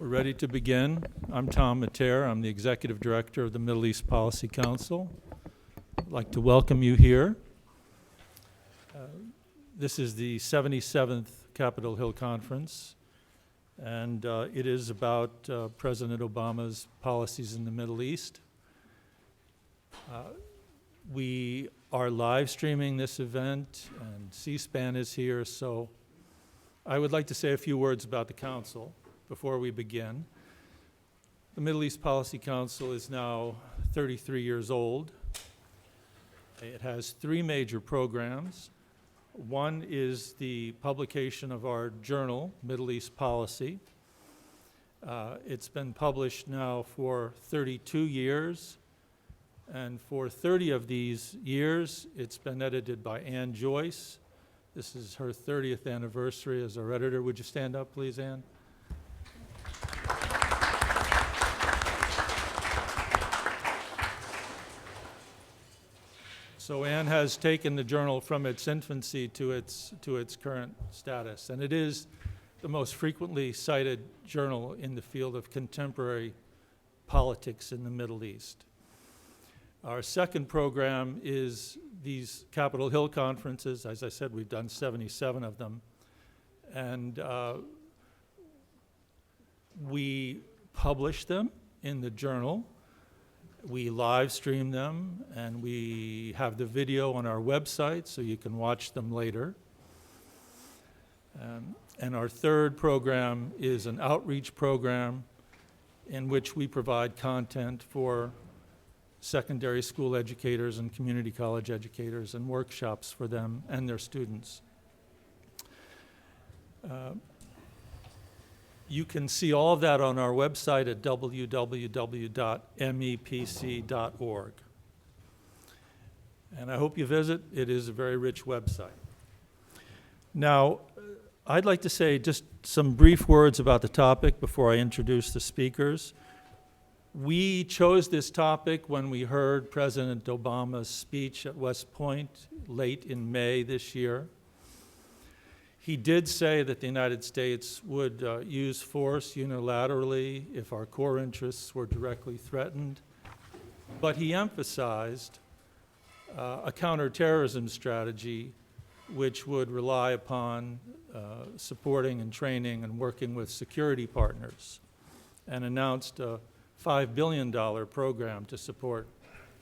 We're ready to begin. I'm Tom Mater. I'm the Executive Director of the Middle East Policy Council. I'd like to welcome you here. This is the 77th Capitol Hill Conference, and it is about President Obama's policies in the Middle East. We are live streaming this event, and C-SPAN is here, so I would like to say a few words about the Council before we begin. The Middle East Policy Council is now 33 years old. It has three major programs. One is the publication of our journal, Middle East Policy. It's been published now for 32 years, and for 30 of these years, it's been edited by Ann Joyce. This is her 30th anniversary as our editor. Would you stand up, please, Ann? So Ann has taken the journal from its infancy to its current status, and it is the most frequently cited journal in the field of contemporary politics in the Middle East. Our second program is these Capitol Hill conferences. As I said, we've done 77 of them, and we publish them in the journal. We live stream them, and we have the video on our website so you can watch them later. And our third program is an outreach program in which we provide content for secondary school educators and community college educators and workshops for them and their students. You can see all of that on our website at www.mepc.org. And I hope you visit. It is a very rich website. Now, I'd like to say just some brief words about the topic before I introduce the speakers. We chose this topic when we heard President Obama's speech at West Point late in May this year. He did say that the United States would use force unilaterally if our core interests were directly threatened, but he emphasized a counterterrorism strategy which would rely upon supporting and training and working with security partners, and announced a $5 billion program to support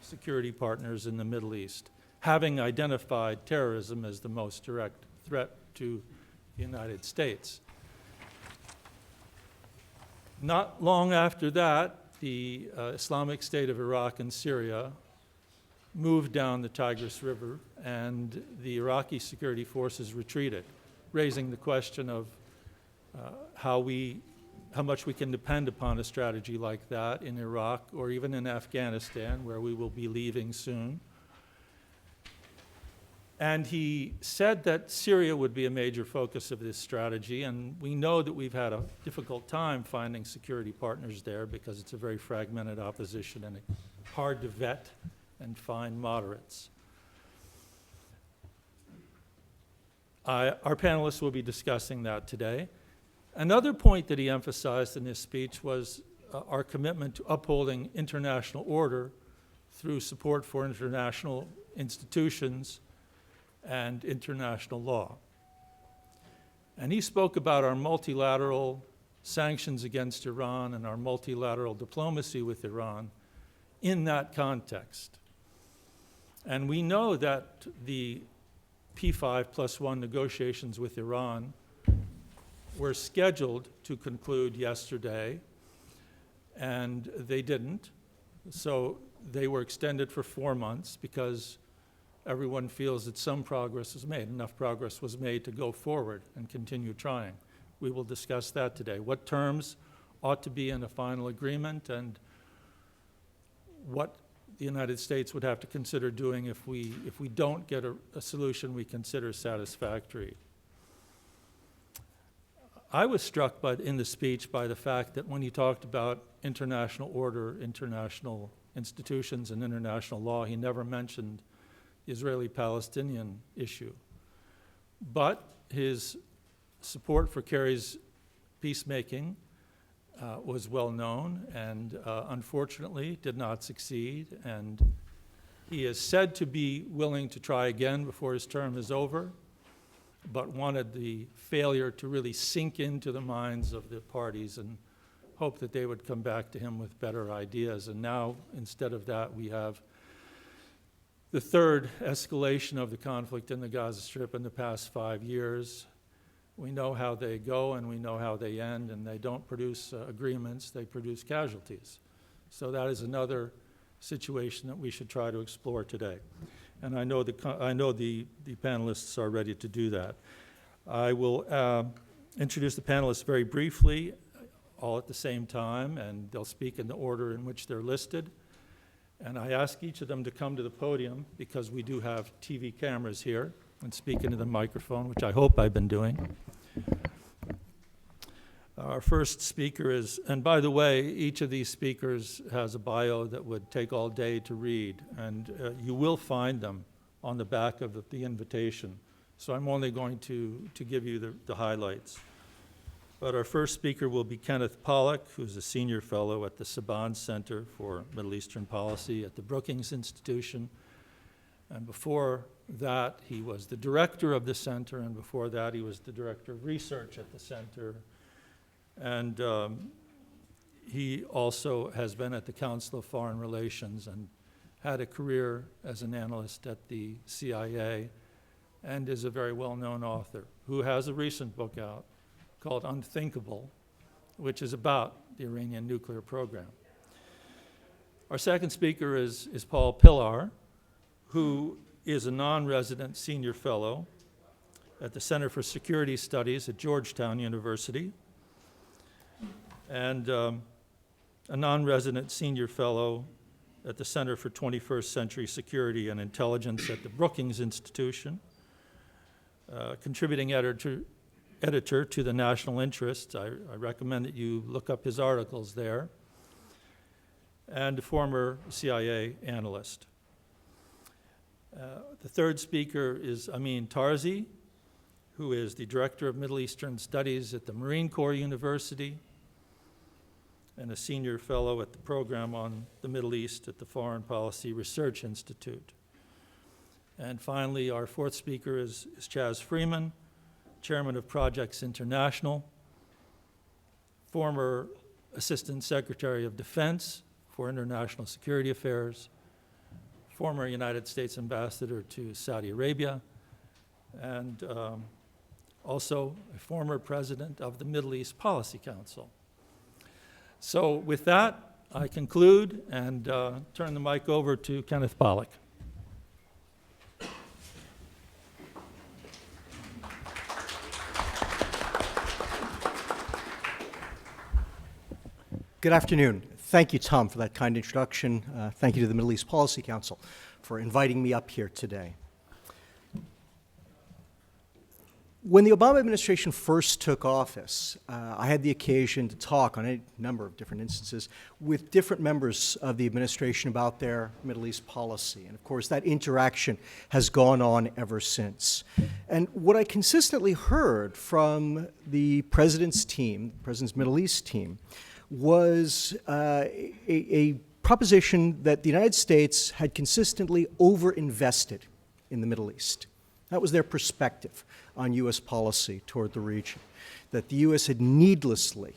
security partners in the Middle East, having identified terrorism as the most direct threat to the United States. Not long after that, the Islamic State of Iraq and Syria moved down the Tigris River, and the Iraqi security forces retreated, raising the question of how much we can depend upon a strategy like that in Iraq or even in Afghanistan, where we will be leaving soon. And he said that Syria would be a major focus of this strategy, and we know that we've had a difficult time finding security partners there because it's a very fragmented opposition and it's hard to vet and find moderates. Our panelists will be discussing that today. Another point that he emphasized in his speech was our commitment to upholding international order through support for international institutions and international law. And he spoke about our multilateral sanctions against Iran and our multilateral diplomacy with Iran in that context. And we know that the P5+1 negotiations with Iran were scheduled to conclude yesterday, and they didn't. So they were extended for 4 months because everyone feels that some progress was made. Enough progress was made to go forward and continue trying. We will discuss that today. What terms ought to be in a final agreement, and what the United States would have to consider doing if we don't get a solution we consider satisfactory. I was struck in the speech by the fact that when he talked about international order, international institutions, and international law, he never mentioned the Israeli-Palestinian issue. But his support for Kerry's peacemaking was well known and unfortunately did not succeed. And he is said to be willing to try again before his term is over, but wanted the failure to really sink into the minds of the parties and hope that they would come back to him with better ideas. And now, instead of that, we have the third escalation of the conflict in the Gaza Strip in the past 5 years. We know how they go and we know how they end, and they don't produce agreements, they produce casualties. So that is another situation that we should try to explore today. And I know the panelists are ready to do that. I will introduce the panelists very briefly, all at the same time, and they'll speak in the order in which they're listed. And I ask each of them to come to the podium because we do have TV cameras here and speak into the microphone, which I hope I've been doing. Our first speaker is, and by the way, each of these speakers has a bio that would take all day to read, and you will find them on the back of the invitation. So I'm only going to give you the highlights. But our first speaker will be Kenneth Pollack, who's a senior fellow at the Saban Center for Middle Eastern Policy at the Brookings Institution. And before that, he was the director of the center, and before that, he was the director of research at the center. And he also has been at the Council of Foreign Relations and had a career as an analyst at the CIA, and is a very well-known author who has a recent book out called Unthinkable, which is about the Iranian nuclear program. Our second speaker is Paul Pillar, who is a non-resident senior fellow at the Center for Security Studies at Georgetown University, and a non-resident senior fellow at the Center for 21st Century Security and Intelligence at the Brookings Institution, contributing editor to the National Interest. I recommend that you look up his articles there, and a former CIA analyst. The third speaker is Amin Tarzi, who is the Director of Middle Eastern Studies at the Marine Corps University and a senior fellow at the program on the Middle East at the Foreign Policy Research Institute. And finally, our fourth speaker is Chaz Freeman, Chairman of Projects International, former Assistant Secretary of Defense for International Security Affairs, former United States Ambassador to Saudi Arabia, and also a former president of the Middle East Policy Council. So with that, I conclude and turn the mic over to Kenneth Pollack. Good afternoon. Thank you, Tom, for that kind introduction. Thank you to the Middle East Policy Council for inviting me up here today. When the Obama administration first took office, I had the occasion to talk on a number of different instances with different members of the administration about their Middle East policy. And of course, that interaction has gone on ever since. And what I consistently heard from the president's team, the president's Middle East team, was a proposition that the United States had consistently overinvested in the Middle East. That was their perspective on U.S. policy toward the region, that the U.S. had needlessly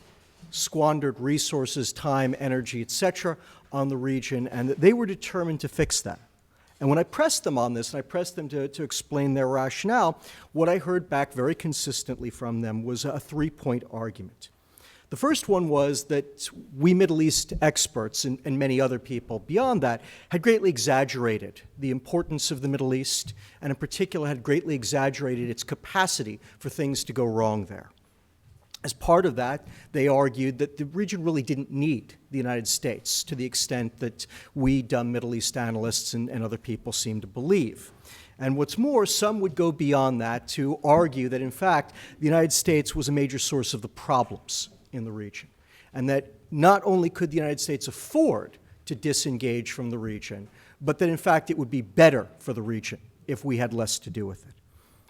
squandered resources, time, energy, etc., on the region, and that they were determined to fix that. And when I pressed them on this, and I pressed them to explain their rationale, what I heard back very consistently from them was a three-point argument. The first one was that we Middle East experts and many other people beyond that had greatly exaggerated the importance of the Middle East, and in particular had greatly exaggerated its capacity for things to go wrong there. As part of that, they argued that the region really didn't need the United States to the extent that we dumb Middle East analysts and other people seem to believe. And what's more, some would go beyond that to argue that, in fact, the United States was a major source of the problems in the region, and that not only could the United States afford to disengage from the region, but that in fact it would be better for the region if we had less to do with it.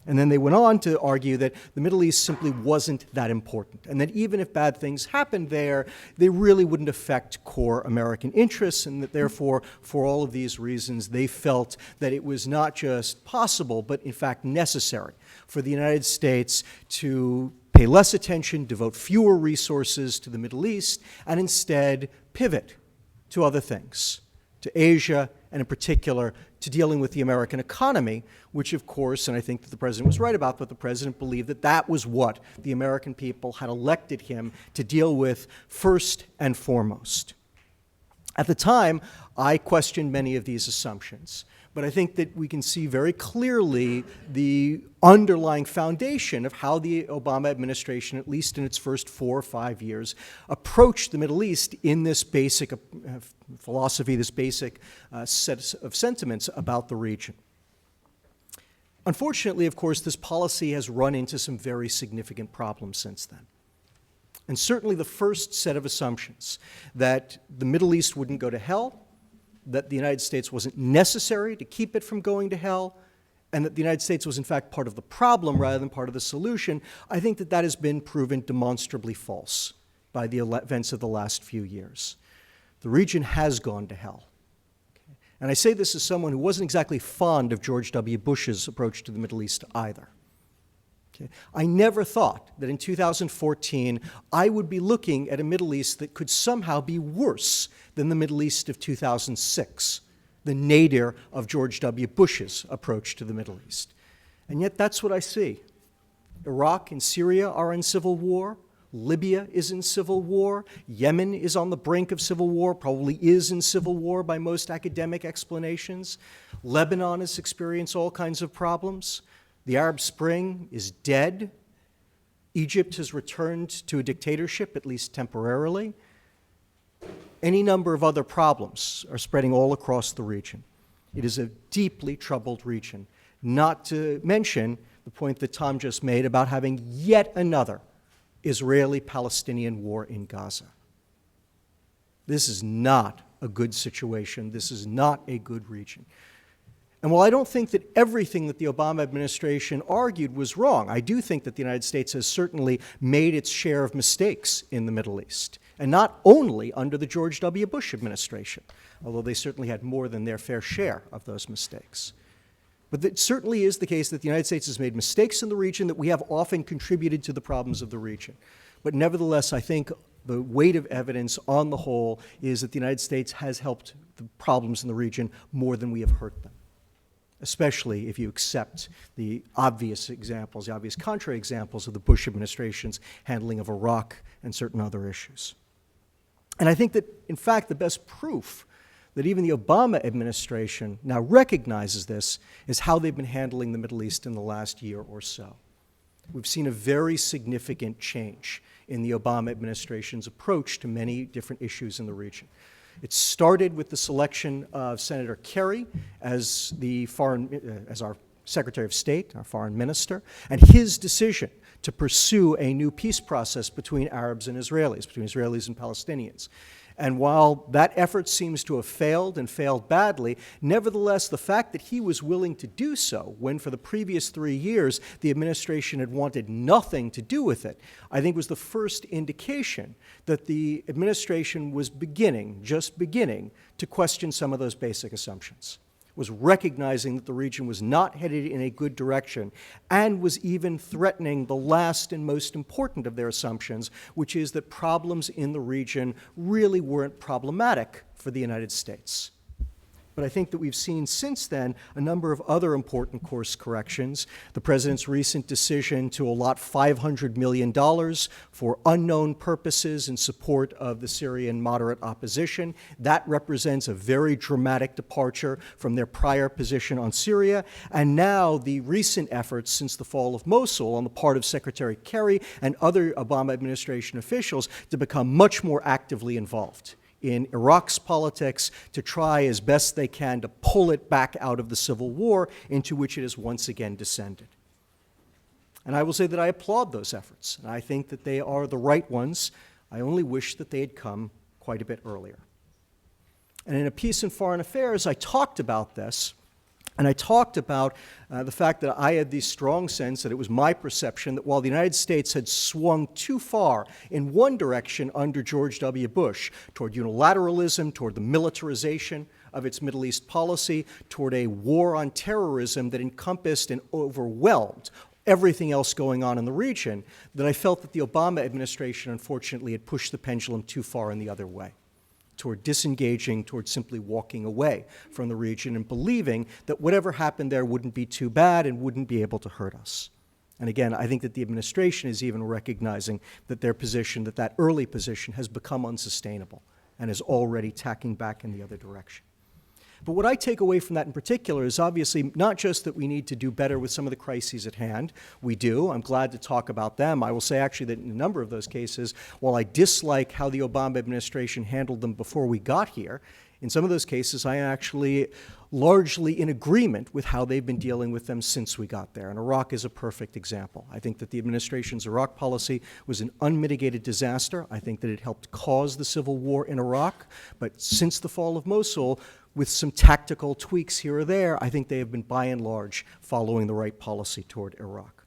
And then they went on to argue that the Middle East simply wasn't that important, and that even if bad things happened there, they really wouldn't affect core American interests, and that therefore, for all of these reasons, they felt that it was not just possible, but in fact necessary for the United States to pay less attention, devote fewer resources to the Middle East, and instead pivot to other things, to Asia, and in particular to dealing with the American economy, which of course, and I think that the president was right about, but the president believed that that was what the American people had elected him to deal with first and foremost. At the time, I questioned many of these assumptions, but I think that we can see very clearly the underlying foundation of how the Obama administration, at least in its first 4 or 5 years, approached the Middle East in this basic philosophy, this basic set of sentiments about the region. Unfortunately, of course, this policy has run into some very significant problems since then. And certainly the first set of assumptions, that the Middle East wouldn't go to hell, that the United States wasn't necessary to keep it from going to hell, and that the United States was in fact part of the problem rather than part of the solution, I think that that has been proven demonstrably false by the events of the last few years. The region has gone to hell. Okay? And I say this as someone who wasn't exactly fond of George W. Bush's approach to the Middle East either. Okay? I never thought that in 2014 I would be looking at a Middle East that could somehow be worse than the Middle East of 2006, the nadir of George W. Bush's approach to the Middle East. And yet that's what I see. Iraq and Syria are in civil war. Libya is in civil war. Yemen is on the brink of civil war, probably is in civil war by most academic explanations. Lebanon has experienced all kinds of problems. The Arab Spring is dead. Egypt has returned to a dictatorship, at least temporarily. Any number of other problems are spreading all across the region. It is a deeply troubled region, not to mention the point that Tom just made about having yet another Israeli-Palestinian war in Gaza. This is not a good situation. This is not a good region. And while I don't think that everything that the Obama administration argued was wrong, I do think that the United States has certainly made its share of mistakes in the Middle East, and not only under the George W. Bush administration, although they certainly had more than their fair share of those mistakes. But it certainly is the case that the United States has made mistakes in the region, that we have often contributed to the problems of the region. But nevertheless, I think the weight of evidence on the whole is that the United States has helped the problems in the region more than we have hurt them, especially if you accept the obvious examples, the obvious contrary examples of the Bush administration's handling of Iraq and certain other issues. And I think that, in fact, the best proof that even the Obama administration now recognizes this is how they've been handling the Middle East in the last year or so. We've seen a very significant change in the Obama administration's approach to many different issues in the region. It started with the selection of Senator Kerry as our Secretary of State, our foreign minister, and his decision to pursue a new peace process between Arabs and Israelis, between Israelis and Palestinians. And while that effort seems to have failed and failed badly, nevertheless, the fact that he was willing to do so when for the previous 3 years the administration had wanted nothing to do with it, I think was the first indication that the administration was just beginning to question some of those basic assumptions, was recognizing that the region was not headed in a good direction, and was even threatening the last and most important of their assumptions, which is that problems in the region really weren't problematic for the United States. But I think that we've seen since then a number of other important course corrections. The president's recent decision to allot $500 million for unknown purposes in support of the Syrian moderate opposition. That represents a very dramatic departure from their prior position on Syria. And now the recent efforts since the fall of Mosul on the part of Secretary Kerry and other Obama administration officials to become much more actively involved in Iraq's politics, to try as best they can to pull it back out of the civil war into which it has once again descended. And I will say that I applaud those efforts, and I think that they are the right ones. I only wish that they had come quite a bit earlier. And in A Peace in Foreign Affairs, I talked about this, And I talked about the fact that I had the strong sense that it was my perception that while the United States had swung too far in one direction under George W. Bush, toward unilateralism, toward the militarization of its Middle East policy, toward a war on terrorism that encompassed and overwhelmed everything else going on in the region, that I felt that the Obama administration, unfortunately, had pushed the pendulum too far in the other way, toward disengaging, toward simply walking away from the region and believing that whatever happened there wouldn't be too bad and wouldn't be able to hurt us. And again, I think that the administration is even recognizing that their position, that early position, has become unsustainable and is already tacking back in the other direction. But what I take away from that in particular is obviously not just that we need to do better with some of the crises at hand. We do. I'm glad to talk about them. I will say actually that in a number of those cases, while I dislike how the Obama administration handled them before we got here, in some of those cases I am actually largely in agreement with how they've been dealing with them since we got there. And Iraq is a perfect example. I think that the administration's Iraq policy was an unmitigated disaster. I think that it helped cause the civil war in Iraq. But since the fall of Mosul, with some tactical tweaks here or there, I think they have been by and large following the right policy toward Iraq.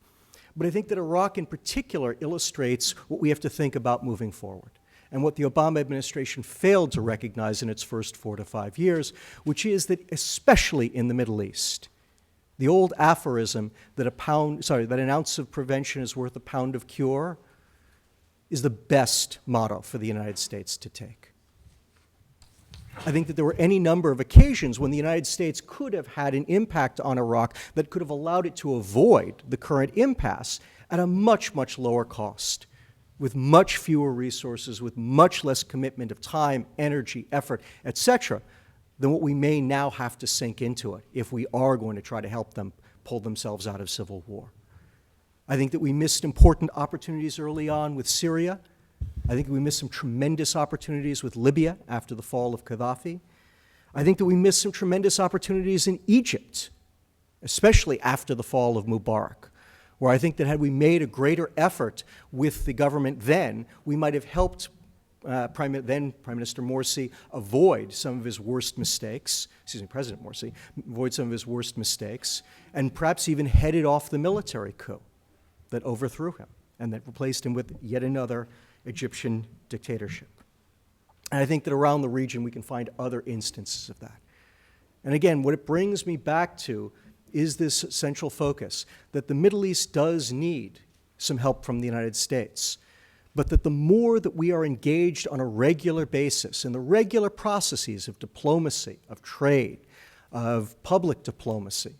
But I think that Iraq in particular illustrates what we have to think about moving forward, and what the Obama administration failed to recognize in its first 4 to 5 years, which is that especially in the Middle East, the old aphorism that an ounce of prevention is worth a pound of cure is the best motto for the United States to take. I think that there were any number of occasions when the United States could have had an impact on Iraq that could have allowed it to avoid the current impasse at a much, much lower cost, with much fewer resources, with much less commitment of time, energy, effort, etc., than what we may now have to sink into it if we are going to try to help them pull themselves out of civil war. I think that we missed important opportunities early on with Syria. I think we missed some tremendous opportunities with Libya after the fall of Gaddafi. I think that we missed some tremendous opportunities in Egypt, especially after the fall of Mubarak, where I think that had we made a greater effort with the government then, we might have helped then Prime Minister Morsi avoid some of his worst mistakes, President Morsi, avoid some of his worst mistakes, and perhaps even headed off the military coup that overthrew him and that replaced him with yet another Egyptian dictatorship. And I think that around the region we can find other instances of that. And again, what it brings me back to is this central focus, that the Middle East does need some help from the United States, but that the more that we are engaged on a regular basis in the regular processes of diplomacy, of trade, of public diplomacy,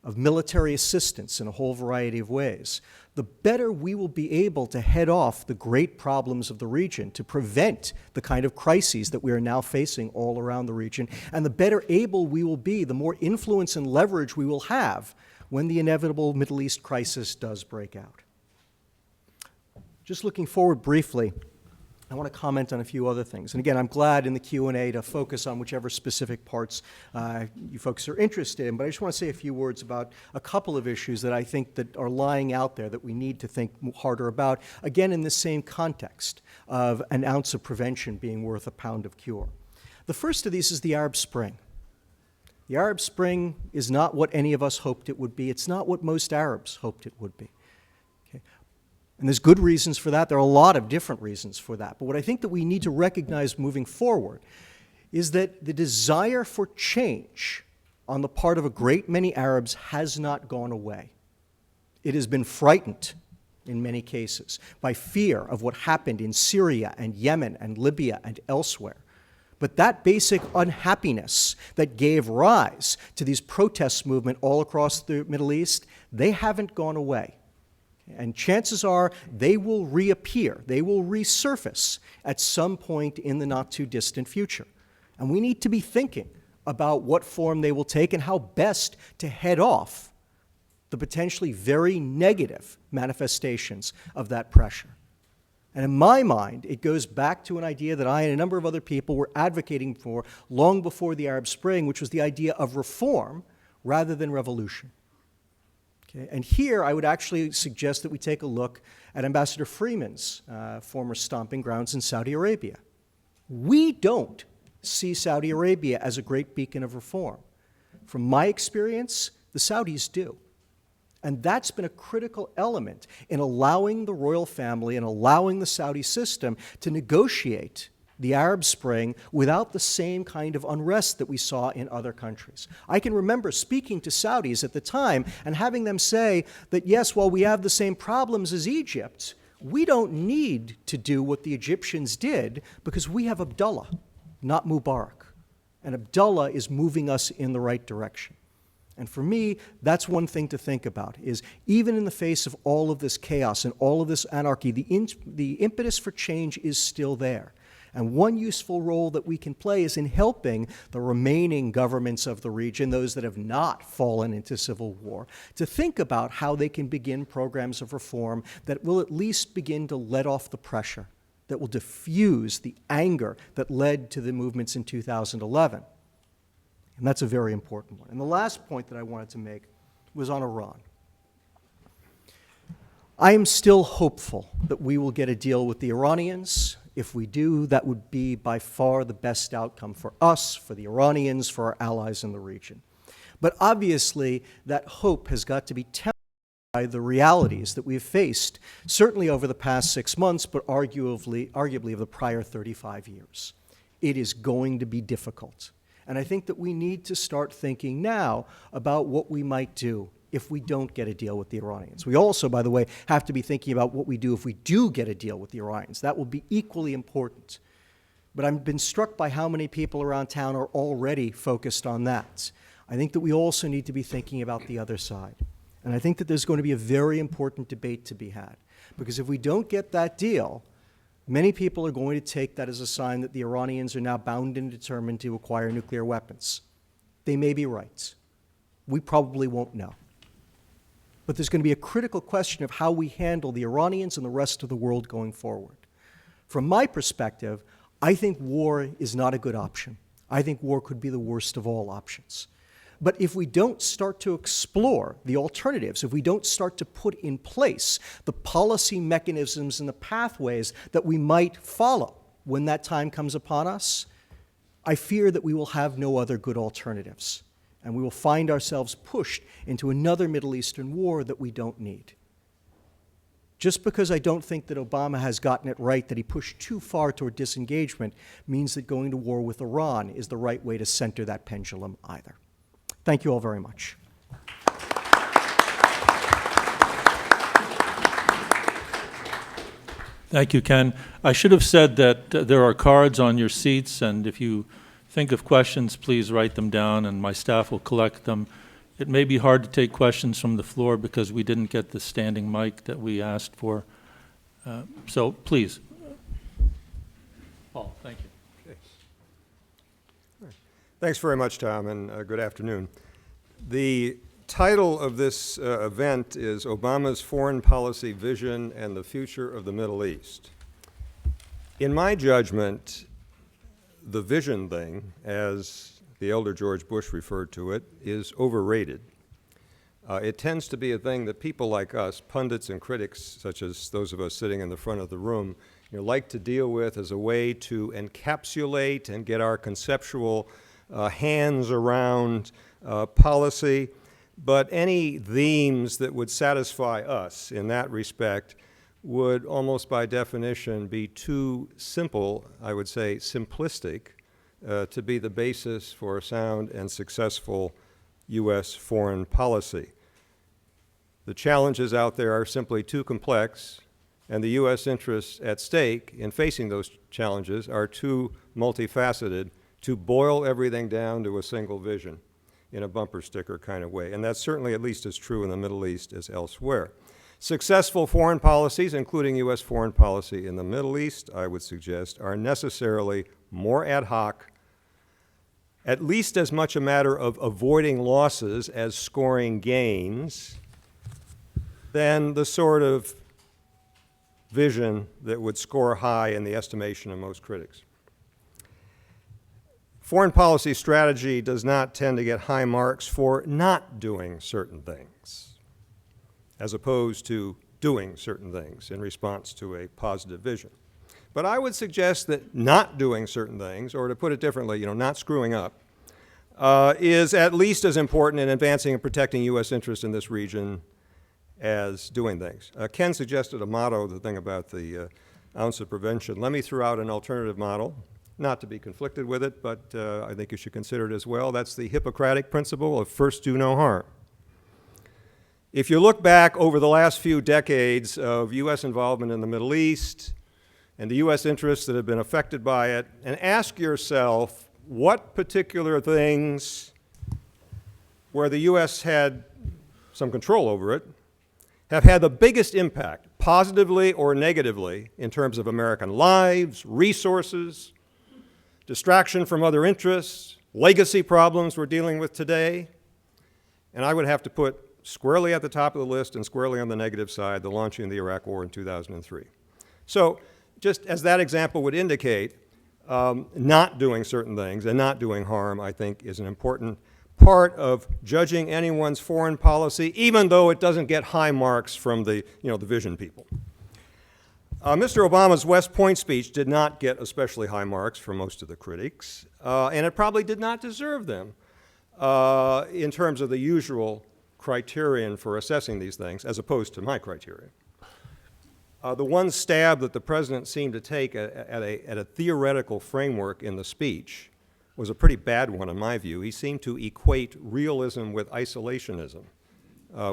of military assistance in a whole variety of ways, the better we will be able to head off the great problems of the region, to prevent the kind of crises that we are now facing all around the region, and the better able we will be, the more influence and leverage we will have when the inevitable Middle East crisis does break out. Just looking forward briefly, I want to comment on a few other things. And again, I'm glad in the Q&A to focus on whichever specific parts you folks are interested in, but I just want to say a few words about a couple of issues that I think that are lying out there that we need to think harder about, again in the same context of an ounce of prevention being worth a pound of cure. The first of these is the Arab Spring. The Arab Spring is not what any of us hoped it would be. It's not what most Arabs hoped it would be. And there's good reasons for that. There are a lot of different reasons for that. But what I think that we need to recognize moving forward is that the desire for change on the part of a great many Arabs has not gone away. It has been frightened in many cases by fear of what happened in Syria and Yemen and Libya and elsewhere. But that basic unhappiness that gave rise to these protest movements all across the Middle East, they haven't gone away. And chances are they will reappear, they will resurface at some point in the not-too-distant future. And we need to be thinking about what form they will take and how best to head off the potentially very negative manifestations of that pressure. And in my mind, it goes back to an idea that I and a number of other people were advocating for long before the Arab Spring, which was the idea of reform rather than revolution. Okay, and here I would actually suggest that we take a look at Ambassador Freeman's former stomping grounds in Saudi Arabia. We don't see Saudi Arabia as a great beacon of reform. From my experience, the Saudis do. And that's been a critical element in allowing the royal family and allowing the Saudi system to negotiate the Arab Spring without the same kind of unrest that we saw in other countries. I can remember speaking to Saudis at the time and having them say that, yes, while we have the same problems as Egypt, we don't need to do what the Egyptians did because we have Abdullah, not Mubarak. And Abdullah is moving us in the right direction. And for me, that's one thing to think about, is even in the face of all of this chaos and all of this anarchy, the impetus for change is still there. And one useful role that we can play is in helping the remaining governments of the region, those that have not fallen into civil war, to think about how they can begin programs of reform that will at least begin to let off the pressure, that will diffuse the anger that led to the movements in 2011. And that's a very important one. And the last point that I wanted to make was on Iran. I am still hopeful that we will get a deal with the Iranians. If we do, that would be by far the best outcome for us, for the Iranians, for our allies in the region. But obviously, that hope has got to be tempered by the realities that we've faced, certainly over the past 6 months, but arguably over the prior 35 years. It is going to be difficult. And I think that we need to start thinking now about what we might do if we don't get a deal with the Iranians. We also, by the way, have to be thinking about what we do if we do get a deal with the Iranians. That will be equally important. But I've been struck by how many people around town are already focused on that. I think that we also need to be thinking about the other side. And I think that there's going to be a very important debate to be had. Because if we don't get that deal, many people are going to take that as a sign that the Iranians are now bound and determined to acquire nuclear weapons. They may be right. We probably won't know. But there's going to be a critical question of how we handle the Iranians and the rest of the world going forward. From my perspective, I think war is not a good option. I think war could be the worst of all options. But if we don't start to explore the alternatives, if we don't start to put in place the policy mechanisms and the pathways that we might follow when that time comes upon us, I fear that we will have no other good alternatives. And we will find ourselves pushed into another Middle Eastern war that we don't need. Just because I don't think that Obama has gotten it right, that he pushed too far toward disengagement, means that going to war with Iran is the right way to center that pendulum either. Thank you all very much. Thank you, Ken. I should have said that there are cards on your seats, and if you think of questions, please write them down, and my staff will collect them. It may be hard to take questions from the floor because we didn't get the standing mic that we asked for. So please. Paul, thank you. Okay. Thanks very much, Tom, and good afternoon. The title of this event is Obama's Foreign Policy Vision and the Future of the Middle East. In my judgment, the vision thing, as the elder George Bush referred to it, is overrated. It tends to be a thing that people like us, pundits and critics, such as those of us sitting in the front of the room, like to deal with as a way to encapsulate and get our conceptual hands around policy. But any themes that would satisfy us in that respect would almost by definition be too simple, I would say simplistic, to be the basis for a sound and successful U.S. foreign policy. The challenges out there are simply too complex, and the U.S. interests at stake in facing those challenges are too multifaceted to boil everything down to a single vision in a bumper sticker kind of way. And that's certainly at least as true in the Middle East as elsewhere. Successful foreign policies, including U.S. foreign policy in the Middle East, I would suggest, are necessarily more ad hoc, at least as much a matter of avoiding losses as scoring gains, than the sort of vision that would score high in the estimation of most critics. Foreign policy strategy does not tend to get high marks for not doing certain things, as opposed to doing certain things in response to a positive vision. But I would suggest that not doing certain things, or to put it differently, not screwing up, is at least as important in advancing and protecting U.S. interests in this region as doing things. Ken suggested a motto, the thing about the ounce of prevention. Let me throw out an alternative model, not to be conflicted with it, but I think you should consider it as well. That's the Hippocratic principle of first do no harm. If you look back over the last few decades of U.S. involvement in the Middle East and the U.S. interests that have been affected by it, and ask yourself what particular things where the U.S. had some control over it have had the biggest impact, positively or negatively, in terms of American lives, resources, distraction from other interests, legacy problems we're dealing with today. And I would have to put squarely at the top of the list and squarely on the negative side the launching of the Iraq War in 2003. So just as that example would indicate, not doing certain things and not doing harm, I think, is an important part of judging anyone's foreign policy, even though it doesn't get high marks from the vision people. Mr. Obama's West Point speech did not get especially high marks from most of the critics, and it probably did not deserve them in terms of the usual criterion for assessing these things, as opposed to my criteria. The one stab that the president seemed to take at a theoretical framework in the speech was a pretty bad one in my view. He seemed to equate realism with isolationism,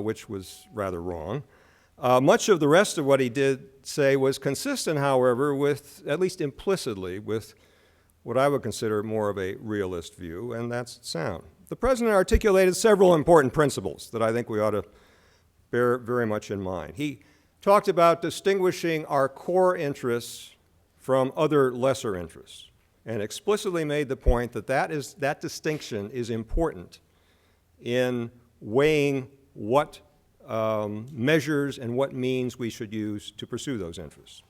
which was rather wrong. Much of the rest of what he did say was consistent, however, with, at least implicitly, with what I would consider more of a realist view, and that's sound. The president articulated several important principles that I think we ought to bear very much in mind. He talked about distinguishing our core interests from other lesser interests, and explicitly made the point that that distinction is important in weighing what measures and what means we should use to pursue those interests.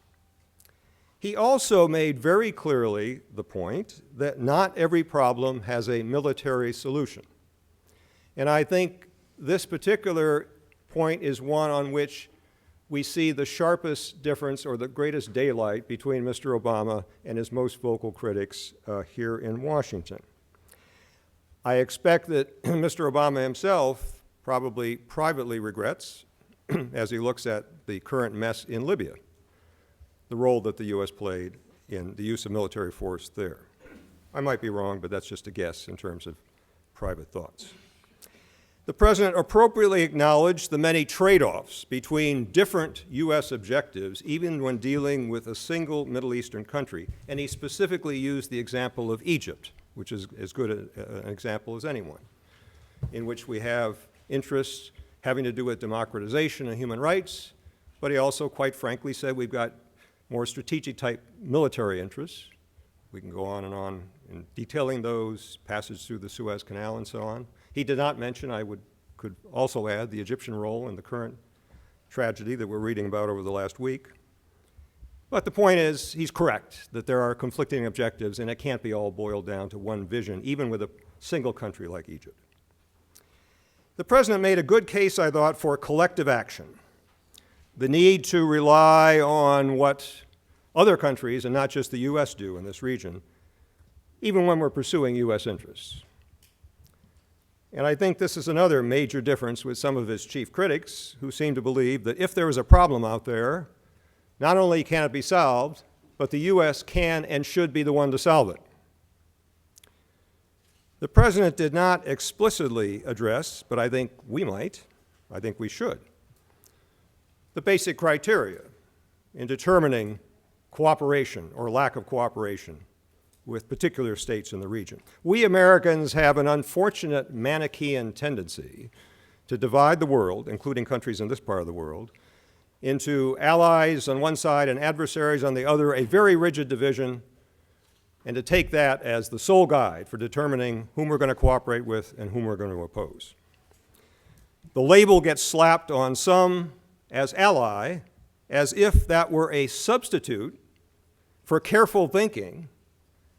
He also made very clearly the point that not every problem has a military solution. And I think this particular point is one on which we see the sharpest difference or the greatest daylight between Mr. Obama and his most vocal critics here in Washington. I expect that Mr. Obama himself probably privately regrets, as he looks at the current mess in Libya, the role that the U.S. played in the use of military force there. I might be wrong, but that's just a guess in terms of private thoughts. The president appropriately acknowledged the many trade-offs between different U.S. objectives, even when dealing with a single Middle Eastern country, and he specifically used the example of Egypt, which is as good an example as anyone, in which we have interests having to do with democratization and human rights, but he also, quite frankly, said we've got more strategic-type military interests. We can go on in detailing those, passage through the Suez Canal and so on. He did not mention, could also add, the Egyptian role in the current tragedy that we're reading about over the last week. But the point is, he's correct that there are conflicting objectives, and it can't be all boiled down to one vision, even with a single country like Egypt. The president made a good case, I thought, for collective action. The need to rely on what other countries, and not just the U.S., do in this region, even when we're pursuing U.S. interests. And I think this is another major difference with some of his chief critics, who seem to believe that if there is a problem out there, not only can it be solved, but the U.S. can and should be the one to solve it. The president did not explicitly address, but I think we might, I think we should, the basic criteria in determining cooperation or lack of cooperation with particular states in the region. We Americans have an unfortunate Manichaean tendency to divide the world, including countries in this part of the world, into allies on one side and adversaries on the other, a very rigid division, and to take that as the sole guide for determining whom we're going to cooperate with and whom we're going to oppose. The label gets slapped on some as ally, as if that were a substitute for careful thinking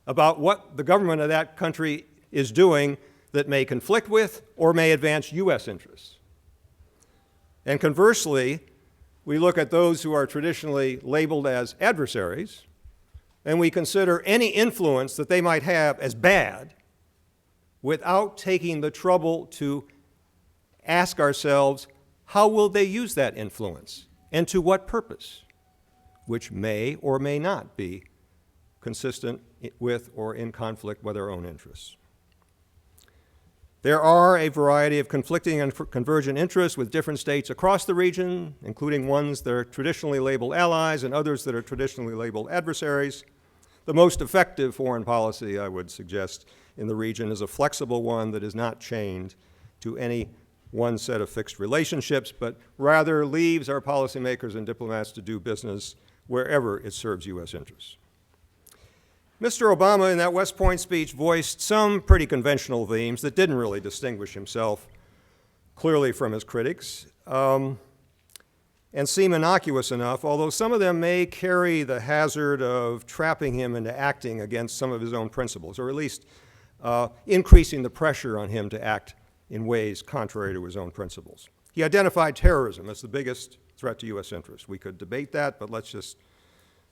about what the government of that country is doing that may conflict with or may advance U.S. interests. And conversely, we look at those who are traditionally labeled as adversaries, and we consider any influence that they might have as bad without taking the trouble to ask ourselves, how will they use that influence and to what purpose, which may or may not be consistent with or in conflict with our own interests. There are a variety of conflicting and convergent interests with different states across the region, including ones that are traditionally labeled allies and others that are traditionally labeled adversaries. The most effective foreign policy, I would suggest, in the region is a flexible one that is not chained to any one set of fixed relationships, but rather leaves our policymakers and diplomats to do business wherever it serves U.S. interests. Mr. Obama, in that West Point speech, voiced some pretty conventional themes that didn't really distinguish himself clearly from his critics, and seem innocuous enough, although some of them may carry the hazard of trapping him into acting against some of his own principles, or at least increasing the pressure on him to act in ways contrary to his own principles. He identified terrorism as the biggest threat to U.S. interests. We could debate that, but let's just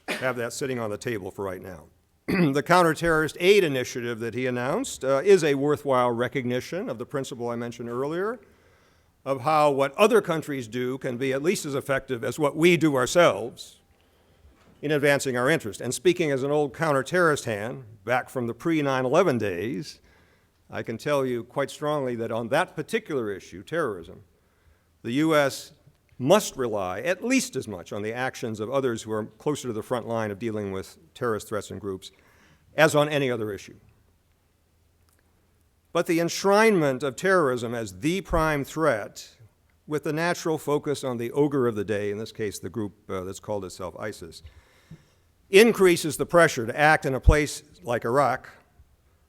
have that sitting on the table for right now. The counterterrorist aid initiative that he announced is a worthwhile recognition of the principle I mentioned earlier, of how what other countries do can be at least as effective as what we do ourselves in advancing our interest. And speaking as an old counterterrorist hand, back from the pre-9/11 days, I can tell you quite strongly that on that particular issue, terrorism, the U.S. must rely at least as much on the actions of others who are closer to the front line of dealing with terrorist threats and groups as on any other issue. But the enshrinement of terrorism as the prime threat, with the natural focus on the ogre of the day, in this case the group that's called itself ISIS, increases the pressure to act in a place like Iraq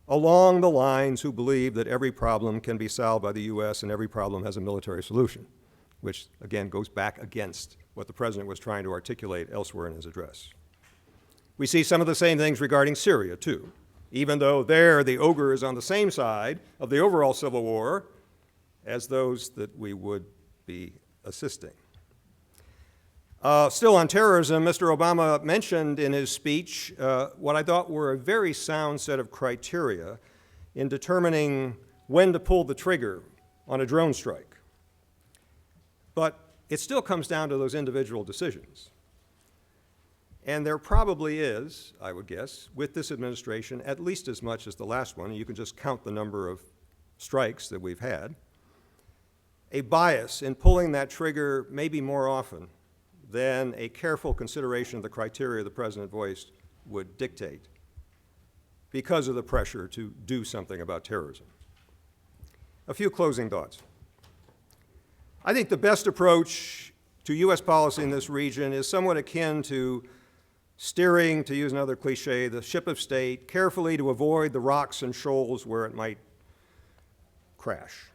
along the lines who believe that every problem can be solved by the U.S. and every problem has a military solution, which again goes back against what the president was trying to articulate elsewhere in his address. We see some of the same things regarding Syria, too, even though there the ogre is on the same side of the overall civil war as those that we would be assisting. Still on terrorism, Mr. Obama mentioned in his speech what I thought were a very sound set of criteria in determining when to pull the trigger on a drone strike. But it still comes down to those individual decisions. And there probably is, I would guess, with this administration, at least as much as the last one, and you can just count the number of strikes that we've had, a bias in pulling that trigger maybe more often than a careful consideration of the criteria the president voiced would dictate because of the pressure to do something about terrorism. A few closing thoughts. I think the best approach to U.S. policy in this region is somewhat akin to steering, to use another cliche, the ship of state carefully to avoid the rocks and shoals where it might crash.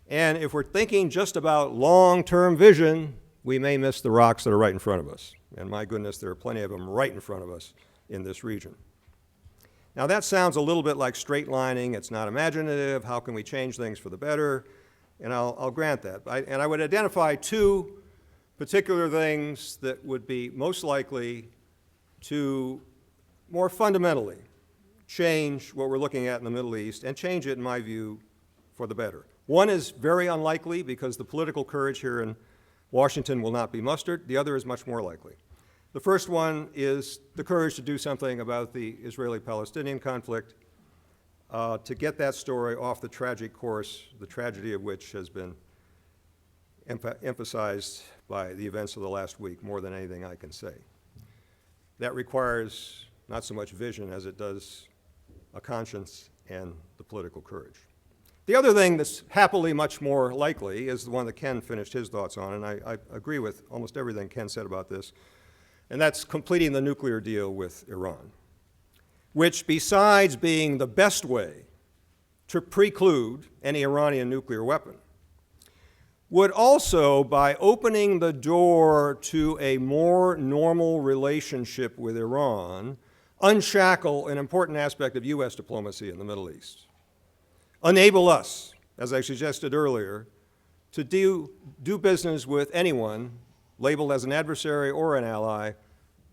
And if we're thinking just about long-term vision, we may miss the rocks that are right in front of us. And my goodness, there are plenty of them right in front of us in this region. Now that sounds a little bit like straight lining. It's not imaginative. How can we change things for the better? And I'll grant that. And I would identify two particular things that would be most likely to more fundamentally change what we're looking at in the Middle East and change it, in my view, for the better. One is very unlikely because the political courage here in Washington will not be mustered. The other is much more likely. The first one is the courage to do something about the Israeli-Palestinian conflict, to get that story off the tragic course, the tragedy of which has been emphasized by the events of the last week more than anything I can say. That requires not so much vision as it does a conscience and the political courage. The other thing that's happily much more likely is the one that Ken finished his thoughts on, and I agree with almost everything Ken said about this, and that's completing the nuclear deal with Iran, which besides being the best way to preclude any Iranian nuclear weapon, would also, by opening the door to a more normal relationship with Iran, unshackle an important aspect of U.S. diplomacy in the Middle East. Enable us, as I suggested earlier, to do business with anyone labeled as an adversary or an ally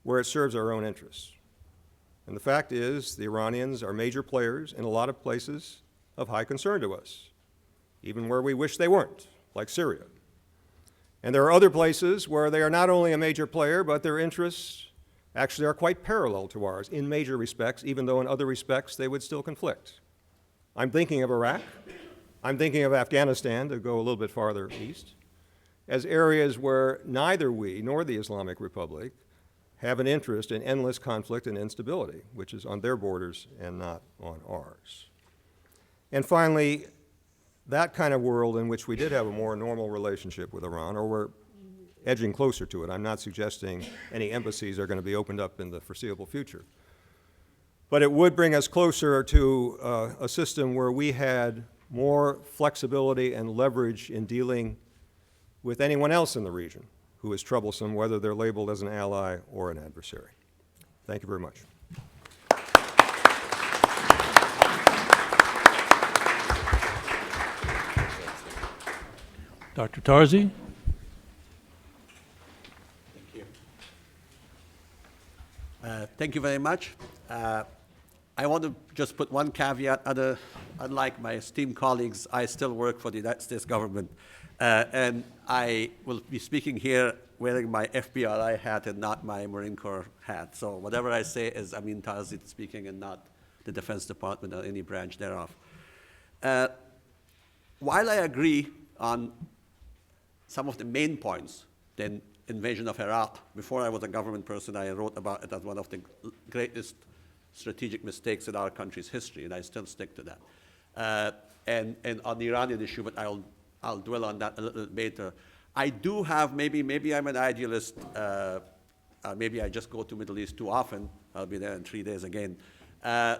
where it serves our own interests. And the fact is, the Iranians are major players in a lot of places of high concern to us, even where we wish they weren't, like Syria. And there are other places where they are not only a major player, but their interests actually are quite parallel to ours in major respects, even though in other respects they would still conflict. I'm thinking of Iraq. I'm thinking of Afghanistan, to go a little bit farther east, as areas where neither we nor the Islamic Republic have an interest in endless conflict and instability, which is on their borders and not on ours. And finally, that kind of world in which we did have a more normal relationship with Iran, or we're edging closer to it. I'm not suggesting any embassies are going to be opened up in the foreseeable future. But it would bring us closer to a system where we had more flexibility and leverage in dealing with anyone else in the region who is troublesome, whether they're labeled as an ally or an adversary. Thank you very much. Dr. Tarzi? Thank you very much. I want to just put one caveat. Unlike my esteemed colleagues, I still work for the United States government. And I will be speaking here wearing my FBRI hat and not my Marine Corps hat. So whatever I say is Amin Tarzi speaking and not the Defense Department or any branch thereof. While I agree on some of the main points, the invasion of Iraq, before I was a government person, I wrote about it as one of the greatest strategic mistakes in our country's history, and I still stick to that. And on the Iranian issue, but I'll dwell on that a little later. I do have, maybe I'm an idealist, maybe I just go to Middle East too often. I'll be there in 3 days again. I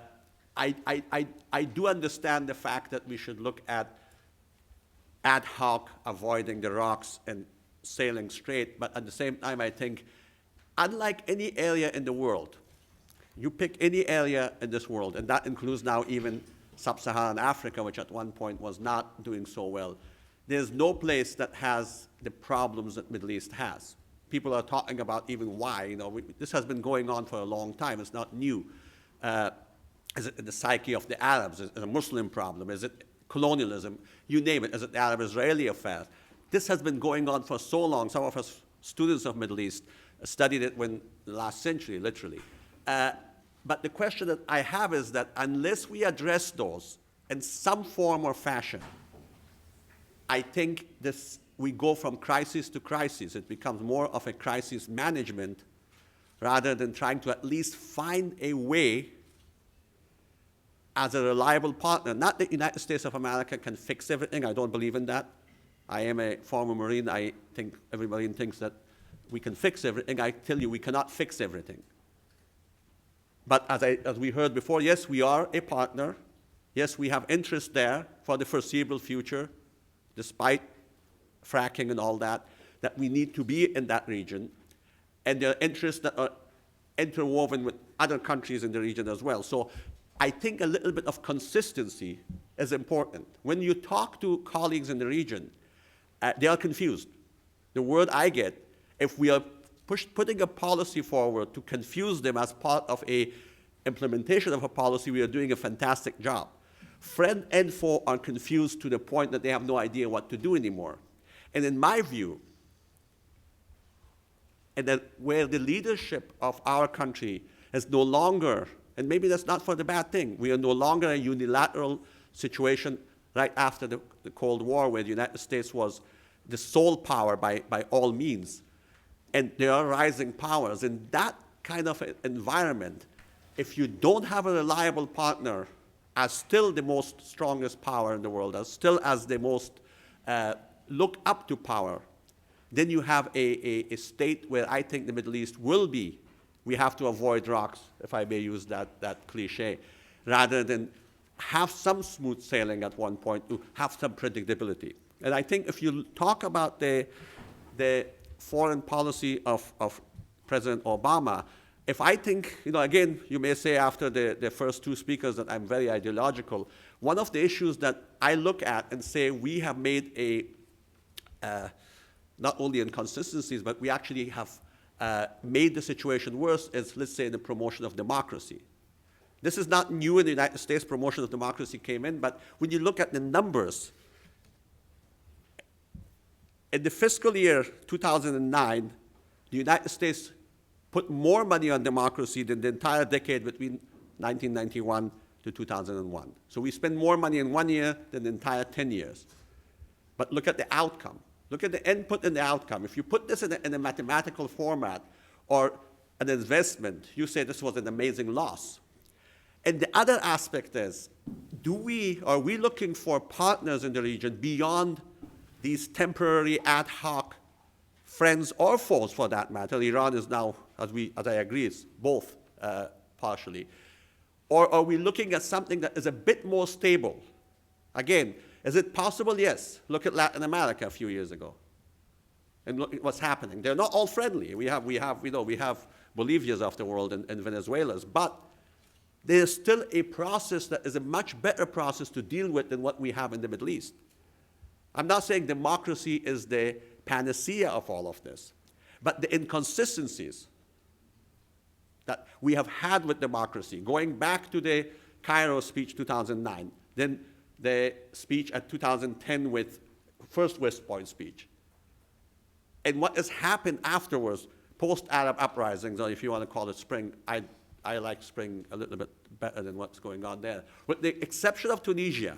do understand the fact that we should look at ad hoc avoiding the rocks and sailing straight, but at the same time, I think, unlike any area in the world, you pick any area in this world, and that includes now even sub-Saharan Africa, which at one point was not doing so well, there's no place that has the problems that Middle East has. People are talking about even why. This has been going on for a long time. It's not new. Is it the psyche of the Arabs? Is it a Muslim problem? Is it colonialism? You name it. Is it the Arab-Israeli affair? This has been going on for so long. Some of us students of Middle East studied it in the last century, literally. But the question that I have is that unless we address those in some form or fashion, I think we go from crisis to crisis. It becomes more of a crisis management rather than trying to at least find a way as a reliable partner. Not that the United States of America can fix everything. I don't believe in that. I am a former Marine. I think every Marine thinks that we can fix everything. I tell you, we cannot fix everything. But as we heard before, yes, we are a partner. Yes, we have interest there for the foreseeable future, despite fracking and all that we need to be in that region. And there are interests that are interwoven with other countries in the region as well. So I think a little bit of consistency is important. When you talk to colleagues in the region, they are confused. The word I get, if we are putting a policy forward to confuse them as part of a implementation of a policy, we are doing a fantastic job. Friend and foe are confused to the point that they have no idea what to do anymore. And in my view, and that where the leadership of our country is no longer, and maybe that's not for the bad thing, we are no longer a unilateral situation right after the Cold War, where the United States was the sole power by all means. And there are rising powers. In that kind of environment, if you don't have a reliable partner as still the most strongest power in the world, as still as the most look up to power, then you have a state where I think the Middle East will be. We have to avoid rocks, if I may use that cliche, rather than have some smooth sailing at one point, to have some predictability. And I think if you talk about the foreign policy of President Obama, if I think, again, you may say after the first two speakers that I'm very ideological, one of the issues that I look at and say we have made not only inconsistencies, but we actually have made the situation worse is, let's say, the promotion of democracy. This is not new in the United States, promotion of democracy came in, but when you look at the numbers, in the fiscal year 2009, the United States put more money on democracy than the entire decade between 1991 to 2001. So we spend more money in 1 year than the entire 10 years. But look at the outcome. Look at the input and the outcome. If you put this in a mathematical format or an investment, you say this was an amazing loss. And the other aspect is, are we looking for partners in the region beyond these temporary ad hoc friends or foes, for that matter? Iran is now, as I agree, is both partially. Or are we looking at something that is a bit more stable? Again, is it possible? Yes. Look at Latin America a few years ago, and look at what's happening. They're not all friendly. We have Bolivias of the world and Venezuela's, but there's still a process that is a much better process to deal with than what we have in the Middle East. I'm not saying democracy is the panacea of all of this, but the inconsistencies that we have had with democracy, going back to the Cairo speech 2009, then the speech at 2010 with first West Point speech, and what has happened afterwards, post-Arab uprisings, or if you want to call it spring. I like spring a little bit better than what's going on there. With the exception of Tunisia,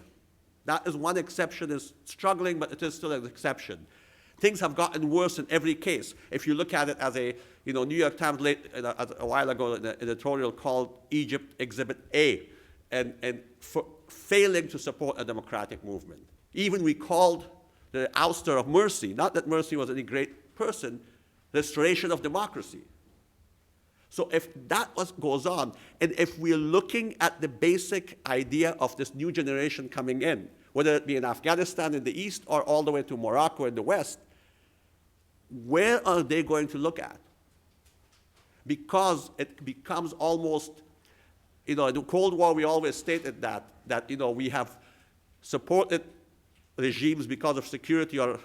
that is one exception, is struggling, but it is still an exception. Things have gotten worse in every case. If you look at it as a, New York Times a while ago, an editorial called Egypt Exhibit A, and for failing to support a democratic movement. Even we called the ouster of Morsi, not that Morsi was any great person, restoration of democracy. So if that goes on, and if we're looking at the basic idea of this new generation coming in, whether it be in Afghanistan in the east or all the way to Morocco in the west, where are they going to look at? Because it becomes almost, in the Cold War we always stated that we have supported regimes because of security, or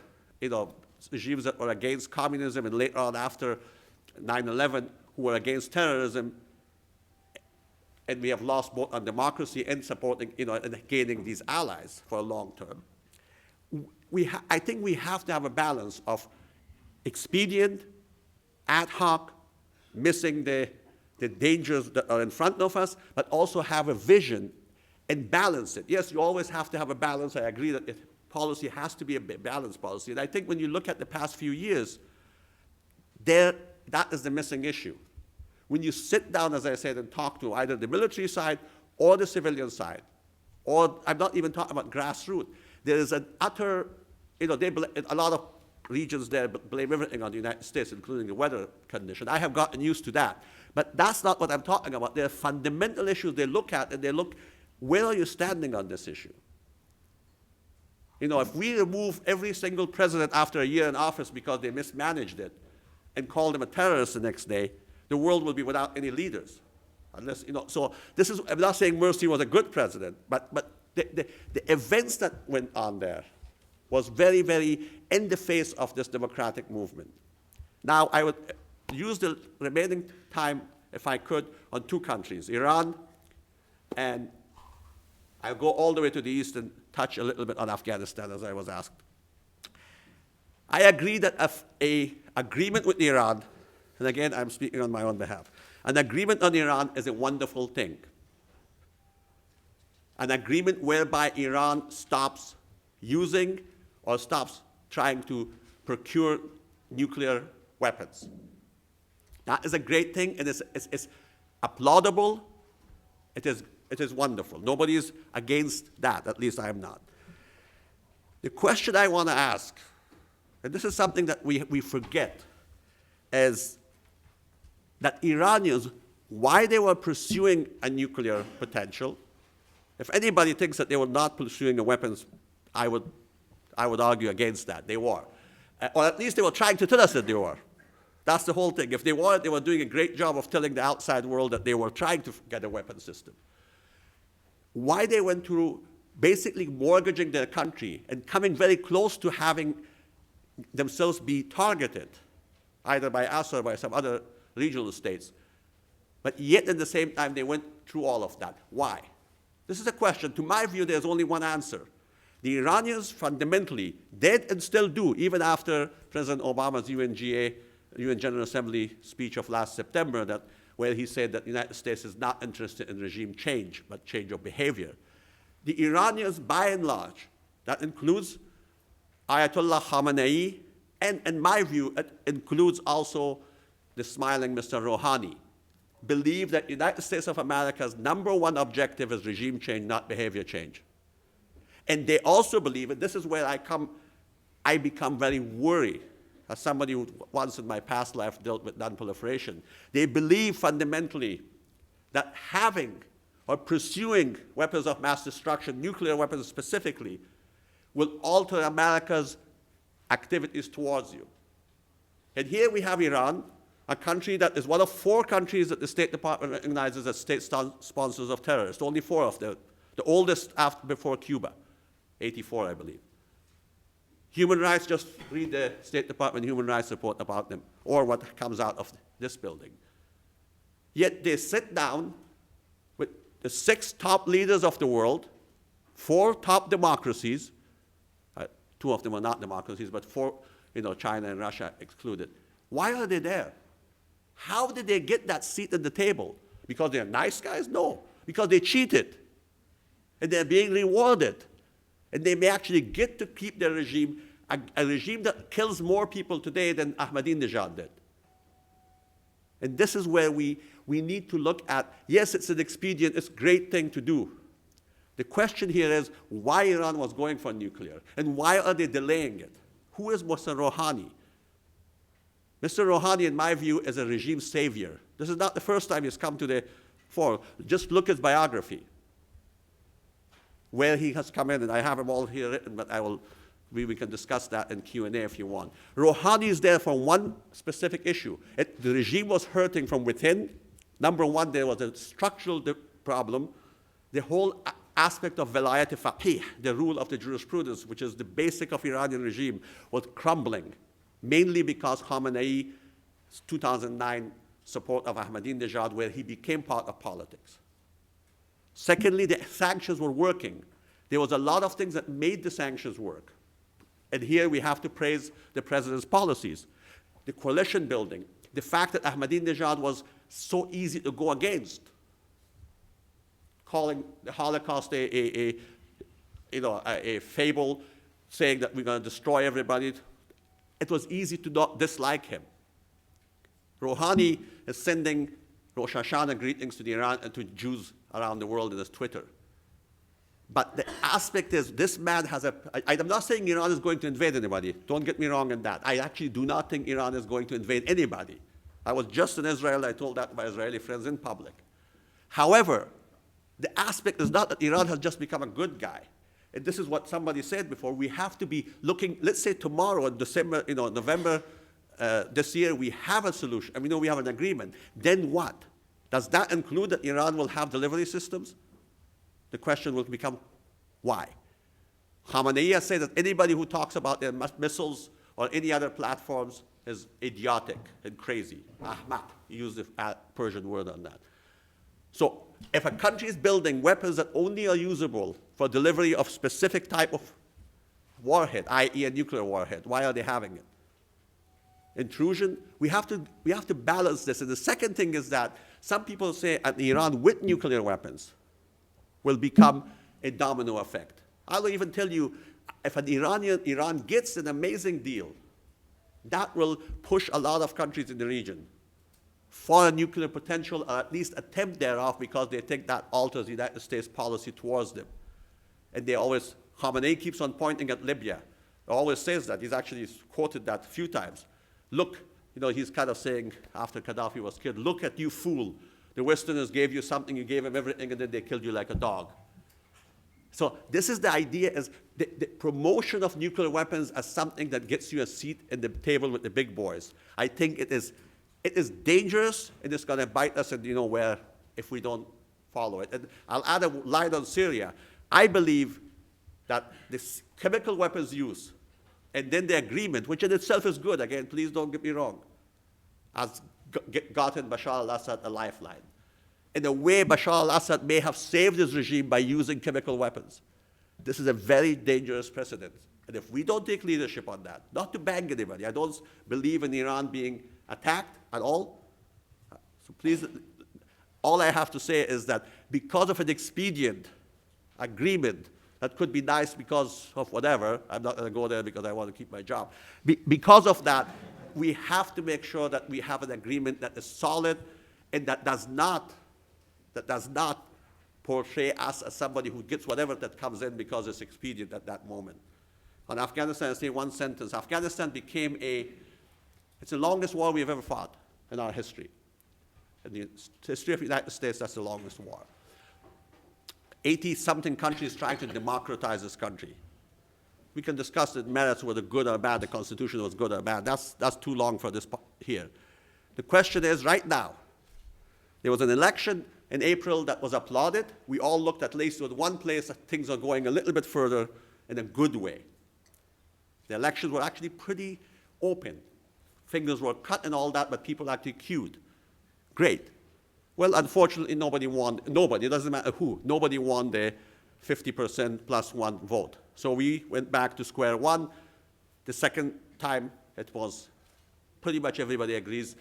regimes that were against communism, and later on after 9/11, who were against terrorism, and we have lost both on democracy and supporting, and gaining these allies for a long term. I think we have to have a balance of expedient, ad hoc, missing the dangers that are in front of us, but also have a vision and balance it. Yes, you always have to have a balance. I agree that policy has to be a balanced policy. And I think when you look at the past few years, that is the missing issue. When you sit down, as I said, and talk to either the military side or the civilian side, or I'm not even talking about grassroots, there is an utter, a lot of regions there blame everything on the United States, including the weather condition. I have gotten used to that. But that's not what I'm talking about. There are fundamental issues they look at, and they look, where are you standing on this issue? If we remove every single president after a year in office because they mismanaged it and call them a terrorist the next day, the world will be without any leaders. Unless, so this is, I'm not saying Morsi was a good president, but the events that went on there was very, very in the face of this democratic movement. Now, I would use the remaining time, if I could, on two countries, Iran, and I'll go all the way to the east and touch a little bit on Afghanistan, as I was asked. I agree that an agreement with Iran, and again, I'm speaking on my own behalf, an agreement on Iran is a wonderful thing. An agreement whereby Iran stops using or stops trying to procure nuclear weapons. That is a great thing, and it's applaudable. It is wonderful. Nobody is against that, at least I am not. The question I want to ask, and this is something that we forget, is that Iranians, why they were pursuing a nuclear potential. If anybody thinks that they were not pursuing the weapons, I would argue against that. They were. Or at least they were trying to tell us that they were. That's the whole thing. If they weren't, they were doing a great job of telling the outside world that they were trying to get a weapons system. Why they went through basically mortgaging their country and coming very close to having themselves be targeted, either by us or by some other regional states, But yet, at the same time, they went through all of that. Why? This is a question. To my view, there's only one answer. The Iranians fundamentally did and still do, even after President Obama's UN General Assembly speech of last September, where he said that the United States is not interested in regime change, but change of behavior. The Iranians, by and large, that includes Ayatollah Khamenei, and in my view, it includes also the smiling Mr. Rouhani, believe that the United States of America's #1 objective is regime change, not behavior change. And they also believe, and this is where I become very worried, as somebody who once in my past life dealt with non-proliferation. They believe fundamentally that having or pursuing weapons of mass destruction, nuclear weapons specifically, will alter America's activities towards you. And here we have Iran, a country that is one of 4 countries that the State Department recognizes as state sponsors of terrorists, only 4 of them, the oldest before Cuba, 84, I believe. Human rights, just read the State Department human rights report about them, or what comes out of this building. Yet they sit down with the 6 top leaders of the world, 4 top democracies, 2 of them are not democracies, but 4, China and Russia excluded. Why are they there? How did they get that seat at the table? Because they're nice guys? No, because they cheated, and they're being rewarded. And they may actually get to keep their regime, a regime that kills more people today than Ahmadinejad did. And this is where we need to look at, yes, it's an expedient, it's a great thing to do. The question here is why Iran was going for nuclear, and why are they delaying it? Who is Mr. Rouhani? Mr. Rouhani, in my view, is a regime savior. This is not the first time he's come to the fore. Just look at his biography, where he has come in, and I have them all here written, but we can discuss that in Q&A if you want. Rouhani is there for one specific issue. The regime was hurting from within. #1, there was a structural problem. The whole aspect of velayat faqih, the rule of the jurisprudence, which is the basic of Iranian regime, was crumbling, mainly because Khamenei's 2009 support of Ahmadinejad, where he became part of politics. Secondly, the sanctions were working. There was a lot of things that made the sanctions work. And here we have to praise the president's policies. The coalition building, the fact that Ahmadinejad was so easy to go against, calling the Holocaust a fable, saying that we're going to destroy everybody. It was easy to not dislike him. Rouhani is sending Rosh Hashanah greetings to the Iran and to Jews around the world in his Twitter. But the aspect is, this man has I'm not saying Iran is going to invade anybody. Don't get me wrong in that. I actually do not think Iran is going to invade anybody. I was just in Israel. I told that to my Israeli friends in public. However, the aspect is not that Iran has just become a good guy. And this is what somebody said before. We have to be looking, let's say tomorrow in December, November this year, we have a solution. I mean, we have an agreement. Then what? Does that include that Iran will have delivery systems? The question will become, why? Khamenei has said that anybody who talks about their missiles or any other platforms is idiotic and crazy. Ahmak, he used the Persian word on that. So if a country is building weapons that only are usable for delivery of specific type of warhead, i.e. a nuclear warhead, why are they having it? Intrusion, we have to balance this. And the second thing is that some people say that Iran with nuclear weapons will become a domino effect. I'll even tell you, if Iran gets an amazing deal, that will push a lot of countries in the region for a nuclear potential, or at least attempt thereof, because they think that alters the United States policy towards them. And Khamenei keeps on pointing at Libya. He always says that. He's actually quoted that a few times. Look, he's kind of saying after Gaddafi was killed, look at you fool. The Westerners gave you something, you gave them everything, and then they killed you like a dog. So this is the idea, is the promotion of nuclear weapons as something that gets you a seat at the table with the big boys. I think it is dangerous, and it's going to bite us, and where if we don't follow it. And I'll add a line on Syria. I believe that this chemical weapons use, and then the agreement, which in itself is good, again, please don't get me wrong, has gotten Bashar al-Assad a lifeline. in a way, Bashar al-Assad may have saved his regime by using chemical weapons. This is a very dangerous precedent. And if we don't take leadership on that, not to bang anybody, I don't believe in Iran being attacked at all. So please, all I have to say is that because of an expedient agreement that could be nice because of whatever, I'm not going to go there because I want to keep my job. Because of that, we have to make sure that we have an agreement that is solid and that does not portray us as somebody who gets whatever that comes in because it's expedient at that moment. On Afghanistan, I say one sentence. Afghanistan became it's the longest war we've ever fought in our history. In the history of the United States, that's the longest war. 80-something countries trying to democratize this country. We can discuss the merits whether good or bad, the Constitution was good or bad. That's too long for this here. The question is, right now, there was an election in April that was applauded. We all looked at least with one place that things are going a little bit further in a good way. The elections were actually pretty open. Fingers were cut and all that, but people actually queued. Great. Well, unfortunately, nobody won. Nobody, it doesn't matter who. Nobody won the 50% plus one vote. So we went back to square one. The second time, it was pretty much everybody agrees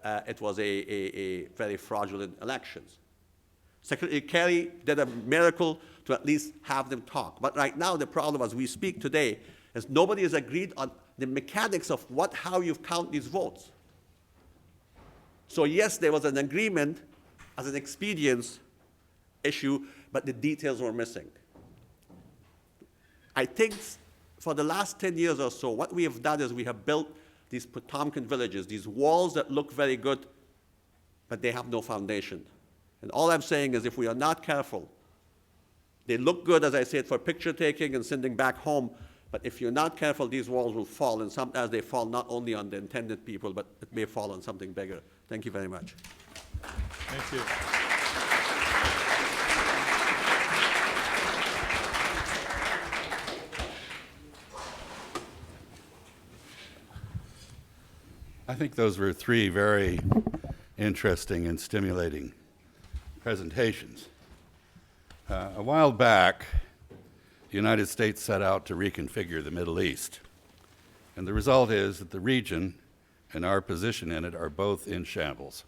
it was a very fraudulent elections. Secretary Kerry did a miracle to at least have them talk. But right now, the problem as we speak today is nobody has agreed on the mechanics of how you count these votes. So yes, there was an agreement as an expedience issue, but the details were missing. I think for the last 10 years or so, what we have done is we have built these Potomkin villages, these walls that look very good, but they have no foundation. And all I'm saying is if we are not careful, they look good, as I said, for picture taking and sending back home, but if you're not careful, these walls will fall, and sometimes they fall not only on the intended people, but it may fall on something bigger. Thank you very much. Thank you. I think those were three very interesting and stimulating presentations. A while back, the United States set out to reconfigure the Middle East. And the result is that the region and our position in it are both in shambles.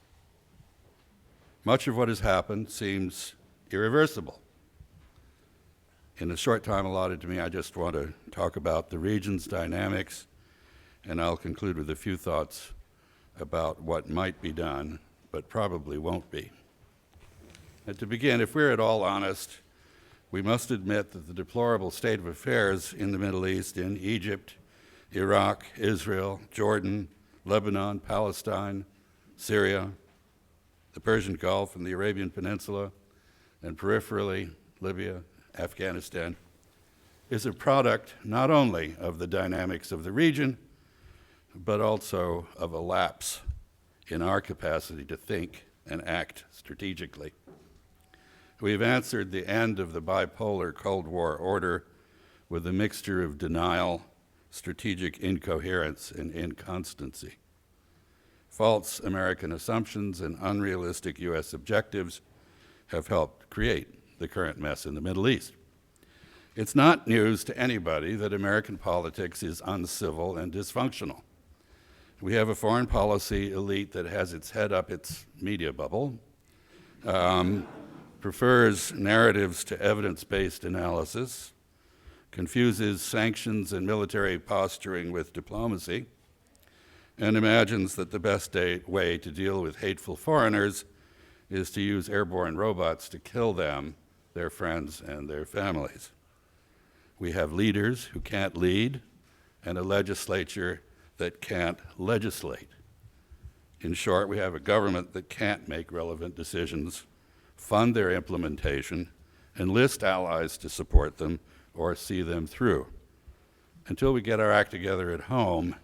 Much of what has happened seems irreversible. In the short time allotted to me, I just want to talk about the region's dynamics, and I'll conclude with a few thoughts about what might be done, but probably won't be. And to begin, if we're at all honest, we must admit that the deplorable state of affairs in the Middle East, in Egypt, Iraq, Israel, Jordan, Lebanon, Palestine, Syria, the Persian Gulf and the Arabian Peninsula, and peripherally Libya, Afghanistan, is a product not only of the dynamics of the region, but also of a lapse in our capacity to think and act strategically. We've answered the end of the bipolar Cold War order with a mixture of denial, strategic incoherence, and inconstancy. False American assumptions and unrealistic U.S. objectives have helped create the current mess in the Middle East. It's not news to anybody that American politics is uncivil and dysfunctional. We have a foreign policy elite that has its head up its media bubble, prefers narratives to evidence-based analysis, confuses sanctions and military posturing with diplomacy, and imagines that the best way to deal with hateful foreigners is to use airborne robots to kill them, their friends, and their families. We have leaders who can't lead and a legislature that can't legislate. In short, we have a government that can't make relevant decisions, fund their implementation, enlist allies to support them, or see them through. Until we get our act together at home,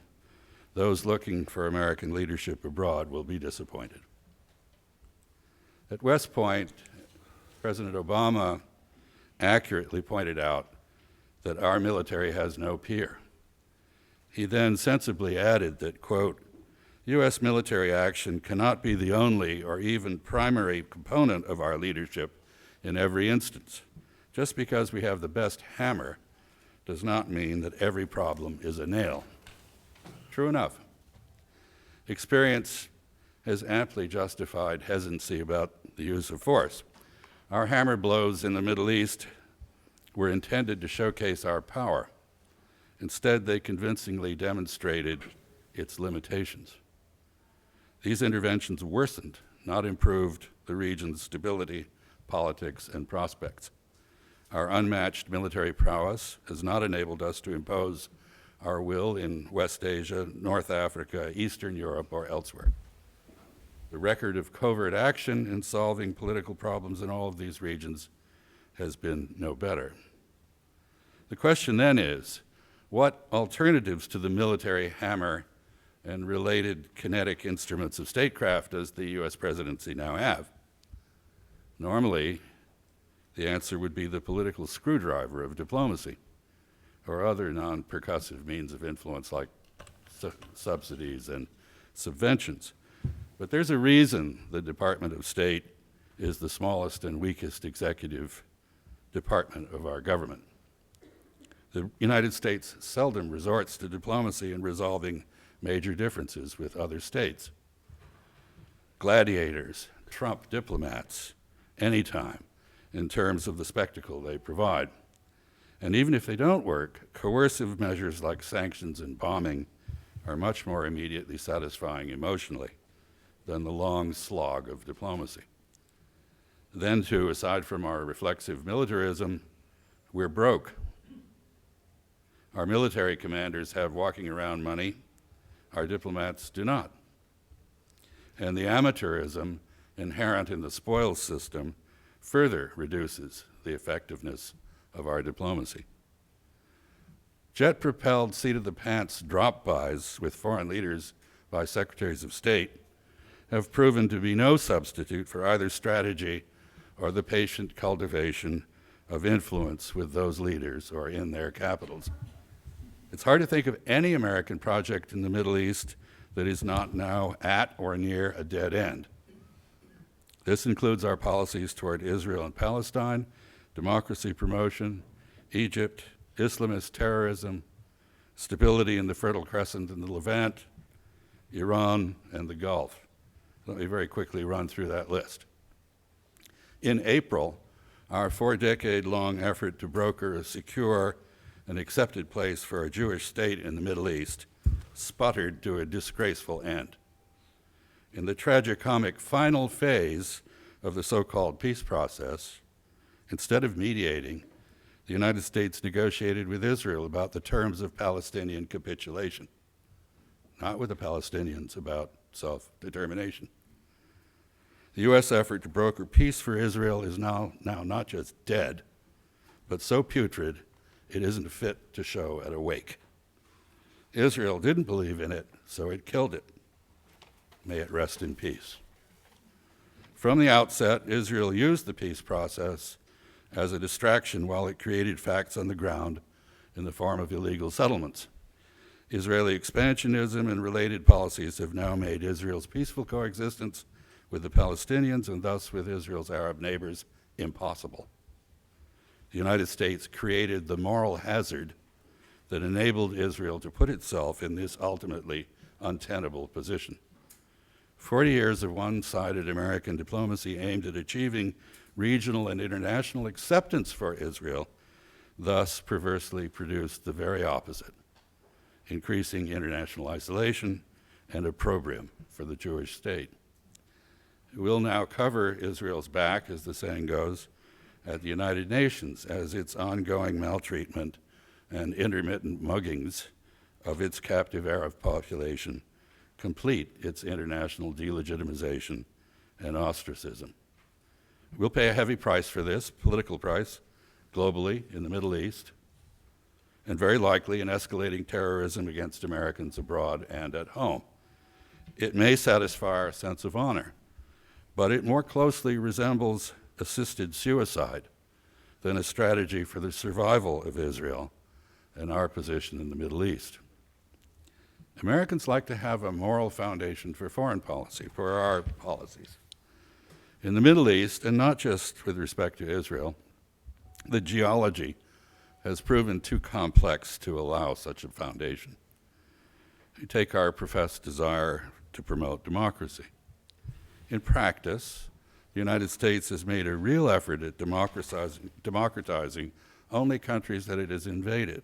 those looking for American leadership abroad will be disappointed. At West Point, President Obama accurately pointed out that our military has no peer. He then sensibly added that, quote, U.S. military action cannot be the only or even primary component of our leadership in every instance. Just because we have the best hammer does not mean that every problem is a nail. True enough. Experience has amply justified hesitancy about the use of force. Our hammer blows in the Middle East were intended to showcase our power. Instead, they convincingly demonstrated its limitations. These interventions worsened, not improved, the region's stability, politics, and prospects. Our unmatched military prowess has not enabled us to impose our will in West Asia, North Africa, Eastern Europe, or elsewhere. The record of covert action in solving political problems in all of these regions has been no better. The question then is, what alternatives to the military hammer and related kinetic instruments of statecraft does the U.S. presidency now have? Normally, the answer would be the political screwdriver of diplomacy or other non-percussive means of influence like subsidies and subventions. But there's a reason the Department of State is the smallest and weakest executive department of our government. The United States seldom resorts to diplomacy in resolving major differences with other states. Gladiators trump diplomats anytime in terms of the spectacle they provide. And even if they don't work, coercive measures like sanctions and bombing are much more immediately satisfying emotionally than the long slog of diplomacy. Then, too, aside from our reflexive militarism, we're broke. Our military commanders have walking around money. Our diplomats do not. And the amateurism inherent in the spoils system further reduces the effectiveness of our diplomacy. Jet-propelled seat-of-the-pants drop-bys with foreign leaders by secretaries of state have proven to be no substitute for either strategy or the patient cultivation of influence with those leaders or in their capitals. It's hard to think of any American project in the Middle East that is not now at or near a dead end. This includes our policies toward Israel and Palestine, democracy promotion, Egypt, Islamist terrorism, stability in the Fertile Crescent and the Levant, Iran, and the Gulf. Let me very quickly run through that list. In April, our 4-decade-long effort to broker a secure and accepted place for a Jewish state in the Middle East sputtered to a disgraceful end. In the tragicomic final phase of the so-called peace process, instead of mediating, the United States negotiated with Israel about the terms of Palestinian capitulation, not with the Palestinians about self-determination. The U.S. effort to broker peace for Israel is now not just dead, but so putrid it isn't fit to show at a wake. Israel didn't believe in it, so it killed it. May it rest in peace. From the outset, Israel used the peace process as a distraction while it created facts on the ground in the form of illegal settlements. Israeli expansionism and related policies have now made Israel's peaceful coexistence with the Palestinians and thus with Israel's Arab neighbors impossible. The United States created the moral hazard that enabled Israel to put itself in this ultimately untenable position. 40 years of one-sided American diplomacy aimed at achieving regional and international acceptance for Israel thus perversely produced the very opposite, increasing international isolation and opprobrium for the Jewish state. We'll now cover Israel's back, as the saying goes, at the United Nations as its ongoing maltreatment and intermittent muggings of its captive Arab population complete its international delegitimization and ostracism. We'll pay a heavy price for this, political price, globally, in the Middle East, and very likely in escalating terrorism against Americans abroad and at home. It may satisfy our sense of honor, but it more closely resembles assisted suicide than a strategy for the survival of Israel and our position in the Middle East. Americans like to have a moral foundation for foreign policy, for our policies. In the Middle East, and not just with respect to Israel, the geology has proven too complex to allow such a foundation. You take our professed desire to promote democracy. In practice, the United States has made a real effort at democratizing only countries that it has invaded,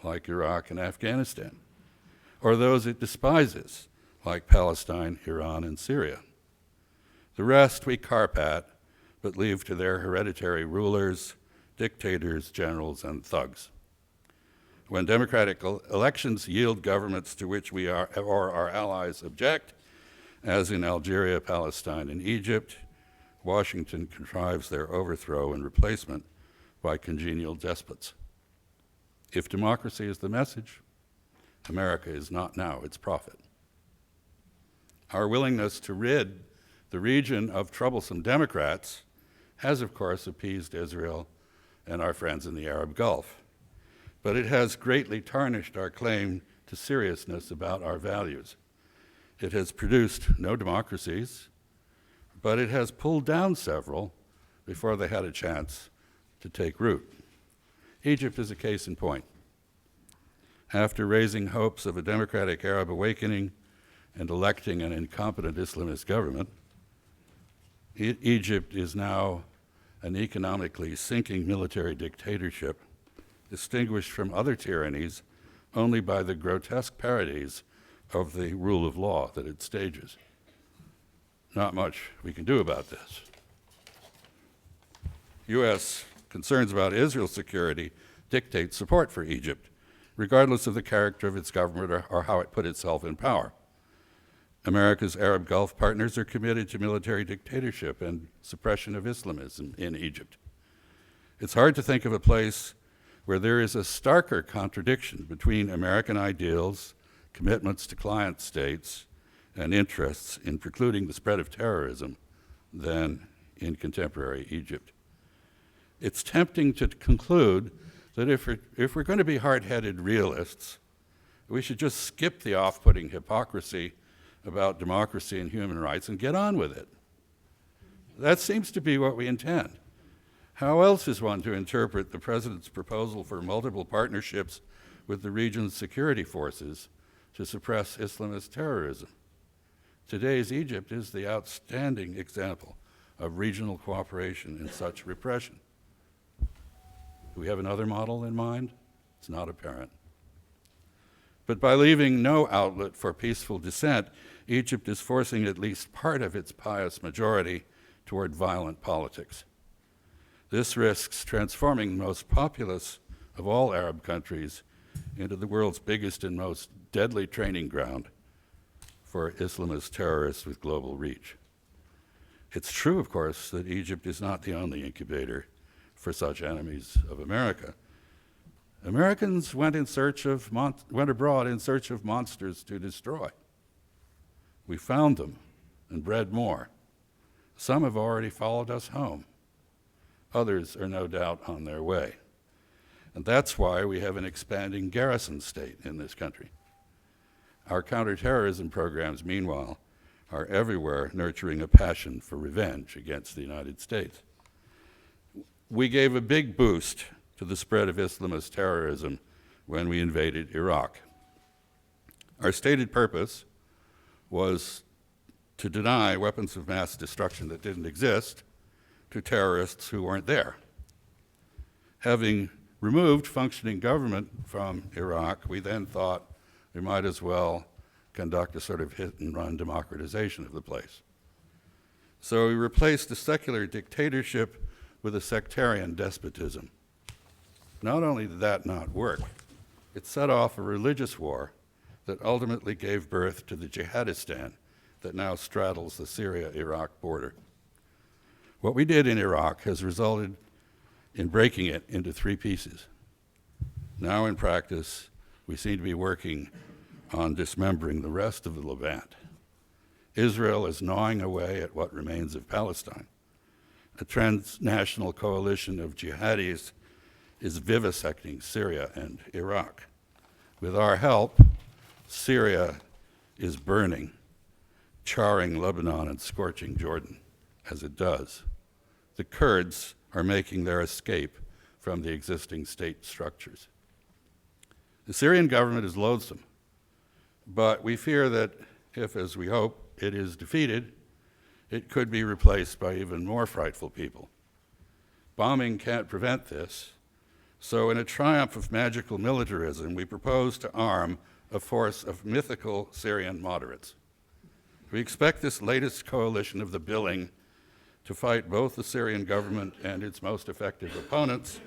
like Iraq and Afghanistan, or those it despises, like Palestine, Iran, and Syria. The rest we carp at, but leave to their hereditary rulers, dictators, generals, and thugs. When democratic elections yield governments to which we are, or our allies object, as in Algeria, Palestine, and Egypt, Washington contrives their overthrow and replacement by congenial despots. If democracy is the message, America is not now its prophet. Our willingness to rid the region of troublesome Democrats has, of course, appeased Israel and our friends in the Arab Gulf, but it has greatly tarnished our claim to seriousness about our values. It has produced no democracies, but it has pulled down several before they had a chance to take root. Egypt is a case in point. After raising hopes of a democratic Arab awakening and electing an incompetent Islamist government, Egypt is now an economically sinking military dictatorship, distinguished from other tyrannies only by the grotesque parodies of the rule of law that it stages. Not much we can do about this. U.S. concerns about Israel's security dictate support for Egypt, regardless of the character of its government or how it put itself in power. America's Arab Gulf partners are committed to military dictatorship and suppression of Islamism in Egypt. It's hard to think of a place where there is a starker contradiction between American ideals, commitments to client states, and interests in precluding the spread of terrorism than in contemporary Egypt. It's tempting to conclude that if we're going to be hard-headed realists, we should just skip the off-putting hypocrisy about democracy and human rights and get on with it. That seems to be what we intend. How else is one to interpret the President's proposal for multiple partnerships with the region's security forces to suppress Islamist terrorism? Today's Egypt is the outstanding example of regional cooperation in such repression. Do we have another model in mind? It's not apparent. But by leaving no outlet for peaceful dissent, Egypt is forcing at least part of its pious majority toward violent politics. This risks transforming the most populous of all Arab countries into the world's biggest and most deadly training ground for Islamist terrorists with global reach. It's true, of course, that Egypt is not the only incubator for such enemies of America. Americans went abroad in search of monsters to destroy. We found them and bred more. Some have already followed us home. Others are no doubt on their way. And that's why we have an expanding garrison state in this country. Our counterterrorism programs, meanwhile, are everywhere nurturing a passion for revenge against the United States. We gave a big boost to the spread of Islamist terrorism when we invaded Iraq. Our stated purpose was to deny weapons of mass destruction that didn't exist to terrorists who weren't there. Having removed functioning government from Iraq, we then thought we might as well conduct a sort of hit-and-run democratization of the place. So we replaced a secular dictatorship with a sectarian despotism. Not only did that not work, it set off a religious war that ultimately gave birth to the jihadistan that now straddles the Syria-Iraq border. What we did in Iraq has resulted in breaking it into three pieces. Now in practice, we seem to be working on dismembering the rest of the Levant. Israel is gnawing away at what remains of Palestine. A transnational coalition of jihadis is vivisecting Syria and Iraq. With our help, Syria is burning, charring Lebanon and scorching Jordan, as it does. The Kurds are making their escape from the existing state structures. The Syrian government is loathsome, but we fear that if, as we hope, it is defeated, it could be replaced by even more frightful people. Bombing can't prevent this, so in a triumph of magical militarism, we propose to arm a force of mythical Syrian moderates. We expect this latest coalition of the billing to fight both the Syrian government and its most effective opponents,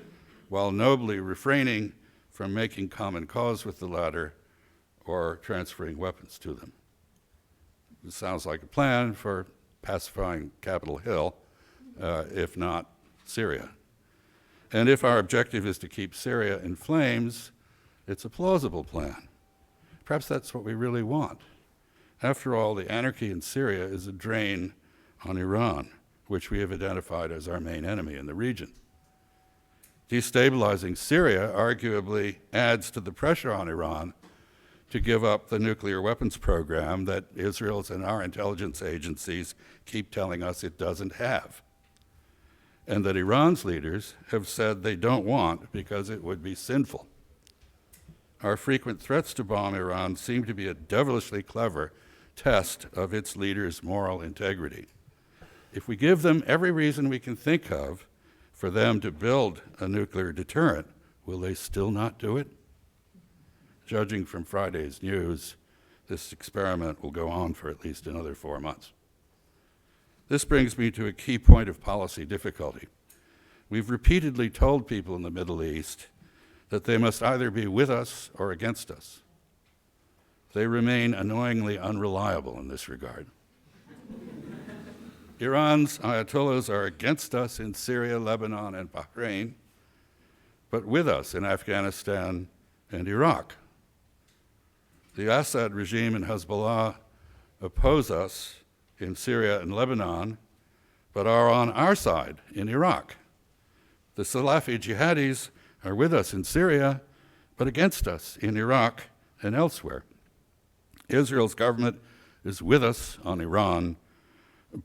while nobly refraining from making common cause with the latter or transferring weapons to them. This sounds like a plan for pacifying Capitol Hill, if not Syria. And if our objective is to keep Syria in flames, it's a plausible plan. Perhaps that's what we really want. After all, the anarchy in Syria is a drain on Iran, which we have identified as our main enemy in the region. Destabilizing Syria arguably adds to the pressure on Iran to give up the nuclear weapons program that Israel's and our intelligence agencies keep telling us it doesn't have, and that Iran's leaders have said they don't want because it would be sinful. Our frequent threats to bomb Iran seem to be a devilishly clever test of its leaders' moral integrity. If we give them every reason we can think of for them to build a nuclear deterrent, will they still not do it? Judging from Friday's news, this experiment will go on for at least another 4 months. This brings me to a key point of policy difficulty. We've repeatedly told people in the Middle East that they must either be with us or against us. They remain annoyingly unreliable in this regard. Iran's ayatollahs are against us in Syria, Lebanon, and Bahrain, but with us in Afghanistan and Iraq. The Assad regime and Hezbollah oppose us in Syria and Lebanon, but are on our side in Iraq. The Salafi jihadis are with us in Syria, but against us in Iraq and elsewhere. Israel's government is with us on Iran,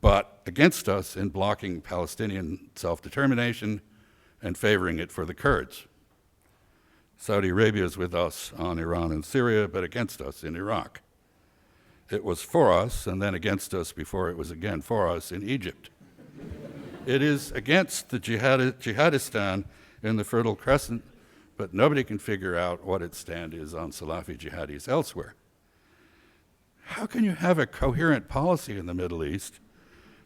but against us in blocking Palestinian self-determination and favoring it for the Kurds. Saudi Arabia is with us on Iran and Syria, but against us in Iraq. It was for us and then against us before it was again for us in Egypt. It is against the Jihadistan in the Fertile Crescent, but nobody can figure out what its stand is on Salafi jihadis elsewhere. How can you have a coherent policy in the Middle East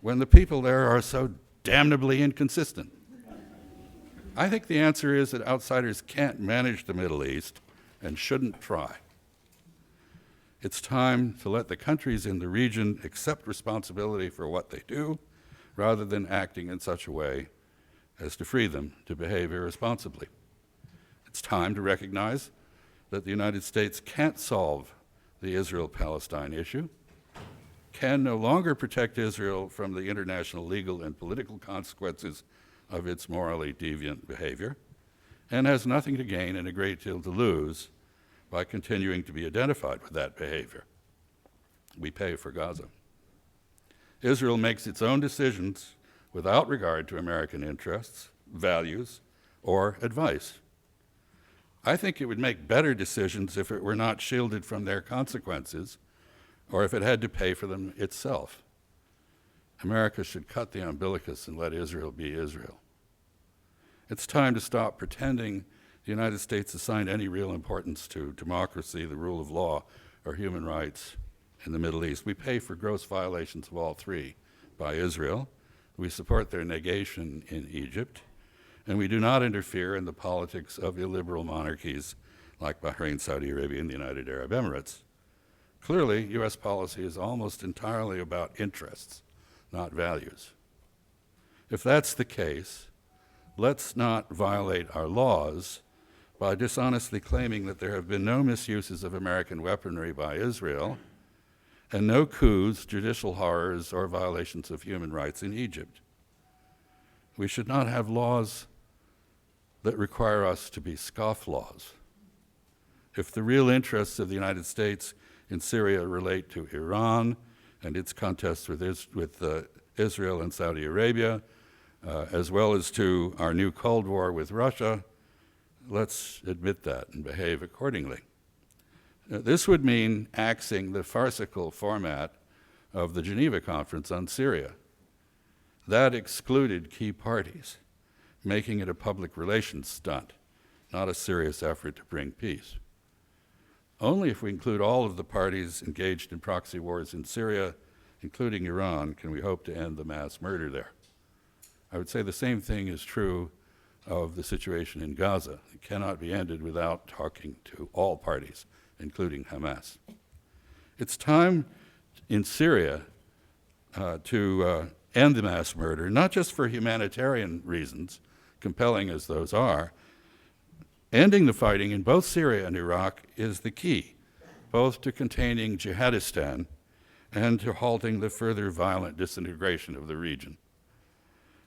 when the people there are so damnably inconsistent? I think the answer is that outsiders can't manage the Middle East and shouldn't try. It's time to let the countries in the region accept responsibility for what they do, rather than acting in such a way as to free them to behave irresponsibly. It's time to recognize that the United States can't solve the Israel-Palestine issue, can no longer protect Israel from the international legal and political consequences of its morally deviant behavior, and has nothing to gain and a great deal to lose by continuing to be identified with that behavior. We pay for Gaza. Israel makes its own decisions without regard to American interests, values, or advice. I think it would make better decisions if it were not shielded from their consequences, or if it had to pay for them itself. America should cut the umbilicus and let Israel be Israel. It's time to stop pretending the United States assigned any real importance to democracy, the rule of law, or human rights in the Middle East. We pay for gross violations of all three by Israel. We support their negation in Egypt, and we do not interfere in the politics of illiberal monarchies like Bahrain, Saudi Arabia, and the United Arab Emirates. Clearly, U.S. policy is almost entirely about interests, not values. If that's the case, let's not violate our laws by dishonestly claiming that there have been no misuses of American weaponry by Israel and no coups, judicial horrors, or violations of human rights in Egypt. We should not have laws that require us to be scofflaws. If the real interests of the United States in Syria relate to Iran and its contests with Israel and Saudi Arabia, as well as to our new Cold War with Russia, let's admit that and behave accordingly. This would mean axing the farcical format of the Geneva Conference on Syria. That excluded key parties, making it a public relations stunt, not a serious effort to bring peace. Only if we include all of the parties engaged in proxy wars in Syria, including Iran, can we hope to end the mass murder there. I would say the same thing is true of the situation in Gaza. It cannot be ended without talking to all parties, including Hamas. It's time in Syria to end the mass murder, not just for humanitarian reasons, compelling as those are. Ending the fighting in both Syria and Iraq is the key, both to containing Jihadistan and to halting the further violent disintegration of the region.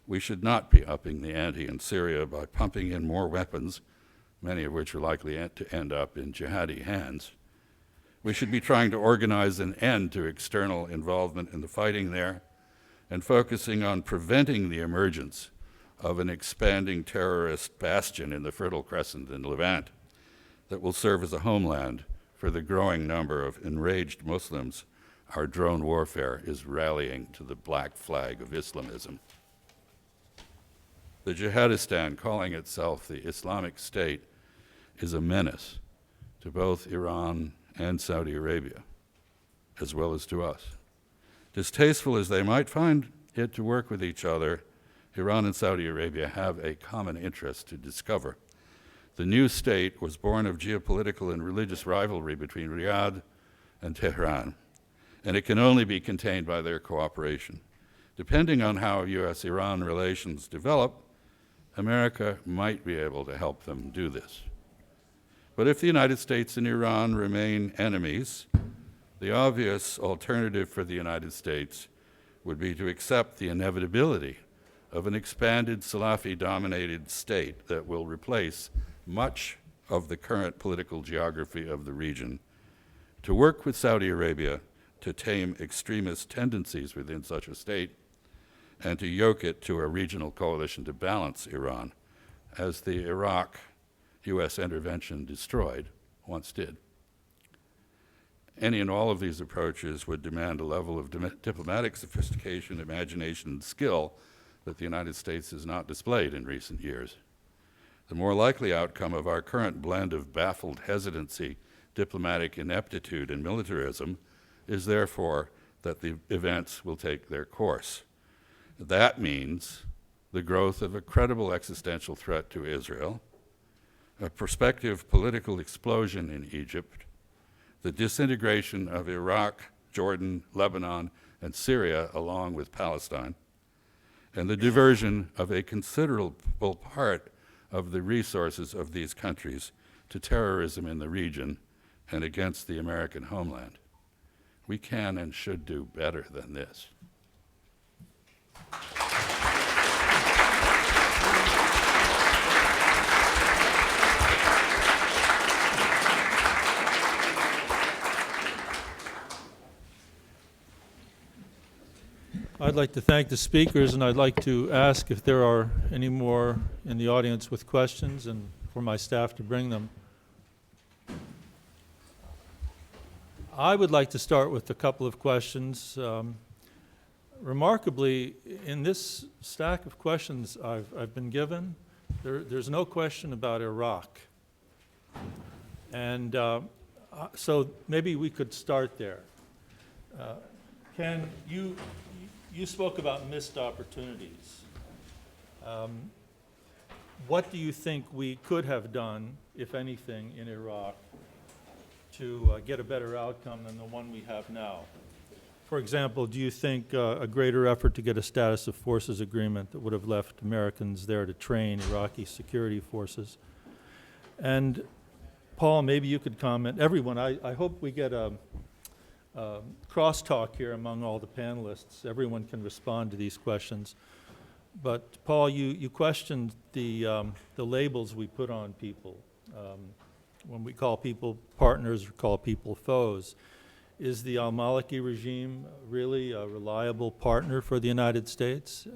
We should not be upping the ante in Syria by pumping in more weapons, many of which are likely to end up in jihadi hands. We should be trying to organize an end to external involvement in the fighting there and focusing on preventing the emergence of an expanding terrorist bastion in the Fertile Crescent in Levant that will serve as a homeland for the growing number of enraged Muslims our drone warfare is rallying to the black flag of Islamism. The Jihadistan, calling itself the Islamic State, is a menace to both Iran and Saudi Arabia, as well as to us. Distasteful as they might find it to work with each other, Iran and Saudi Arabia have a common interest to discover. The new state was born of geopolitical and religious rivalry between Riyadh and Tehran, and it can only be contained by their cooperation. Depending on how U.S.-Iran relations develop, America might be able to help them do this. But if the United States and Iran remain enemies, the obvious alternative for the United States would be to accept the inevitability of an expanded Salafi-dominated state that will replace much of the current political geography of the region, to work with Saudi Arabia to tame extremist tendencies within such a state, and to yoke it to a regional coalition to balance Iran, as the Iraq U.S. intervention destroyed once did. Any and all of these approaches would demand a level of diplomatic sophistication, imagination, and skill that the United States has not displayed in recent years. The more likely outcome of our current blend of baffled hesitancy, diplomatic ineptitude, and militarism is therefore that the events will take their course. That means the growth of a credible existential threat to Israel, a prospective political explosion in Egypt, the disintegration of Iraq, Jordan, Lebanon, and Syria along with Palestine, and the diversion of a considerable part of the resources of these countries to terrorism in the region and against the American homeland. We can and should do better than this. I'd like to thank the speakers, and I'd like to ask if there are any more in the audience with questions, and for my staff to bring them. I would like to start with a couple of questions. Remarkably, in this stack of questions I've been given, there's no question about Iraq. And so maybe we could start there. Ken, you spoke about missed opportunities. What do you think we could have done, if anything, in Iraq to get a better outcome than the one we have now? For example, do you think a greater effort to get a status of forces agreement that would have left Americans there to train Iraqi security forces? And Paul, maybe you could comment. Everyone, I hope we get a crosstalk here among all the panelists. Everyone can respond to these questions. But Paul, you questioned the labels we put on people. when we call people partners or call people foes. Is the al-Maliki regime really a reliable partner for the United States?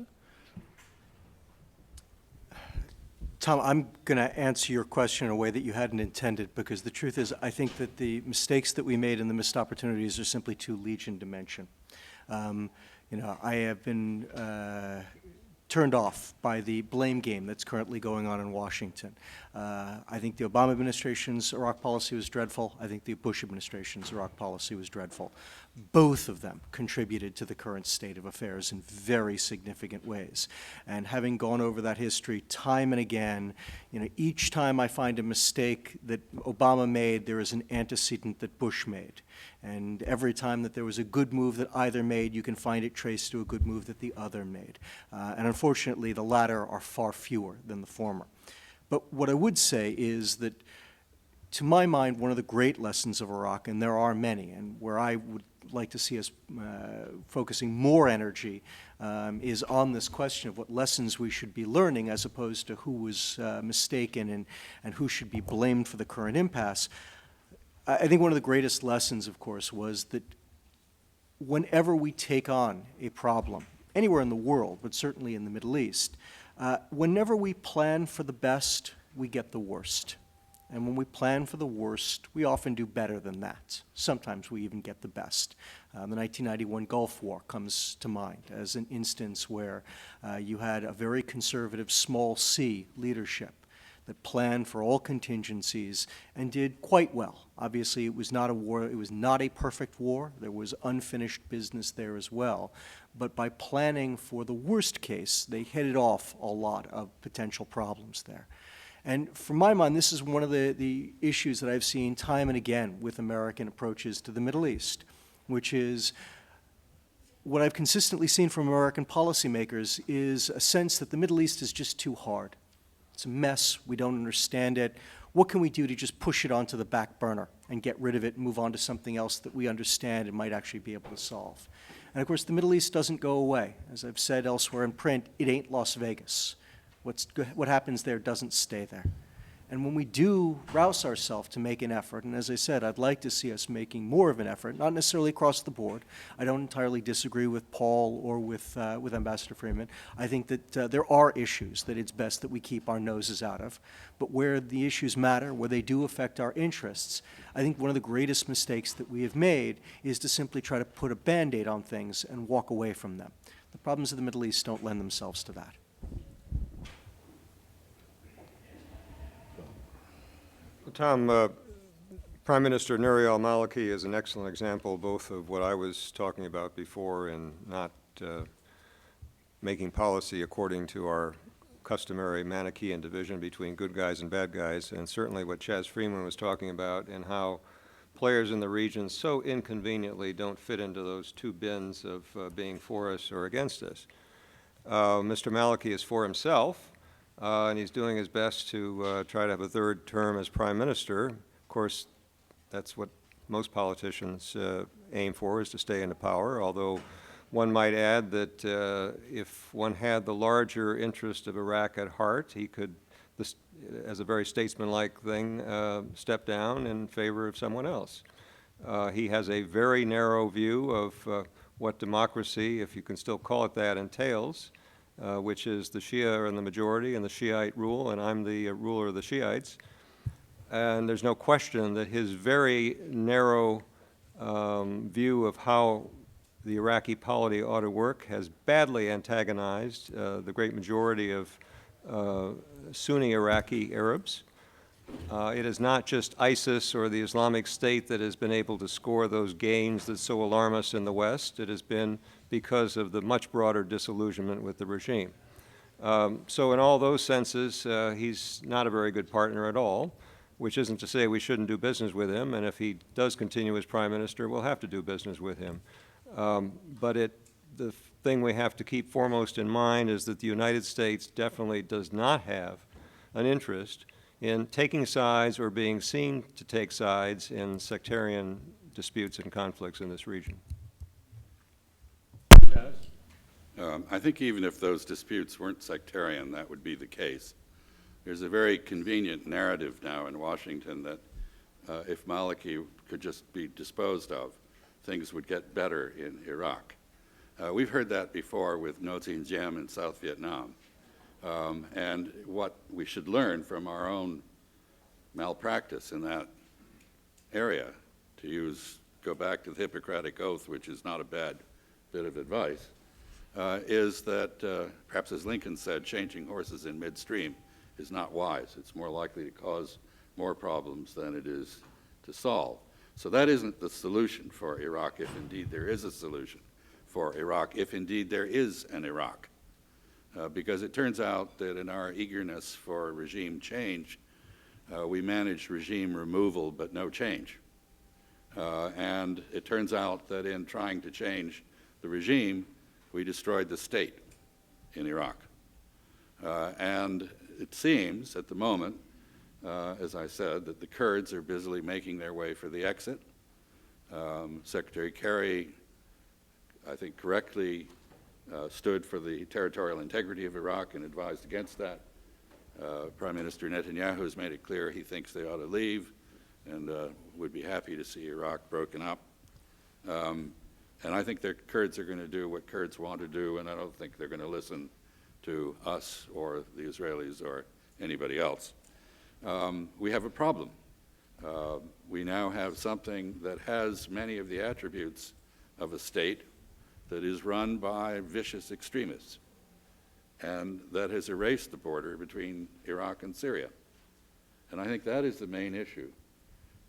Tom, I'm going to answer your question in a way that you hadn't intended, because the truth is I think that the mistakes that we made and the missed opportunities are simply too legion to mention. I have been turned off by the blame game that's currently going on in Washington. I think the Obama administration's Iraq policy was dreadful. I think the Bush administration's Iraq policy was dreadful. Both of them contributed to the current state of affairs in very significant ways. And having gone over that history time and again, each time I find a mistake that Obama made, there is an antecedent that Bush made. And every time that there was a good move that either made, you can find it traced to a good move that the other made. And unfortunately, the latter are far fewer than the former. But what I would say is that, to my mind, one of the great lessons of Iraq, and there are many, and where I would like to see us focusing more energy, is on this question of what lessons we should be learning, as opposed to who was mistaken and who should be blamed for the current impasse. I think one of the greatest lessons, of course, was that whenever we take on a problem, anywhere in the world, but certainly in the Middle East, whenever we plan for the best, we get the worst. And when we plan for the worst, we often do better than that. Sometimes we even get the best. The 1991 Gulf War comes to mind as an instance where you had a very conservative small C leadership that planned for all contingencies and did quite well. Obviously, it was not a war, it was not a perfect war. There was unfinished business there as well. But by planning for the worst case, they headed off a lot of potential problems there. And from my mind, this is one of the issues that I've seen time and again with American approaches to the Middle East, which is what I've consistently seen from American policymakers is a sense that the Middle East is just too hard. It's a mess. We don't understand it. What can we do to just push it onto the back burner and get rid of it and move on to something else that we understand and might actually be able to solve? And of course, the Middle East doesn't go away. As I've said elsewhere in print, it ain't Las Vegas. What happens there doesn't stay there. And when we do rouse ourselves to make an effort, and as I said, I'd like to see us making more of an effort, not necessarily across the board. I don't entirely disagree with Paul or with Ambassador Freeman. I think that there are issues that it's best that we keep our noses out of. But where the issues matter, where they do affect our interests, I think one of the greatest mistakes that we have made is to simply try to put a Band-Aid on things and walk away from them. The problems of the Middle East don't lend themselves to that. Tom, Prime Minister Nouri al-Maliki is an excellent example both of what I was talking about before and not making policy according to our customary Manichaean division between good guys and bad guys, and certainly what Chaz Freeman was talking about and how players in the region so inconveniently don't fit into those two bins of being for us or against us. Mr. Maliki is for himself. And he's doing his best to try to have a third term as prime minister. Of course, that's what most politicians aim for, is to stay in power, although one might add that if one had the larger interest of Iraq at heart, he could, as a very statesmanlike thing, step down in favor of someone else. He has a very narrow view of what democracy, if you can still call it that, entails. Which is the Shia are in the majority and the Shiite rule, and I'm the ruler of the Shiites. And there's no question that his very narrow view of how the Iraqi polity ought to work has badly antagonized the great majority of Sunni Iraqi Arabs. It is not just ISIS or the Islamic State that has been able to score those gains that so alarm us in the West. It has been because of the much broader disillusionment with the regime. So in all those senses, he's not a very good partner at all, which isn't to say we shouldn't do business with him, and if he does continue as prime minister, we'll have to do business with him. But the thing we have to keep foremost in mind is that the United States definitely does not have an interest in taking sides or being seen to take sides in sectarian disputes and conflicts in this region. I think even if those disputes weren't sectarian, that would be the case. There's a very convenient narrative now in Washington that if Maliki could just be disposed of, things would get better in Iraq. We've heard that before with Ngo Dinh Diem in South Vietnam. And what we should learn from our own malpractice in that area, go back to the Hippocratic Oath, which is not a bad bit of advice, is that, perhaps as Lincoln said, changing horses in midstream is not wise. It's more likely to cause more problems than it is to solve. So that isn't the solution for Iraq, if indeed there is a solution for Iraq, if indeed there is an Iraq. Because it turns out that in our eagerness for regime change, we managed regime removal but no change. And it turns out that in trying to change the regime, we destroyed the state in Iraq. And it seems at the moment, as I said, that the Kurds are busily making their way for the exit. Secretary Kerry, I think correctly, stood for the territorial integrity of Iraq and advised against that. Prime Minister Netanyahu has made it clear he thinks they ought to leave and would be happy to see Iraq broken up. And I think the Kurds are going to do what Kurds want to do, and I don't think they're going to listen to us or the Israelis or anybody else. We have a problem. We now have something that has many of the attributes of a state that is run by vicious extremists and that has erased the border between Iraq and Syria. And I think that is the main issue.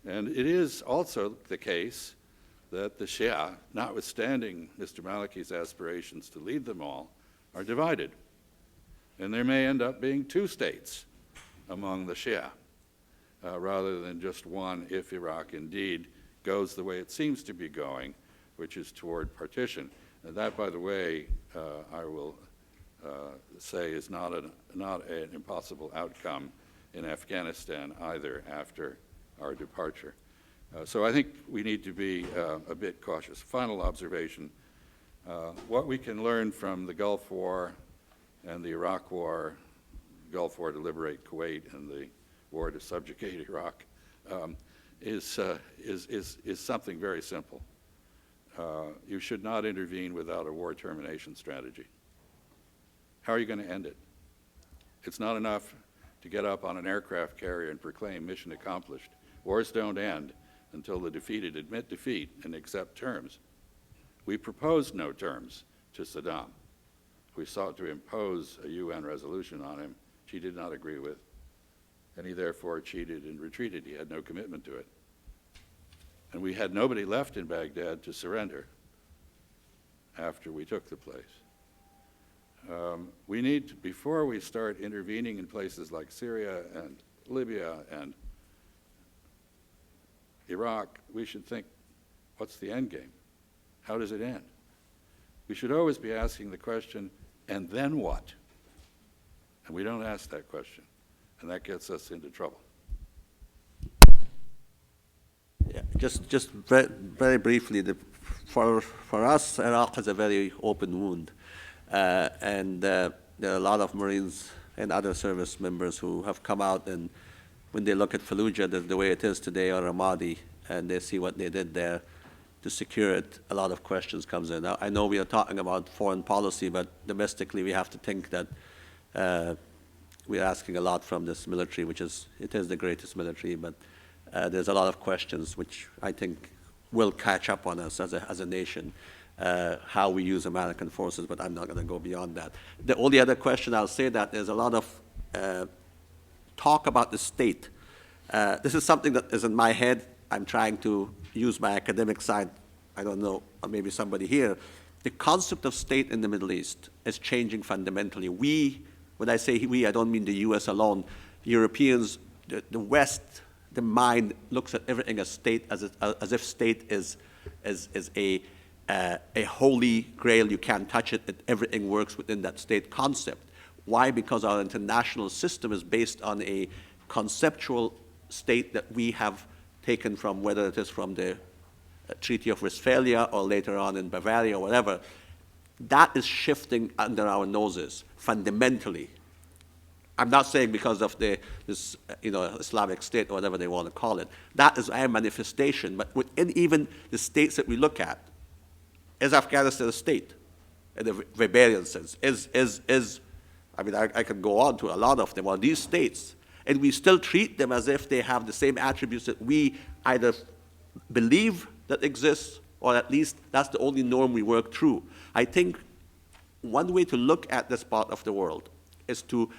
And it is also the case that the Shia, notwithstanding Mr. Maliki's aspirations to lead them all, are divided. And there may end up being two states among the Shia, rather than just one if Iraq indeed goes the way it seems to be going, which is toward partition. And that, by the way, I will say is not an impossible outcome in Afghanistan either after our departure. So I think we need to be a bit cautious. Final observation, what we can learn from the Gulf War and the Iraq War, Gulf War to liberate Kuwait and the war to subjugate Iraq, is something very simple. You should not intervene without a war termination strategy. How are you going to end it? It's not enough to get up on an aircraft carrier and proclaim mission accomplished. Wars don't end until the defeated admit defeat and accept terms. We proposed no terms to Saddam. We sought to impose a UN resolution on him, which he did not agree with, and he therefore cheated and retreated. He had no commitment to it. And we had nobody left in Baghdad to surrender after we took the place. We need to, before we start intervening in places like Syria and Libya and Iraq, we should think, what's the end game? How does it end? We should always be asking the question, and then what? And we don't ask that question, and that gets us into trouble. Yeah, just very briefly, for us, Iraq is a very open wound. And there are a lot of Marines and other service members who have come out, and when they look at Fallujah the way it is today, or Ramadi, and they see what they did there to secure it, a lot of questions comes in. Now, I know we are talking about foreign policy, but domestically we have to think that we're asking a lot from this military, it is the greatest military, but there's a lot of questions which I think will catch up on us as a nation, how we use American forces, but I'm not going to go beyond that. The only other question I'll say that there's a lot of talk about the state. This is something that is in my head. I'm trying to use my academic side. I don't know, or maybe somebody here. The concept of state in the Middle East is changing fundamentally. When I say we, I don't mean the US alone. Europeans, the West, the mind looks at everything as state, as if state is a holy grail. You can't touch it. Everything works within that state concept. Why? Because our international system is based on a conceptual state that we have taken from, whether it is from the Treaty of Westphalia or later on in Bavaria or whatever. That is shifting under our noses fundamentally. I'm not saying because of this Islamic State or whatever they want to call it. That is a manifestation. But within even the states that we look at, is Afghanistan a state in a Weberian sense? I could go on to a lot of them, are these states, and we still treat them as if they have the same attributes that we either believe that exists, or at least that's the only norm we work through. I think one way to look at this part of the world is to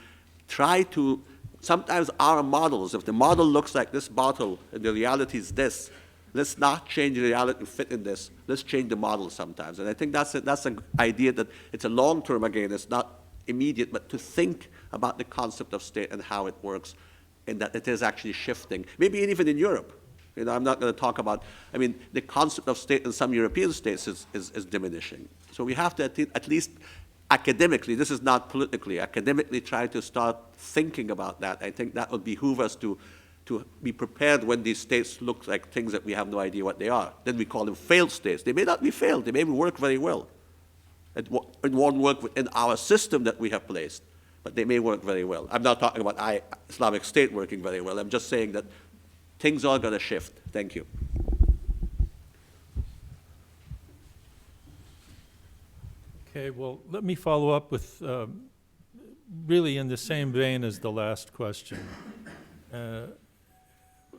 try to, sometimes our models, if the model looks like this bottle and the reality is this, let's not change the reality to fit in this, let's change the model sometimes. And I think that's an idea that it's a long term again, it's not immediate, but to think about the concept of state and how it works, and that it is actually shifting, maybe even in Europe. I'm not going to talk about, the concept of state in some European states is diminishing. So we have to at least academically, this is not politically, academically try to start thinking about that. I think that would behoove us to be prepared when these states look like things that we have no idea what they are. Then we call them failed states. They may not be failed, they may work very well. It won't work within our system that we have placed, but they may work very well. I'm not talking about Islamic State working very well. I'm just saying that things are going to shift. Thank you. Okay, well, let me follow up with really in the same vein as the last question.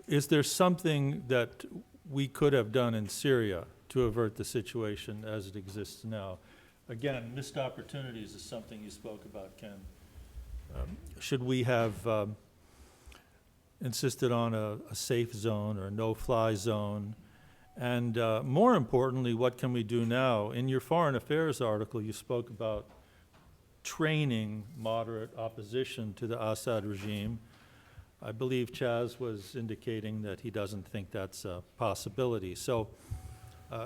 Is there something that we could have done in Syria to avert the situation as it exists now? Again, missed opportunities is something you spoke about, Ken. Should we have insisted on a safe zone or a no-fly zone? And more importantly, what can we do now? In your Foreign Affairs article, you spoke about training moderate opposition to the Assad regime. I believe Chaz was indicating that he doesn't think that's a possibility. So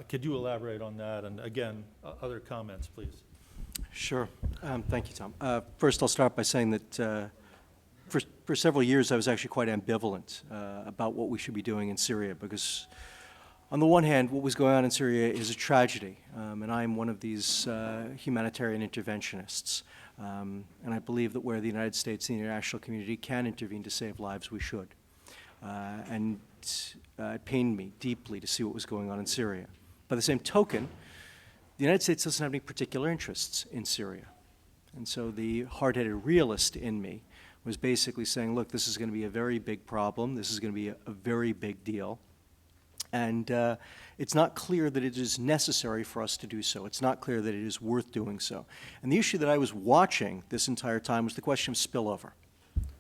could you elaborate on that? And again, other comments, please. Sure. Thank you, Tom. First, I'll start by saying that for several years I was actually quite ambivalent about what we should be doing in Syria, because on the one hand, what was going on in Syria is a tragedy, and I'm one of these humanitarian interventionists. And I believe that where the United States and the international community can intervene to save lives, we should. And it pained me deeply to see what was going on in Syria. By the same token, the United States doesn't have any particular interests in Syria. And so the hard-headed realist in me was basically saying, look, this is going to be a very big problem. This is going to be a very big deal. And it's not clear that it is necessary for us to do so. It's not clear that it is worth doing so. And the issue that I was watching this entire time was the question of spillover.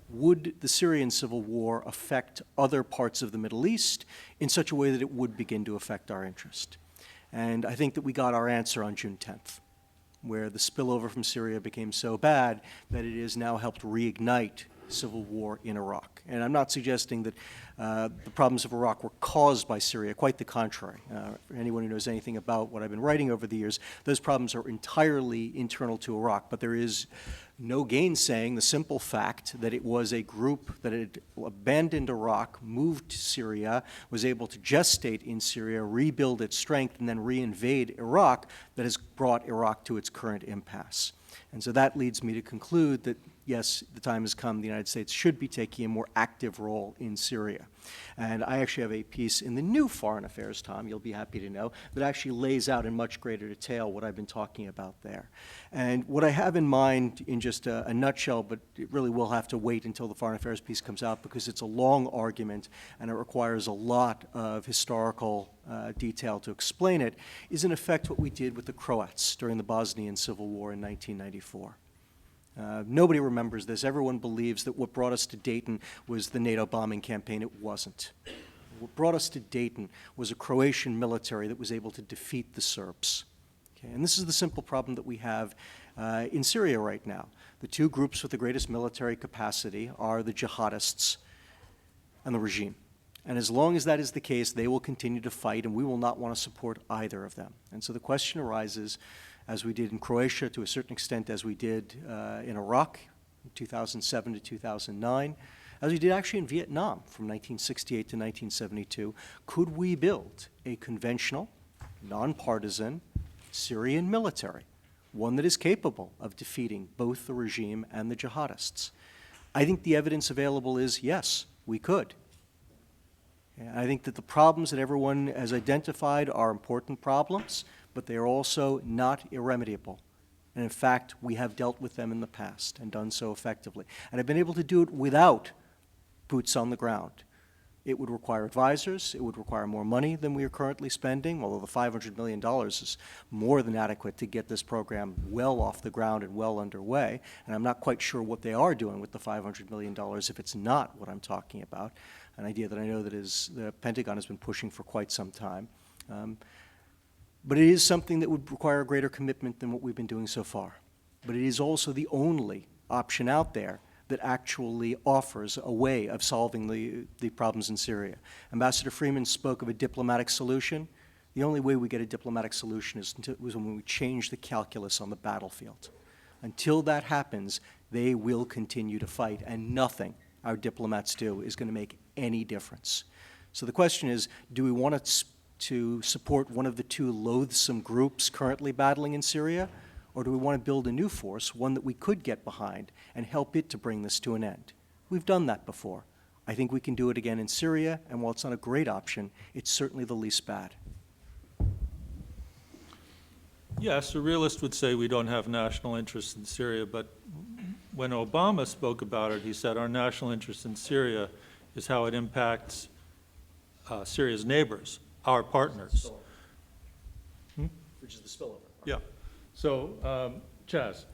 Would the Syrian civil war affect other parts of the Middle East in such a way that it would begin to affect our interest? And I think that we got our answer on June 10th, where the spillover from Syria became so bad that it has now helped reignite civil war in Iraq. And I'm not suggesting that the problems of Iraq were caused by Syria, quite the contrary. For anyone who knows anything about what I've been writing over the years, those problems are entirely internal to Iraq, but there is no gainsaying the simple fact that it was a group that had abandoned Iraq, moved to Syria, was able to gestate in Syria, rebuild its strength, and then reinvade Iraq, that has brought Iraq to its current impasse. And so that leads me to conclude that, yes, the time has come, the United States should be taking a more active role in Syria. And I actually have a piece in the new Foreign Affairs, Tom, you'll be happy to know, that actually lays out in much greater detail what I've been talking about there. And what I have in mind in just a nutshell, but it really will have to wait until the Foreign Affairs piece comes out because it's a long argument and it requires a lot of historical detail to explain it, is in effect what we did with the Croats during the Bosnian Civil War in 1994. Nobody remembers this. Everyone believes that what brought us to Dayton was the NATO bombing campaign. It wasn't. What brought us to Dayton was a Croatian military that was able to defeat the Serbs. Okay? And this is the simple problem that we have in Syria right now. The two groups with the greatest military capacity are the jihadists and the regime. And as long as that is the case, they will continue to fight, and we will not want to support either of them. And so the question arises, as we did in Croatia, to a certain extent as we did in Iraq in 2007 to 2009, as we did actually in Vietnam from 1968 to 1972, could we build a conventional, nonpartisan Syrian military, one that is capable of defeating both the regime and the jihadists? I think the evidence available is, yes, we could. And I think that the problems that everyone has identified are important problems, but they are also not irremediable. And in fact, we have dealt with them in the past and done so effectively. And I've been able to do it without boots on the ground. It would require advisors. It would require more money than we are currently spending, although the $500 million is more than adequate to get this program well off the ground and well underway. And I'm not quite sure what they are doing with the $500 million if it's not what I'm talking about, an idea that I know that the Pentagon has been pushing for quite some time. But it is something that would require a greater commitment than what we've been doing so far. But it is also the only option out there that actually offers a way of solving the problems in Syria. Ambassador Freeman spoke of a diplomatic solution. The only way we get a diplomatic solution is when we change the calculus on the battlefield. Until that happens, they will continue to fight, and nothing our diplomats do is going to make any difference. So the question is, do we want to support one of the two loathsome groups currently battling in Syria, or do we want to build a new force, one that we could get behind, and help it to bring this to an end? We've done that before. I think we can do it again in Syria, and while it's not a great option, it's certainly the least bad. Yes, a realist would say we don't have national interest in Syria, but when Obama spoke about it, he said our national interest in Syria is how it impacts Syria's neighbors, our partners. Which is the spillover. Yeah. So, Chaz.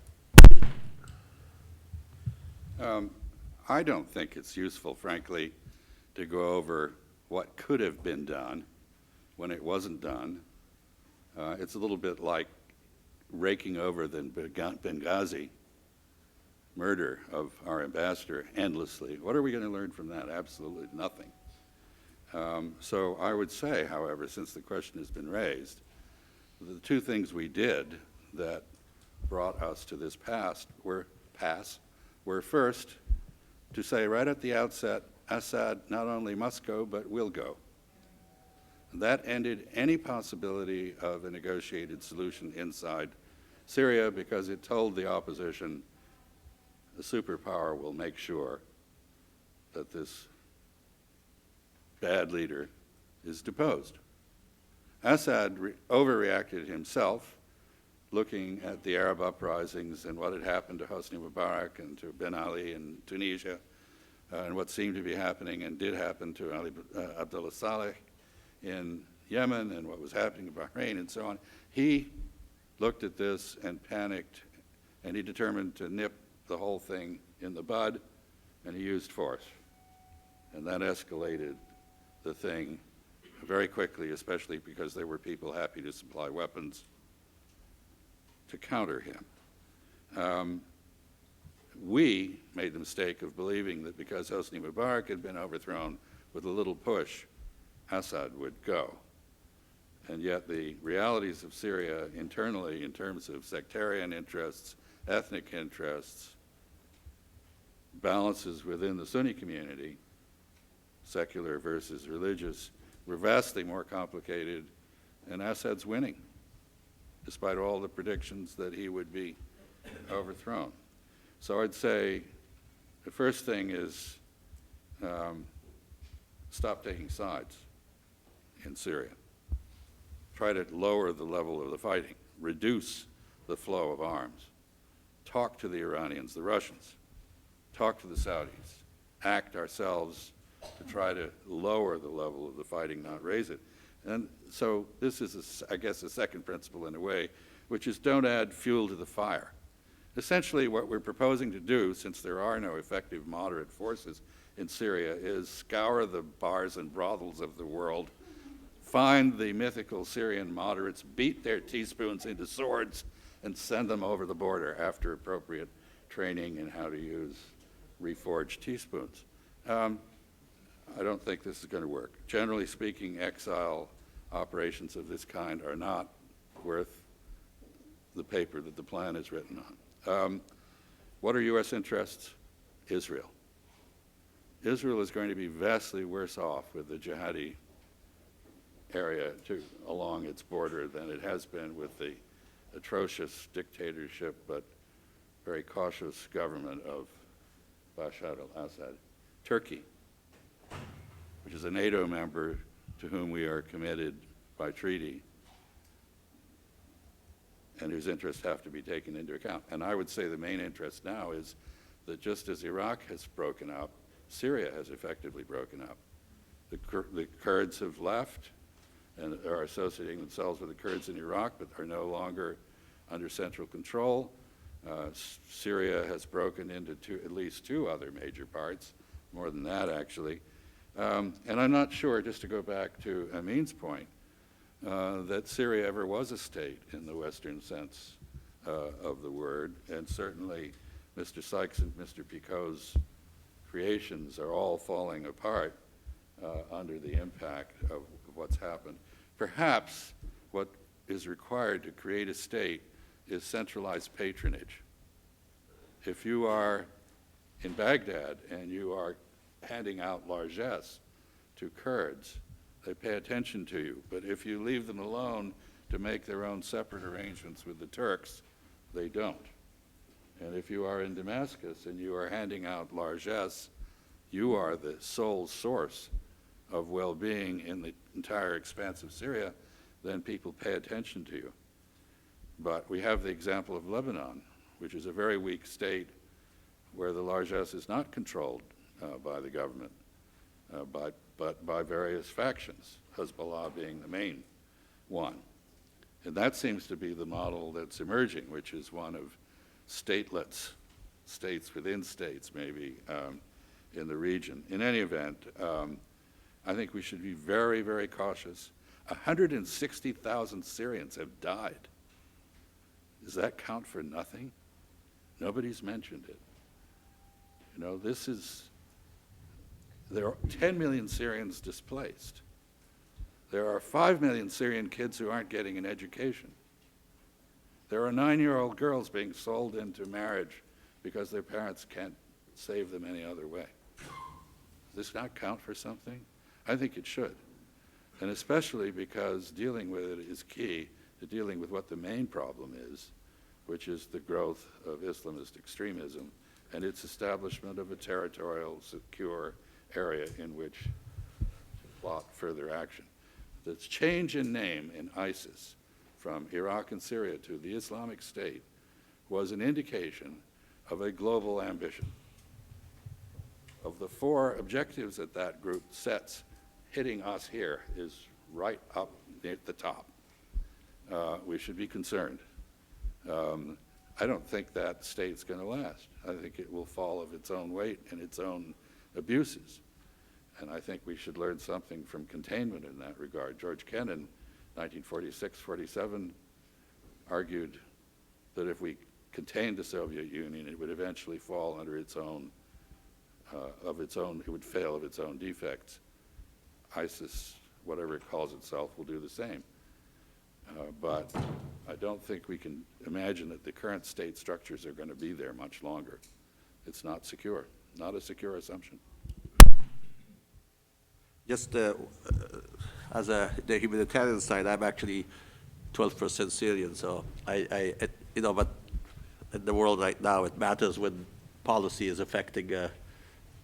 I don't think it's useful, frankly, to go over what could have been done when it wasn't done. It's a little bit like raking over the Benghazi murder of our ambassador endlessly. What are we going to learn from that? Absolutely nothing. So I would say, however, since the question has been raised, the two things we did that brought us to this pass were first to say right at the outset, Assad not only must go, but will go. And that ended any possibility of a negotiated solution inside Syria because it told the opposition, the superpower will make sure that this bad leader is deposed. Assad overreacted himself, looking at the Arab uprisings and what had happened to Hosni Mubarak and to Ben Ali in Tunisia, and what seemed to be happening and did happen to Abdullah Saleh in Yemen and what was happening in Bahrain and so on. He looked at this and panicked, and he determined to nip the whole thing in the bud, and he used force. And that escalated the thing very quickly, especially because there were people happy to supply weapons to counter him. We made the mistake of believing that because Hosni Mubarak had been overthrown, with a little push, Assad would go. And yet the realities of Syria internally, in terms of sectarian interests, ethnic interests, balances within the Sunni community, secular versus religious, were vastly more complicated, and Assad's winning, despite all the predictions that he would be overthrown. So I'd say the first thing is stop taking sides in Syria. Try to lower the level of the fighting, reduce the flow of arms. Talk to the Iranians, the Russians, talk to the Saudis, act ourselves to try to lower the level of the fighting, not raise it. And so this is, I guess, a second principle in a way, which is don't add fuel to the fire. Essentially, what we're proposing to do, since there are no effective moderate forces in Syria, is scour the bars and brothels of the world, find the mythical Syrian moderates, beat their teaspoons into swords, and send them over the border after appropriate training in how to use reforged teaspoons. I don't think this is going to work. Generally speaking, exile operations of this kind are not worth the paper that the plan is written on. What are U.S. interests? Israel. Israel is going to be vastly worse off with the jihadi area along its border than it has been with the atrocious dictatorship but very cautious government of Bashar al-Assad. Turkey, which is a NATO member to whom we are committed by treaty and whose interests have to be taken into account. And I would say the main interest now is that just as Iraq has broken up, Syria has effectively broken up. The Kurds have left and are associating themselves with the Kurds in Iraq, but are no longer under central control. Syria has broken into at least two other major parts, more than that actually. And I'm not sure, just to go back to Amin's point, that Syria ever was a state in the Western sense of the word, and certainly Mr. Sykes and Mr. Picot's creations are all falling apart under the impact of what's happened. Perhaps what is required to create a state is centralized patronage. If you are in Baghdad and you are handing out largesse to Kurds, they pay attention to you. But if you leave them alone to make their own separate arrangements with the Turks, they don't. And if you are in Damascus and you are handing out largesse, you are the sole source of well-being in the entire expanse of Syria, then people pay attention to you. But we have the example of Lebanon, which is a very weak state where the largesse is not controlled by the government, but by various factions, Hezbollah being the main one. And that seems to be the model that's emerging, which is one of statelets, states within states maybe, in the region. In any event, I think we should be very, very cautious. 160,000 Syrians have died. Does that count for nothing? Nobody's mentioned it. You know, there are 10 million Syrians displaced. There are 5 million Syrian kids who aren't getting an education. There are 9-year-old girls being sold into marriage because their parents can't save them any other way. Does this not count for something? I think it should. And especially because dealing with it is key to dealing with what the main problem is, which is the growth of Islamist extremism and its establishment of a territorial, secure area in which to plot further action. The change in name in ISIS from Iraq and Syria to the Islamic State was an indication of a global ambition. Of the 4 objectives that that group sets, hitting us here is right up at the top. We should be concerned. I don't think that state's going to last. I think it will fall of its own weight and its own abuses. And I think we should learn something from containment in that regard. George Kennan, 1946-47, argued that if we contained the Soviet Union, it would eventually fall under its own, it would fail of its own defects. ISIS, whatever it calls itself, will do the same. But I don't think we can imagine that the current state structures are going to be there much longer. It's not secure, not a secure assumption. Just as the humanitarian side, I'm actually 12% Syrian, so you know, but in the world right now, it matters when policy is affecting the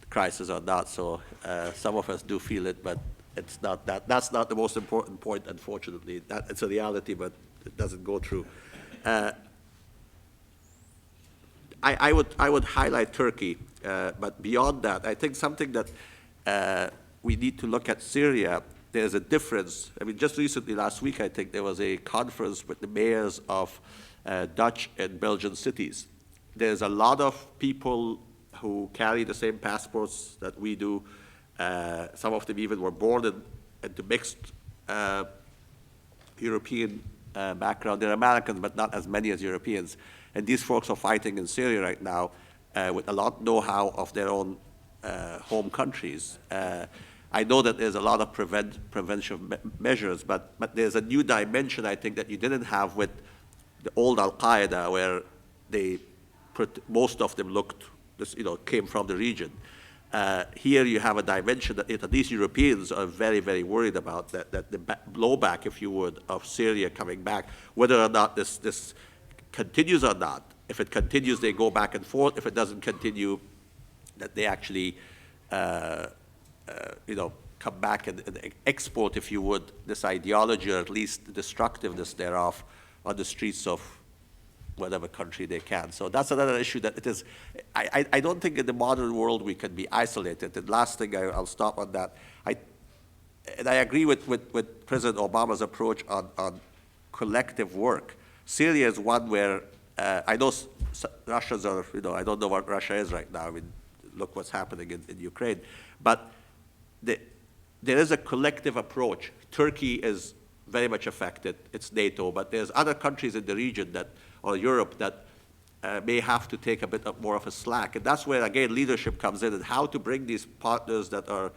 crisis or not. So some of us do feel it, but it's not that. That's not the most important point, unfortunately. It's a reality, but it doesn't go through. I would highlight Turkey, but beyond that, I think something that we need to look at Syria. There's a difference. I mean, just recently, last week, I think there was a conference with the mayors of Dutch and Belgian cities. There's a lot of people who carry the same passports that we do. Some of them even were born into mixed European background. They're Americans, but not as many as Europeans. And these folks are fighting in Syria right now with a lot of know-how of their own home countries. I know that there's a lot of prevention measures, but there's a new dimension, I think, that you didn't have with the old Al-Qaeda, where most of them came from the region. Here you have a dimension that at least Europeans are very, very worried about, that the blowback, if you would, of Syria coming back, whether or not this continues or not. If it continues, they go back and forth. If it doesn't continue, that they actually, come back and export, if you would, this ideology, or at least the destructiveness thereof, on the streets of whatever country they can. So that's another issue that it is, I don't think in the modern world we can be isolated. The last thing, I'll stop on that. And I agree with President Obama's approach on collective work. Syria is one where I know Russians are, I don't know what Russia is right now. I mean, look what's happening in Ukraine. But there is a collective approach. Turkey is very much affected. It's NATO, but there's other countries in the region that, or Europe, that may have to take a bit more of a slack. And that's where, again, leadership comes in, and how to bring these partners that are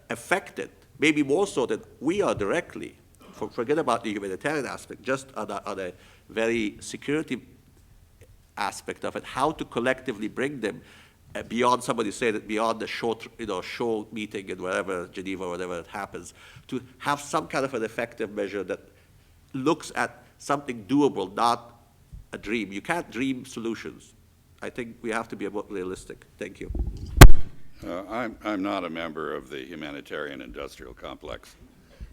affected, maybe more so than we are directly. Forget about the humanitarian aspect, just on a very security aspect of it, how to collectively bring them beyond, somebody said it, beyond the show meeting in wherever, Geneva, whatever it happens, to have some kind of an effective measure that looks at something doable, not a dream. You can't dream solutions. I think we have to be a bit realistic. Thank you. I'm not a member of the humanitarian industrial complex,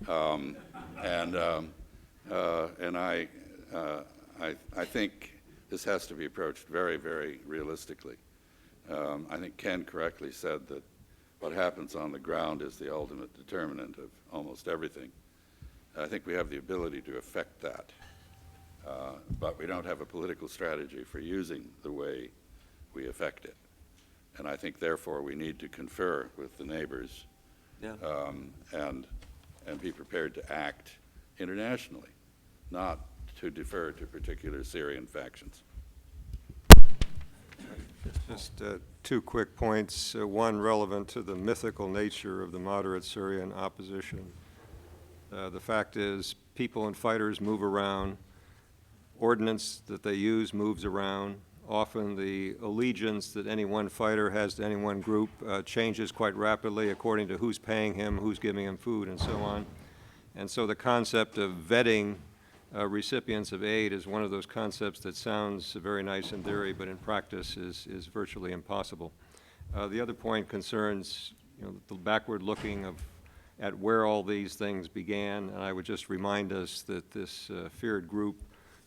and I think this has to be approached very, very realistically. I think Ken correctly said that what happens on the ground is the ultimate determinant of almost everything. I think we have the ability to affect that, but we don't have a political strategy for using the way we affect it. And I think, therefore, we need to confer with the neighbors, Yeah. And be prepared to act internationally, not to defer to particular Syrian factions. Just two quick points, one relevant to the mythical nature of the moderate Syrian opposition. The fact is, people and fighters move around. Ordnance that they use moves around. Often the allegiance that any one fighter has to any one group changes quite rapidly according to who's paying him, who's giving him food, and so on. And so the concept of vetting recipients of aid is one of those concepts that sounds very nice in theory, but in practice is virtually impossible. The other point concerns the backward looking at where all these things began, and I would just remind us that this feared group,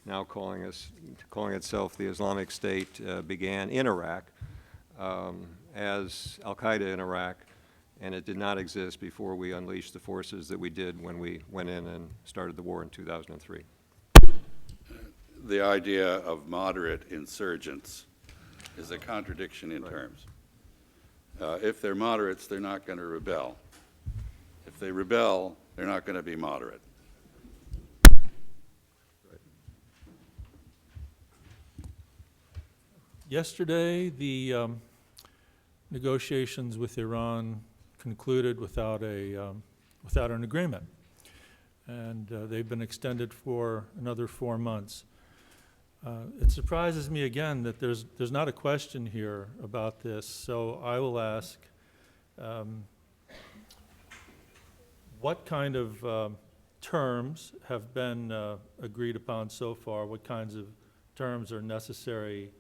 now calling itself the Islamic State, began in Iraq as Al-Qaeda in Iraq, and it did not exist before we unleashed the forces that we did when we went in and started the war in 2003. The idea of moderate insurgents is a contradiction in terms. If they're moderates, they're not going to rebel. If they rebel, they're not going to be moderate. Yesterday, the negotiations with Iran concluded without an agreement, and they've been extended for another 4 months. It surprises me again that there's not a question here about this, so I will ask, what kind of terms have been agreed upon so far? What kinds of terms are necessary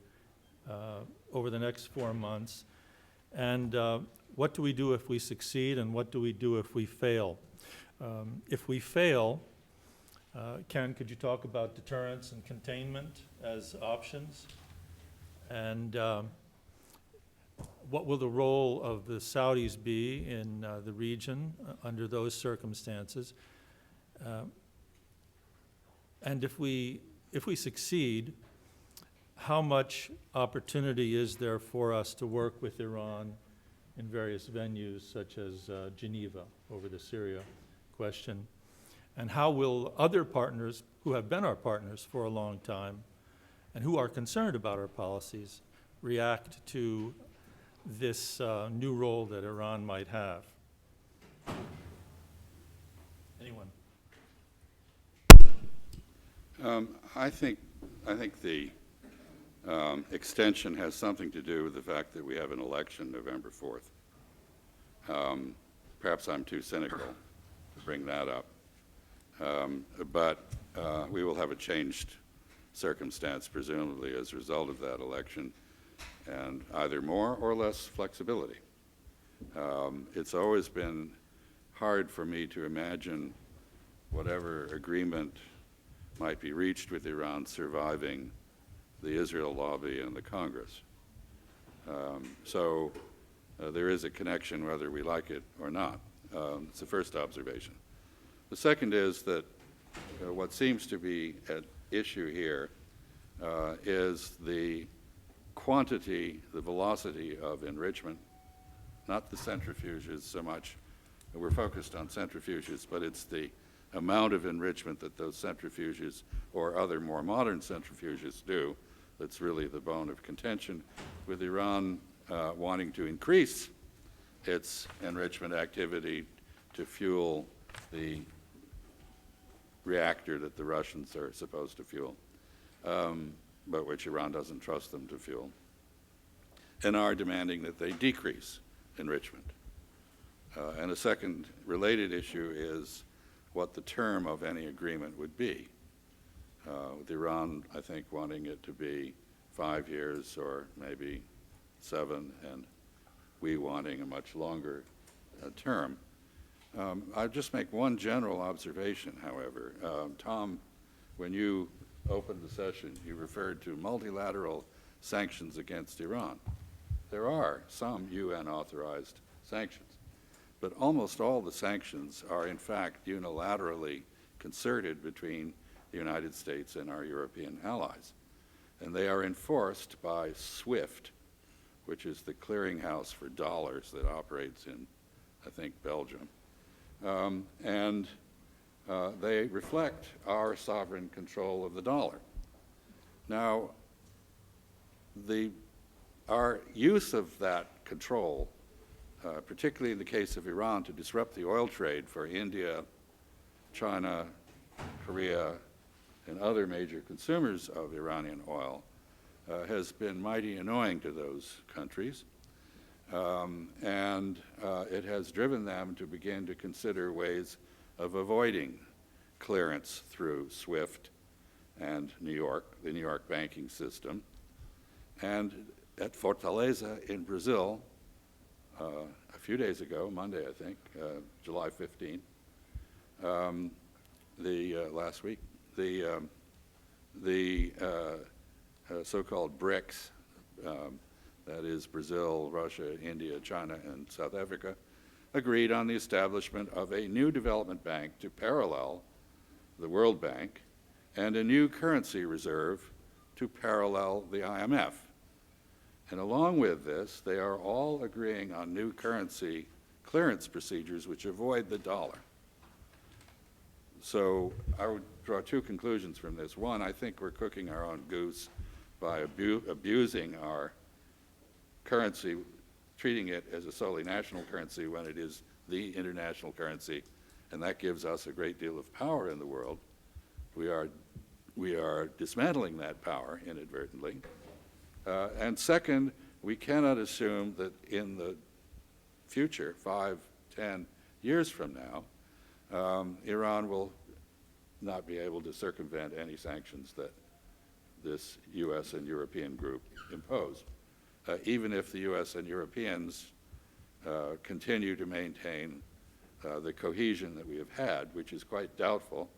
over the next 4 months? And what do we do if we succeed, and what do we do if we fail? If we fail, Ken, could you talk about deterrence and containment as options? And what will the role of the Saudis be in the region under those circumstances? And if we succeed, how much opportunity is there for us to work with Iran in various venues, such as Geneva over the Syria question? And how will other partners who have been our partners for a long time and who are concerned about our policies react to this new role that Iran might have? Anyone? I think the extension has something to do with the fact that we have an election November 4th. Perhaps I'm too cynical to bring that up. But we will have a changed circumstance, presumably, as a result of that election. and either more or less flexibility. It's always been hard for me to imagine whatever agreement might be reached with Iran surviving the Israel lobby and the Congress. So there is a connection whether we like it or not. It's the first observation. The second is that what seems to be at issue here is the quantity, the velocity of enrichment, not the centrifuges so much. We're focused on centrifuges, but it's the amount of enrichment that those centrifuges or other more modern centrifuges do that's really the bone of contention, with Iran wanting to increase its enrichment activity to fuel the reactor that the Russians are supposed to fuel, but which Iran doesn't trust them to fuel, and are demanding that they decrease enrichment. And a second related issue is what the term of any agreement would be. With Iran, I think, wanting it to be 5 years or maybe 7, and we wanting a much longer term. I'll just make one general observation, however. Tom, when you opened the session, you referred to multilateral sanctions against Iran. There are some UN-authorized sanctions, but almost all the sanctions are, in fact, unilaterally concerted between the United States and our European allies. And they are enforced by SWIFT, which is the clearinghouse for dollars that operates in, I think, Belgium. They reflect our sovereign control of the dollar. Now, our use of that control, particularly in the case of Iran, to disrupt the oil trade for India, China, Korea, and other major consumers of Iranian oil, has been mighty annoying to those countries. It has driven them to begin to consider ways of avoiding clearance through SWIFT and New York, the New York banking system. And at Fortaleza in Brazil, a few days ago, Monday, I think, July 15th, last week, the so-called BRICS, that is Brazil, Russia, India, China, and South Africa, agreed on the establishment of a new development bank to parallel the World Bank and a new currency reserve to parallel the IMF. And along with this, they are all agreeing on new currency clearance procedures which avoid the dollar. So I would draw two conclusions from this. One, I think we're cooking our own goose by abusing our currency, treating it as a solely national currency when it is the international currency, and that gives us a great deal of power in the world. We are dismantling that power inadvertently. And second, we cannot assume that in the future, 5, 10 years from now, Iran will not be able to circumvent any sanctions that this U.S. and European group impose, even if the U.S. and Europeans continue to maintain the cohesion that we have had, which is quite doubtful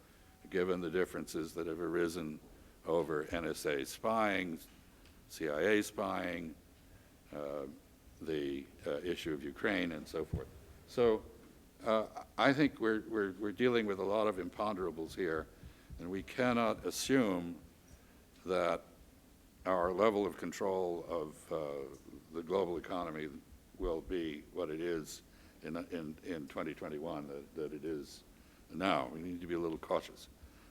given the differences that have arisen over NSA spying, CIA spying, the issue of Ukraine, and so forth. So I think we're dealing with a lot of imponderables here, and we cannot assume that our level of control of the global economy will be what it is in 2021 that it is now. We need to be a little cautious.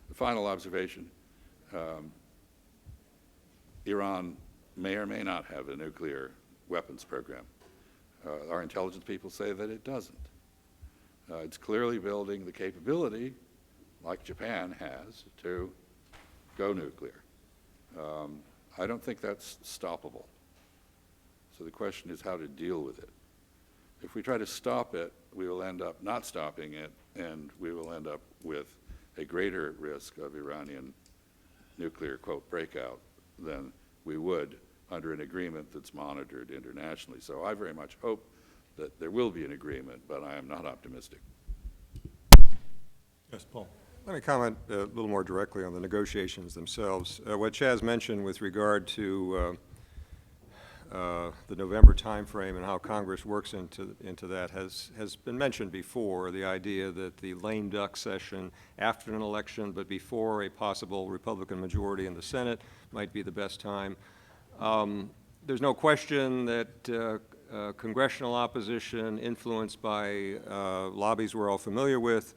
The final observation, Iran may or may not have a nuclear weapons program. Our intelligence people say that it doesn't. It's clearly building the capability, like Japan has, to go nuclear. I don't think that's stoppable. So the question is how to deal with it. If we try to stop it, we will end up not stopping it, and we will end up with a greater risk of Iranian nuclear, quote, breakout than we would under an agreement that's monitored internationally. So I very much hope that there will be an agreement, but I am not optimistic. Yes, Paul. Let me comment a little more directly on the negotiations themselves. What Chaz mentioned with regard to the November timeframe and how Congress works into that has been mentioned before, the idea that the lame duck session after an election but before a possible Republican majority in the Senate might be the best time. There's no question that congressional opposition influenced by lobbies we're all familiar with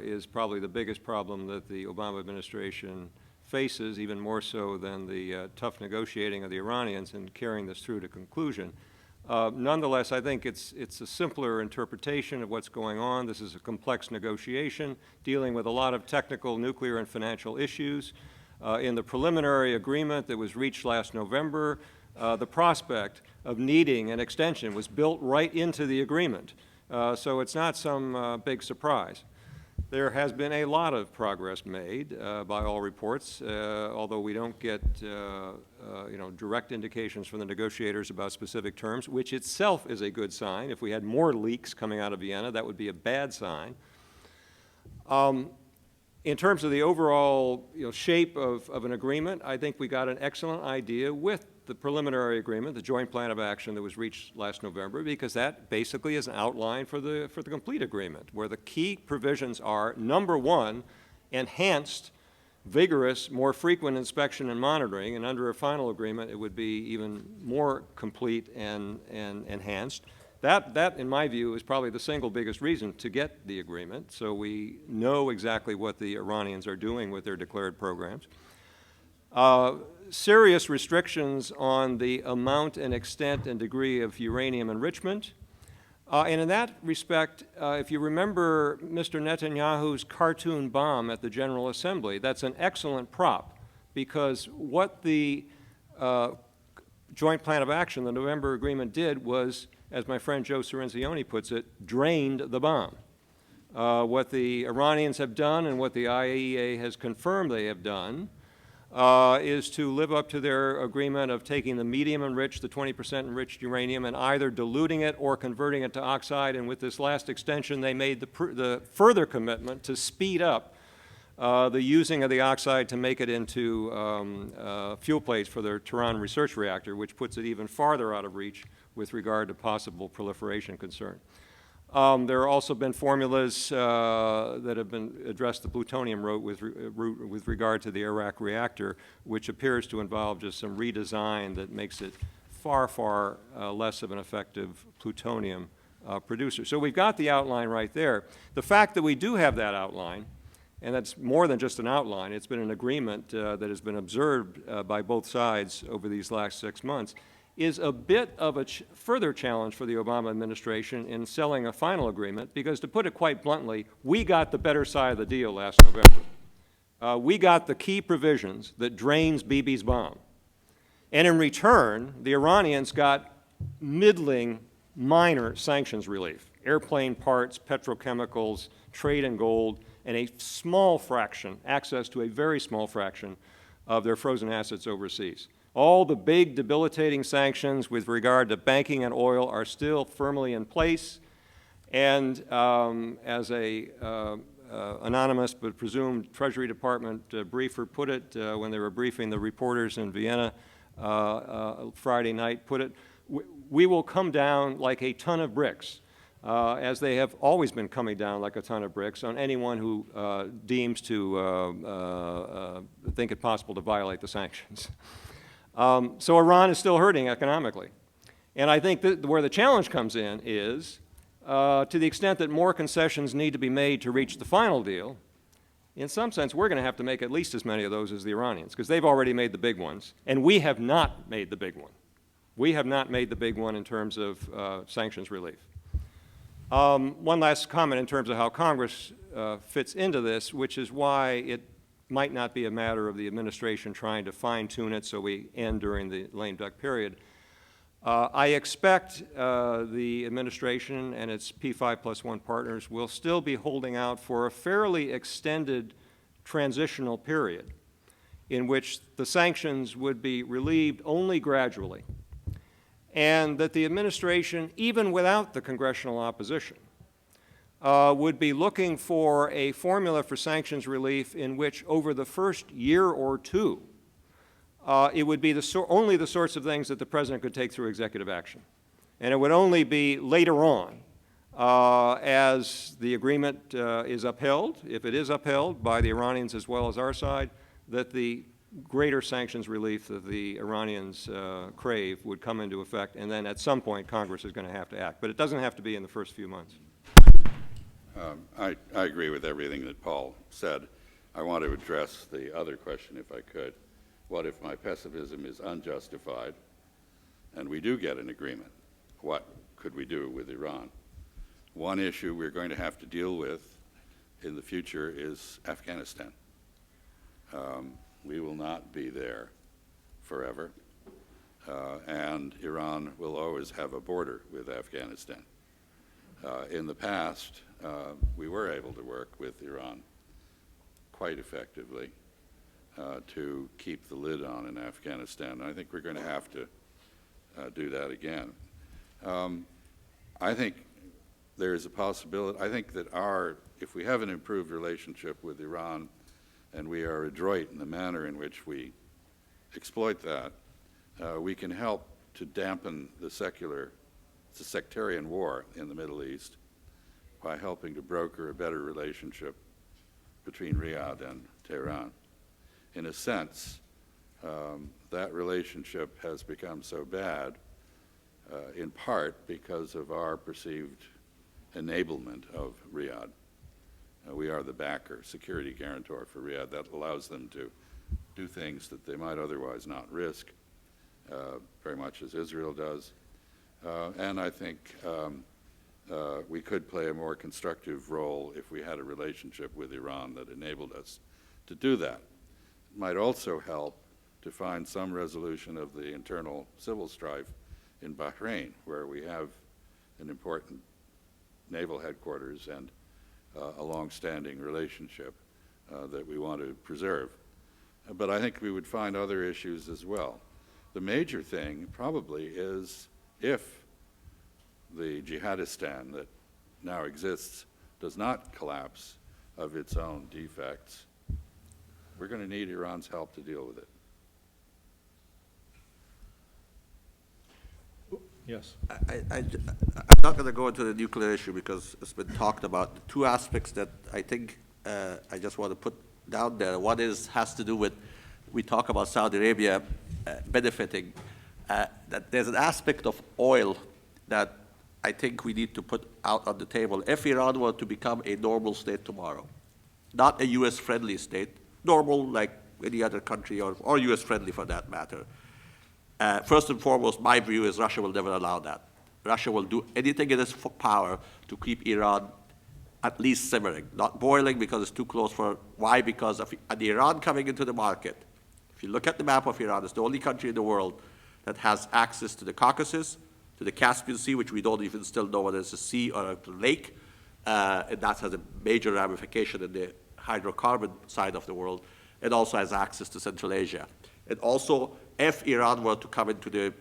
is probably the biggest problem that the Obama administration faces, even more so than the tough negotiating of the Iranians and carrying this through to conclusion. Nonetheless, I think it's a simpler interpretation of what's going on. This is a complex negotiation dealing with a lot of technical, nuclear, and financial issues. In the preliminary agreement that was reached last November, the prospect of needing an extension was built right into the agreement. So it's not some big surprise. There has been a lot of progress made by all reports, although we don't get direct indications from the negotiators about specific terms, which itself is a good sign. If we had more leaks coming out of Vienna, that would be a bad sign. In terms of the overall shape of an agreement, I think we got an excellent idea with the preliminary agreement, the joint plan of action that was reached last November, because that basically is an outline for the complete agreement, where the key provisions are, number one, enhanced, vigorous, more frequent inspection and monitoring, and under a final agreement it would be even more complete and enhanced. That, in my view, is probably the single biggest reason to get the agreement, so we know exactly what the Iranians are doing with their declared programs. Serious restrictions on the amount and extent and degree of uranium enrichment. And in that respect, if you remember Mr. Netanyahu's cartoon bomb at the General Assembly, that's an excellent prop, because what the joint plan of action, the November agreement, did was, as my friend Joe Cirenzioni puts it, drained the bomb. What the Iranians have done and what the IAEA has confirmed they have done is to live up to their agreement of taking the medium enriched, the 20% enriched uranium, and either diluting it or converting it to oxide. And with this last extension, they made the further commitment to speed up the using of the oxide to make it into fuel plates for their Tehran research reactor, which puts it even farther out of reach with regard to possible proliferation concern. There have also been formulas that have been addressed the plutonium route with regard to the Iraq reactor, which appears to involve just some redesign that makes it far, far less of an effective plutonium producer. So we've got the outline right there. The fact that we do have that outline, and that's more than just an outline, it's been an agreement that has been observed by both sides over these last 6 months, is a bit of a further challenge for the Obama administration in selling a final agreement, because to put it quite bluntly, we got the better side of the deal last November. We got the key provisions that drains Bibi's bomb. And in return, the Iranians got middling, minor sanctions relief, airplane parts, petrochemicals, trade in gold, and a small fraction, access to a very small fraction of their frozen assets overseas. All the big debilitating sanctions with regard to banking and oil are still firmly in place. And as a anonymous but presumed Treasury Department briefer put it when they were briefing the reporters in Vienna Friday night, put it, we will come down like a ton of bricks, as they have always been coming down like a ton of bricks on anyone who deems to think it possible to violate the sanctions. So Iran is still hurting economically. And I think that where the challenge comes in is, to the extent that more concessions need to be made to reach the final deal, in some sense we're going to have to make at least as many of those as the Iranians, because they've already made the big ones, and we have not made the big one. We have not made the big one in terms of sanctions relief. One last comment in terms of how Congress fits into this, which is why it might not be a matter of the administration trying to fine-tune it so we end during the lame duck period. I expect the administration and its P5+1 partners will still be holding out for a fairly extended transitional period in which the sanctions would be relieved only gradually, and that the administration, even without the congressional opposition, would be looking for a formula for sanctions relief in which over the first year or two, it would be only the sorts of things that the President could take through executive action. And it would only be later on, as the agreement is upheld, if it is upheld by the Iranians as well as our side, that the greater sanctions relief that the Iranians crave would come into effect, and then at some point Congress is going to have to act. But it doesn't have to be in the first few months. I agree with everything that Paul said. I want to address the other question, if I could. What if my pessimism is unjustified and we do get an agreement? What could we do with Iran? One issue we're going to have to deal with in the future is Afghanistan. We will not be there forever, and Iran will always have a border with Afghanistan. In the past, we were able to work with Iran quite effectively to keep the lid on in Afghanistan. And I think we're going to have to do that again. I think there is a possibility. I think that if we have an improved relationship with Iran and we are adroit in the manner in which we exploit that, we can help to dampen the sectarian war in the Middle East by helping to broker a better relationship between Riyadh and Tehran. In a sense, that relationship has become so bad in part because of our perceived enablement of Riyadh. We are the backer, security guarantor for Riyadh. That allows them to do things that they might otherwise not risk, very much as Israel does. And I think we could play a more constructive role if we had a relationship with Iran that enabled us to do that. It might also help to find some resolution of the internal civil strife in Bahrain, where we have an important naval headquarters and a long-standing relationship that we want to preserve. But I think we would find other issues as well. The major thing probably is if the jihadistan that now exists does not collapse of its own defects, we're going to need Iran's help to deal with it. Yes. I'm not going to go into the nuclear issue because it's been talked about. The two aspects that I think I just want to put down there. One has to do with, we talk about Saudi Arabia benefiting, that there's an aspect of oil that I think we need to put out on the table. If Iran were to become a normal state tomorrow, not a U.S.-friendly state, normal like any other country or U.S.-friendly for that matter, first and foremost, my view is Russia will never allow that. Russia will do anything in its power to keep Iran at least simmering, not boiling because it's too close for, why? Because of the Iran coming into the market. If you look at the map of Iran, it's the only country in the world that has access to the Caucasus, to the Caspian Sea, which we don't even still know whether it's a sea or a lake, and that has a major ramification in the hydrocarbon side of the world. It also has access to Central Asia. And also, if Iran were to come into the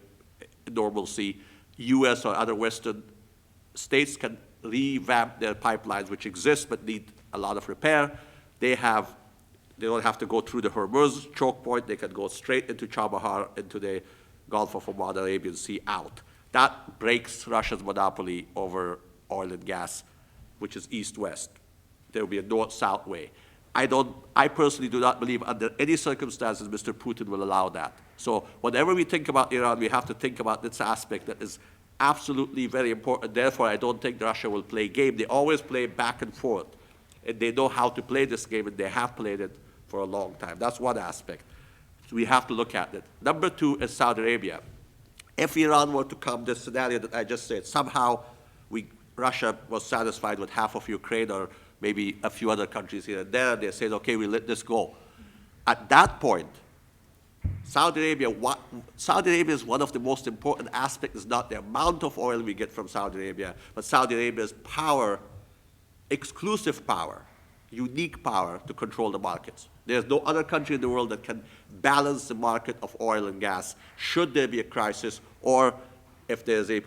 normal sea, U.S. or other Western states can revamp their pipelines, which exist but need a lot of repair. They don't have to go through the Hormuz choke point. They can go straight into Chabahar, into the Gulf of Oman, Arabian Sea, out. That breaks Russia's monopoly over oil and gas, which is east-west. There will be a north-south way. I personally do not believe under any circumstances Mr. Putin will allow that. So whenever we think about Iran, we have to think about this aspect that is absolutely very important. Therefore, I don't think Russia will play game. They always play back and forth. And they know how to play this game, and they have played it for a long time. That's one aspect. So we have to look at it. Number two is Saudi Arabia. If Iran were to come, this scenario that I just said, somehow Russia was satisfied with half of Ukraine or maybe a few other countries here and there, they said, okay, we let this go. At that point, Saudi Arabia is one of the most important aspects, is not the amount of oil we get from Saudi Arabia, but Saudi Arabia's power, exclusive power, unique power to control the markets. There's no other country in the world that can balance the market of oil and gas should there be a crisis or if there's a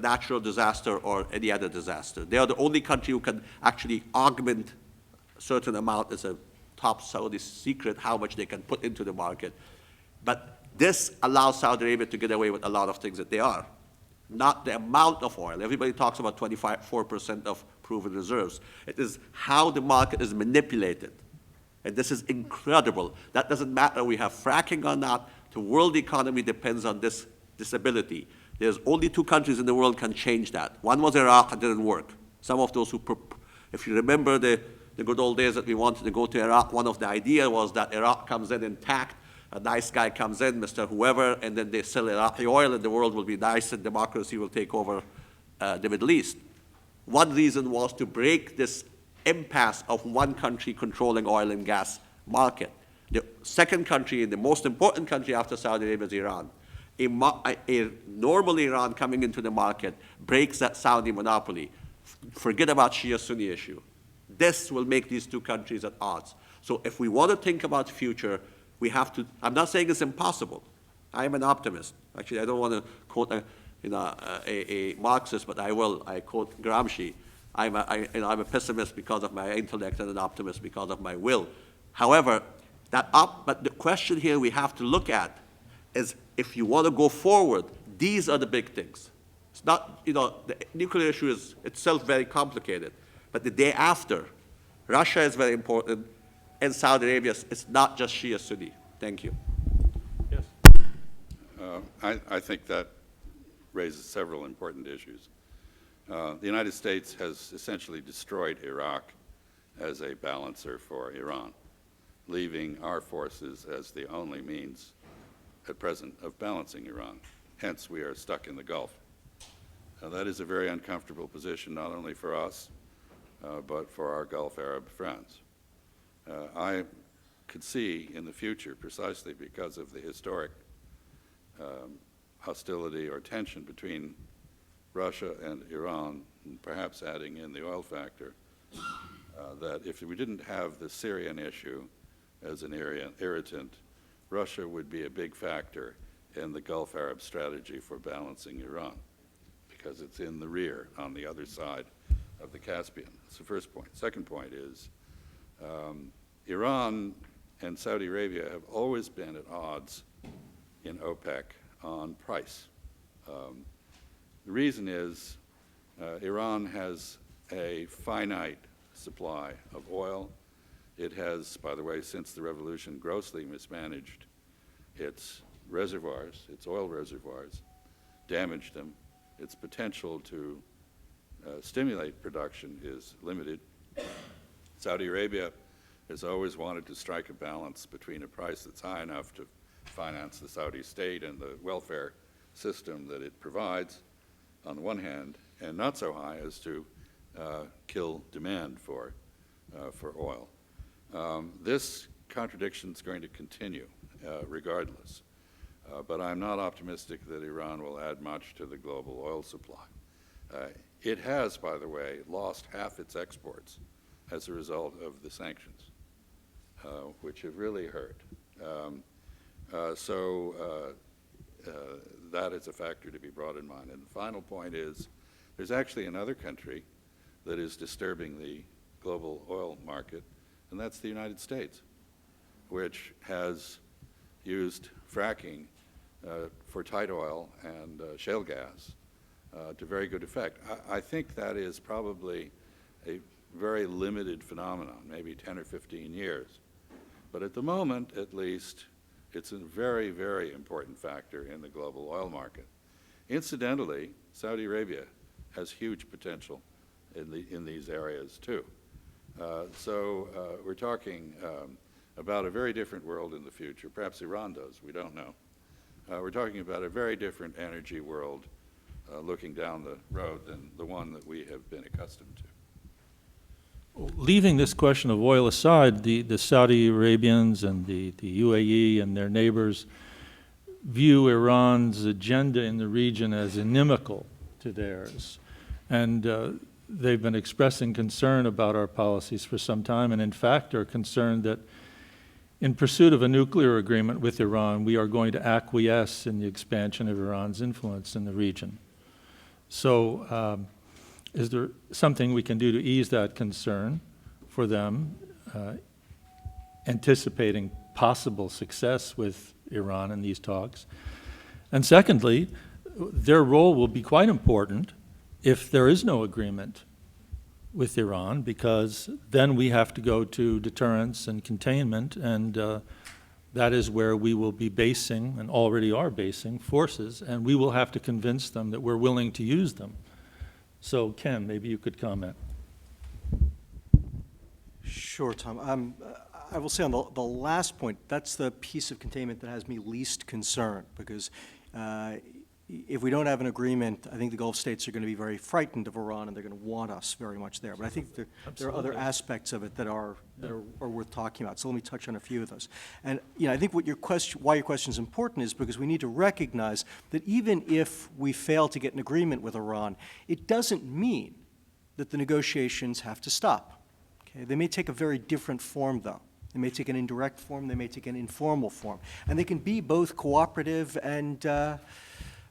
natural disaster or any other disaster. They are the only country who can actually augment a certain amount. It's a top Saudi secret how much they can put into the market. But this allows Saudi Arabia to get away with a lot of things that they are. Not the amount of oil. Everybody talks about 4% of proven reserves. It is how the market is manipulated. And this is incredible. That doesn't matter. We have fracking or not. The world economy depends on this ability. There's only 2 countries in the world can change that. One was Iraq, it didn't work. Some of those who, if you remember the good old days that we wanted to go to Iraq, one of the ideas was that Iraq comes in intact, a nice guy comes in, Mr. Whoever, and then they sell Iraqi oil and the world will be nice and democracy will take over the Middle East. One reason was to break this impasse of one country controlling oil and gas market. The second country, and the most important country after Saudi Arabia is Iran. A normal Iran coming into the market breaks that Saudi monopoly. Forget about Shia-Sunni issue. This will make these 2 countries at odds. So if we want to think about the future, we have to, I'm not saying it's impossible. I am an optimist. Actually, I don't want to quote a Marxist, but I will. I quote Gramsci. I'm a pessimist because of my intellect and an optimist because of my will. However, but the question here we have to look at is if you want to go forward, these are the big things. It's not, the nuclear issue is itself very complicated, but the day after, Russia is very important, and Saudi Arabia, it's not just Shia-Sunni. Thank you. Yes. I think that raises several important issues. The United States has essentially destroyed Iraq as a balancer for Iran, leaving our forces as the only means at present of balancing Iran. Hence, we are stuck in the Gulf. That is a very uncomfortable position, not only for us, but for our Gulf Arab friends. I could see in the future, precisely because of the historic hostility or tension between Russia and Iran, and perhaps adding in the oil factor, that if we didn't have the Syrian issue as an irritant, Russia would be a big factor in the Gulf Arab strategy for balancing Iran, because it's in the rear on the other side of the Caspian. That's the first point. Second point is Iran and Saudi Arabia have always been at odds in OPEC on price. The reason is Iran has a finite supply of oil. It has, by the way, since the revolution, grossly mismanaged its reservoirs, its oil reservoirs, damaged them. Its potential to stimulate production is limited. Saudi Arabia has always wanted to strike a balance between a price that's high enough to finance the Saudi state and the welfare system that it provides, on the one hand, and not so high as to kill demand for oil. This contradiction is going to continue regardless, but I'm not optimistic that Iran will add much to the global oil supply. It has, by the way, lost half its exports as a result of the sanctions, which have really hurt. That is a factor to be brought in mind. And the final point is there's actually another country that is disturbing the global oil market, and that's the United States, which has used fracking for tight oil and shale gas to very good effect. I think that is probably a very limited phenomenon, maybe 10 or 15 years. But at the moment, at least, it's a very, very important factor in the global oil market. Incidentally, Saudi Arabia has huge potential in these areas too. We're talking about a very different world in the future. Perhaps Iran does, we don't know. We're talking about a very different energy world looking down the road than the one that we have been accustomed to. Leaving this question of oil aside, the Saudi Arabians and the UAE and their neighbors view Iran's agenda in the region as inimical to theirs. And they've been expressing concern about our policies for some time, and in fact are concerned that in pursuit of a nuclear agreement with Iran, we are going to acquiesce in the expansion of Iran's influence in the region. So is there something we can do to ease that concern for them, anticipating possible success with Iran in these talks? And secondly, their role will be quite important if there is no agreement with Iran, because then we have to go to deterrence and containment, and that is where we will be basing, and already are basing, forces, and we will have to convince them that we're willing to use them. So, Ken, maybe you could comment. Sure, Tom. I will say on the last point, that's the piece of containment that has me least concerned, because if we don't have an agreement, I think the Gulf states are going to be very frightened of Iran, and they're going to want us very much there. But I think there are other aspects of it that are worth talking about. So let me touch on a few of those. And I think why your question is important is because we need to recognize that even if we fail to get an agreement with Iran, it doesn't mean that the negotiations have to stop. Okay? They may take a very different form, though. They may take an indirect form. They may take an informal form. And they can be both cooperative and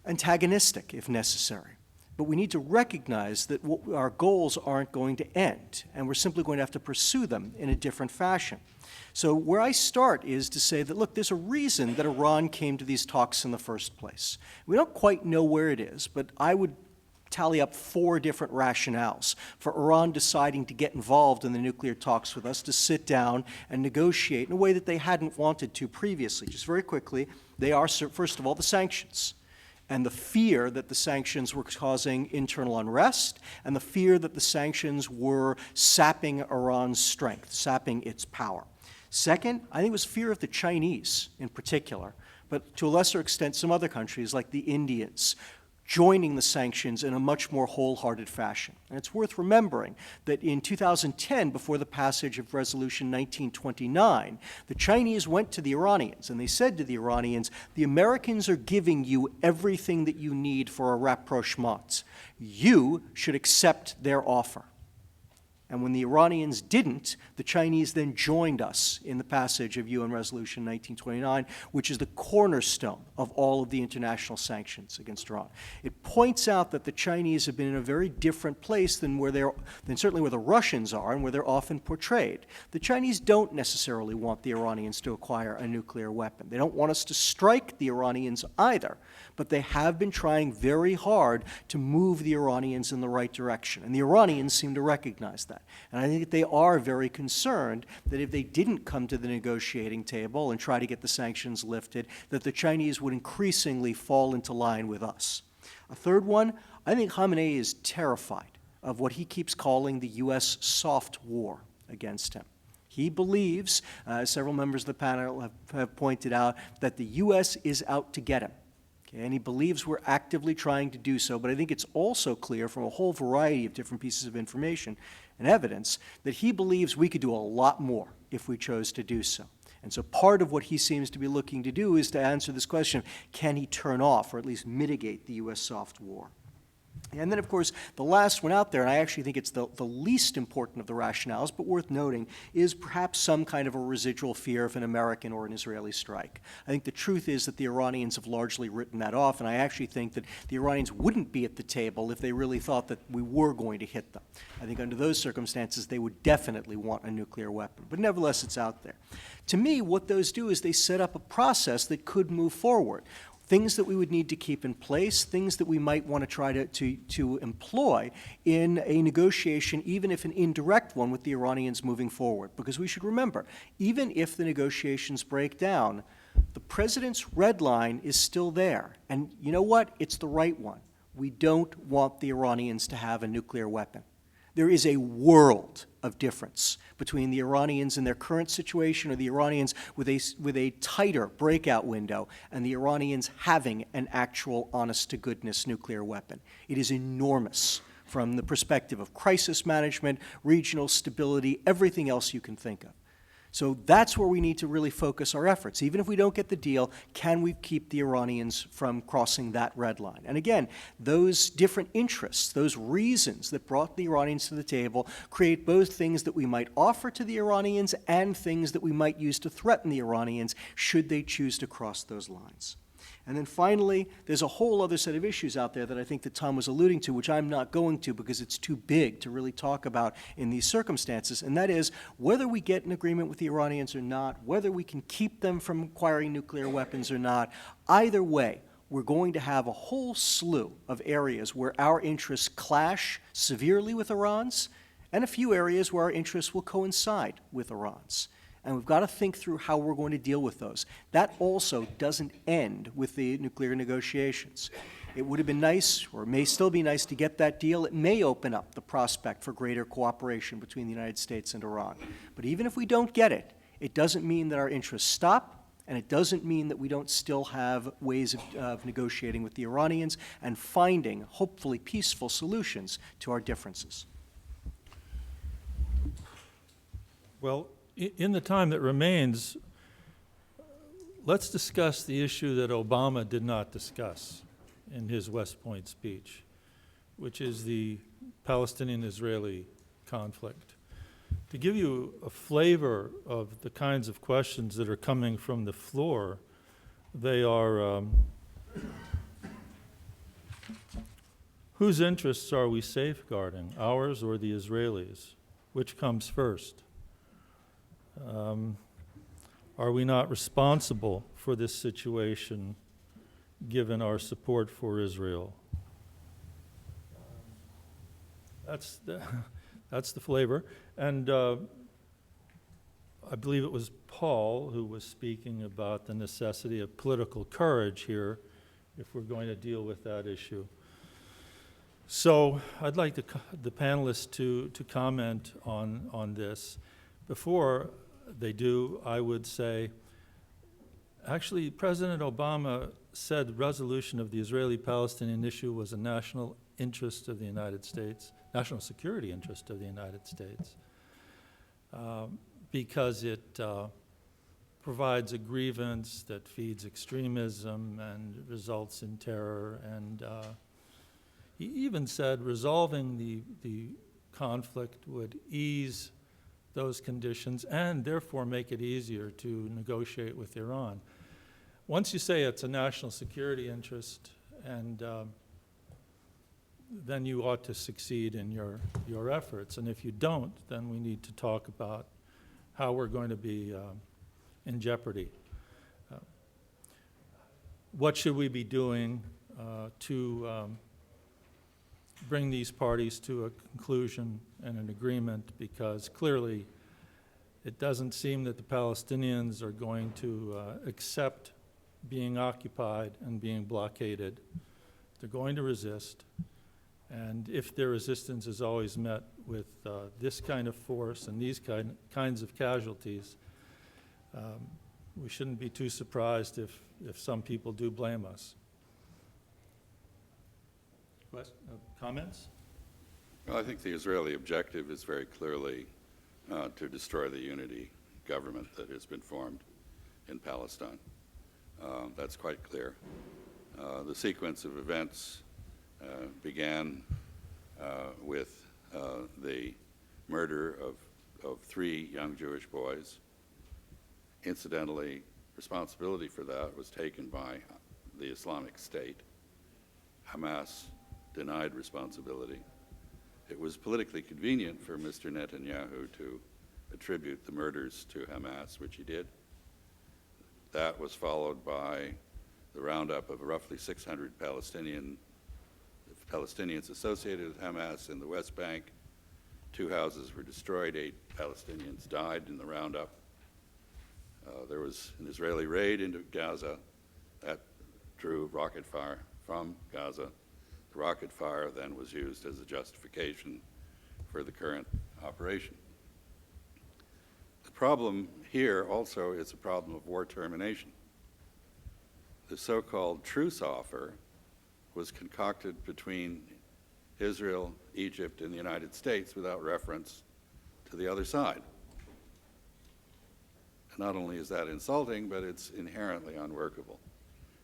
antagonistic if necessary. But we need to recognize that our goals aren't going to end, and we're simply going to have to pursue them in a different fashion. So where I start is to say that, look, there's a reason that Iran came to these talks in the first place. We don't quite know where it is, but I would tally up 4 different rationales for Iran deciding to get involved in the nuclear talks with us, to sit down and negotiate in a way that they hadn't wanted to previously. Just very quickly, they are, first of all, the sanctions, and the fear that the sanctions were causing internal unrest, and the fear that the sanctions were sapping Iran's strength, sapping its power. Second, I think it was fear of the Chinese in particular, but to a lesser extent some other countries like the Indians, joining the sanctions in a much more wholehearted fashion. And it's worth remembering that in 2010, before the passage of Resolution 1929, the Chinese went to the Iranians and they said to the Iranians, the Americans are giving you everything that you need for a rapprochement. You should accept their offer. And when the Iranians didn't, the Chinese then joined us in the passage of UN Resolution 1929, which is the cornerstone of all of the international sanctions against Iran. It points out that the Chinese have been in a very different place than certainly where the Russians are and where they're often portrayed. The Chinese don't necessarily want the Iranians to acquire a nuclear weapon. They don't want us to strike the Iranians either, but they have been trying very hard to move the Iranians in the right direction. And the Iranians seem to recognize that. And I think that they are very concerned that if they didn't come to the negotiating table and try to get the sanctions lifted, that the Chinese would increasingly fall into line with us. A third one, I think Khamenei is terrified of what he keeps calling the U.S. soft war against him. He believes, several members of the panel have pointed out, that the U.S. is out to get him. Okay, and he believes we're actively trying to do so, but I think it's also clear from a whole variety of different pieces of information and evidence that he believes we could do a lot more if we chose to do so. And so part of what he seems to be looking to do is to answer this question, can he turn off or at least mitigate the U.S. soft war? And then, of course, the last one out there, and I actually think it's the least important of the rationales, but worth noting, is perhaps some kind of a residual fear of an American or an Israeli strike. I think the truth is that the Iranians have largely written that off, and I actually think that the Iranians wouldn't be at the table if they really thought that we were going to hit them. I think under those circumstances, they would definitely want a nuclear weapon. But nevertheless, it's out there. To me, what those do is they set up a process that could move forward. Things that we would need to keep in place, things that we might want to try to employ in a negotiation, even if an indirect one with the Iranians moving forward. Because we should remember, even if the negotiations break down, the president's red line is still there. And you know what? It's the right one. We don't want the Iranians to have a nuclear weapon. There is a world of difference between the Iranians in their current situation, or the Iranians with a tighter breakout window, and the Iranians having an actual honest-to-goodness nuclear weapon. It is enormous from the perspective of crisis management, regional stability, everything else you can think of. So that's where we need to really focus our efforts. Even if we don't get the deal, can we keep the Iranians from crossing that red line? And again, those different interests, those reasons that brought the Iranians to the table create both things that we might offer to the Iranians and things that we might use to threaten the Iranians should they choose to cross those lines. And then finally, there's a whole other set of issues out there that I think that Tom was alluding to, which I'm not going to because it's too big to really talk about in these circumstances, and that is whether we get an agreement with the Iranians or not, whether we can keep them from acquiring nuclear weapons or not. Either way, we're going to have a whole slew of areas where our interests clash severely with Iran's, and a few areas where our interests will coincide with Iran's. And we've got to think through how we're going to deal with those. That also doesn't end with the nuclear negotiations. It would have been nice, or may still be nice, to get that deal. It may open up the prospect for greater cooperation between the United States and Iran. But even if we don't get it, it doesn't mean that our interests stop, and it doesn't mean that we don't still have ways of negotiating with the Iranians and finding, hopefully, peaceful solutions to our differences. Well, in the time that remains, let's discuss the issue that Obama did not discuss in his West Point speech, which is the Palestinian-Israeli conflict. To give you a flavor of the kinds of questions that are coming from the floor, they are, whose interests are we safeguarding, ours or the Israelis? Which comes first? Are we not responsible for this situation given our support for Israel? That's the flavor. And I believe it was Paul who was speaking about the necessity of political courage here if we're going to deal with that issue. So I'd like the panelists to comment on this. Before they do, I would say, actually, President Obama said resolution of the Israeli-Palestinian issue was a national interest of the United States, national security interest of the United States, because it provides a grievance that feeds extremism and results in terror. And he even said resolving the conflict would ease those conditions and therefore make it easier to negotiate with Iran. Once you say it's a national security interest, and then you ought to succeed in your efforts. And if you don't, then we need to talk about how we're going to be in jeopardy. What should we be doing to bring these parties to a conclusion and an agreement, because clearly it doesn't seem that the Palestinians are going to accept being occupied and being blockaded. They're going to resist, and if their resistance is always met with this kind of force and these kinds of casualties, we shouldn't be too surprised if some people do blame us. Comments? Well, I think the Israeli objective is very clearly to destroy the unity government that has been formed in Palestine. That's quite clear. The sequence of events began with the murder of 3 young Jewish boys. Incidentally, responsibility for that was taken by the Islamic State. Hamas denied responsibility. It was politically convenient for Mr. Netanyahu to attribute the murders to Hamas, which he did. That was followed by the roundup of roughly 600 Palestinians associated with Hamas in the West Bank. 2 houses were destroyed, 8 Palestinians died in the roundup. There was an Israeli raid into Gaza that drew rocket fire from Gaza. The rocket fire then was used as a justification for the current operation. The problem here also is a problem of war termination. The so-called truce offer was concocted between Israel, Egypt, and the United States without reference to the other side. not only is that insulting, but it's inherently unworkable.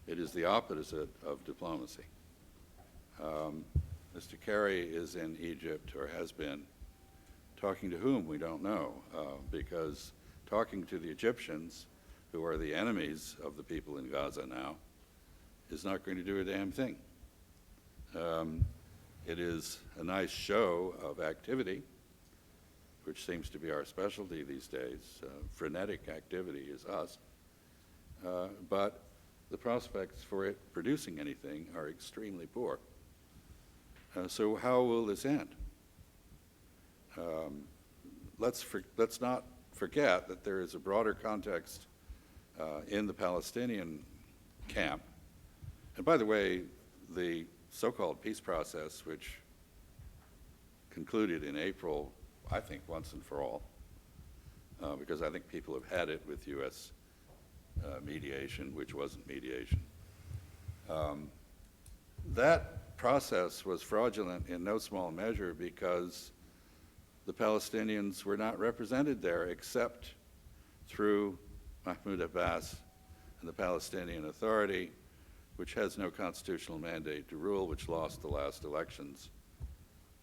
It is the opposite of diplomacy. Mr. Kerry is in Egypt, or has been, talking to whom we don't know, because talking to the Egyptians, who are the enemies of the people in Gaza now, is not going to do a damn thing. It is a nice show of activity, which seems to be our specialty these days. Frenetic activity is us. But the prospects for it producing anything are extremely poor. So how will this end? Let's not forget that there is a broader context in the Palestinian camp. And by the way, the so-called peace process, which concluded in April, I think once and for all, because I think people have had it with U.S. Mediation, which wasn't mediation. That process was fraudulent in no small measure because the Palestinians were not represented there except through Mahmoud Abbas and the Palestinian Authority, which has no constitutional mandate to rule, which lost the last elections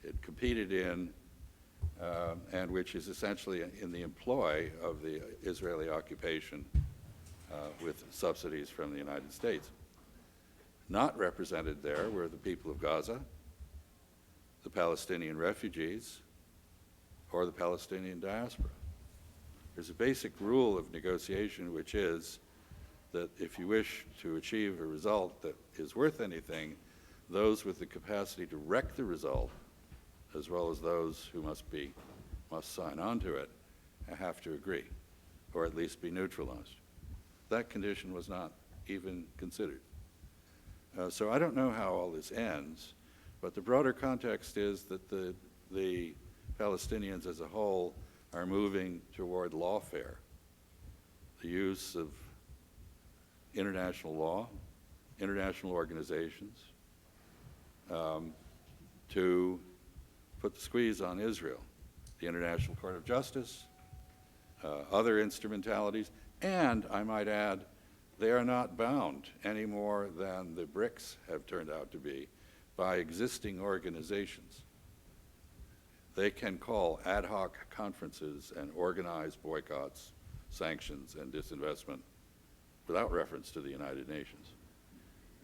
it competed in, and which is essentially in the employ of the Israeli occupation with subsidies from the United States. Not represented there were the people of Gaza, the Palestinian refugees, or the Palestinian diaspora. There's a basic rule of negotiation, which is that if you wish to achieve a result that is worth anything, those with the capacity to wreck the result, as well as those who must sign on to it, have to agree, or at least be neutralized. That condition was not even considered. So I don't know how all this ends, but the broader context is that the Palestinians as a whole are moving toward lawfare, the use of international law, international organizations, to put the squeeze on Israel, the International Court of Justice, other instrumentalities, and I might add, they are not bound any more than the BRICS have turned out to be by existing organizations. They can call ad hoc conferences and organize boycotts, sanctions, and disinvestment without reference to the United Nations.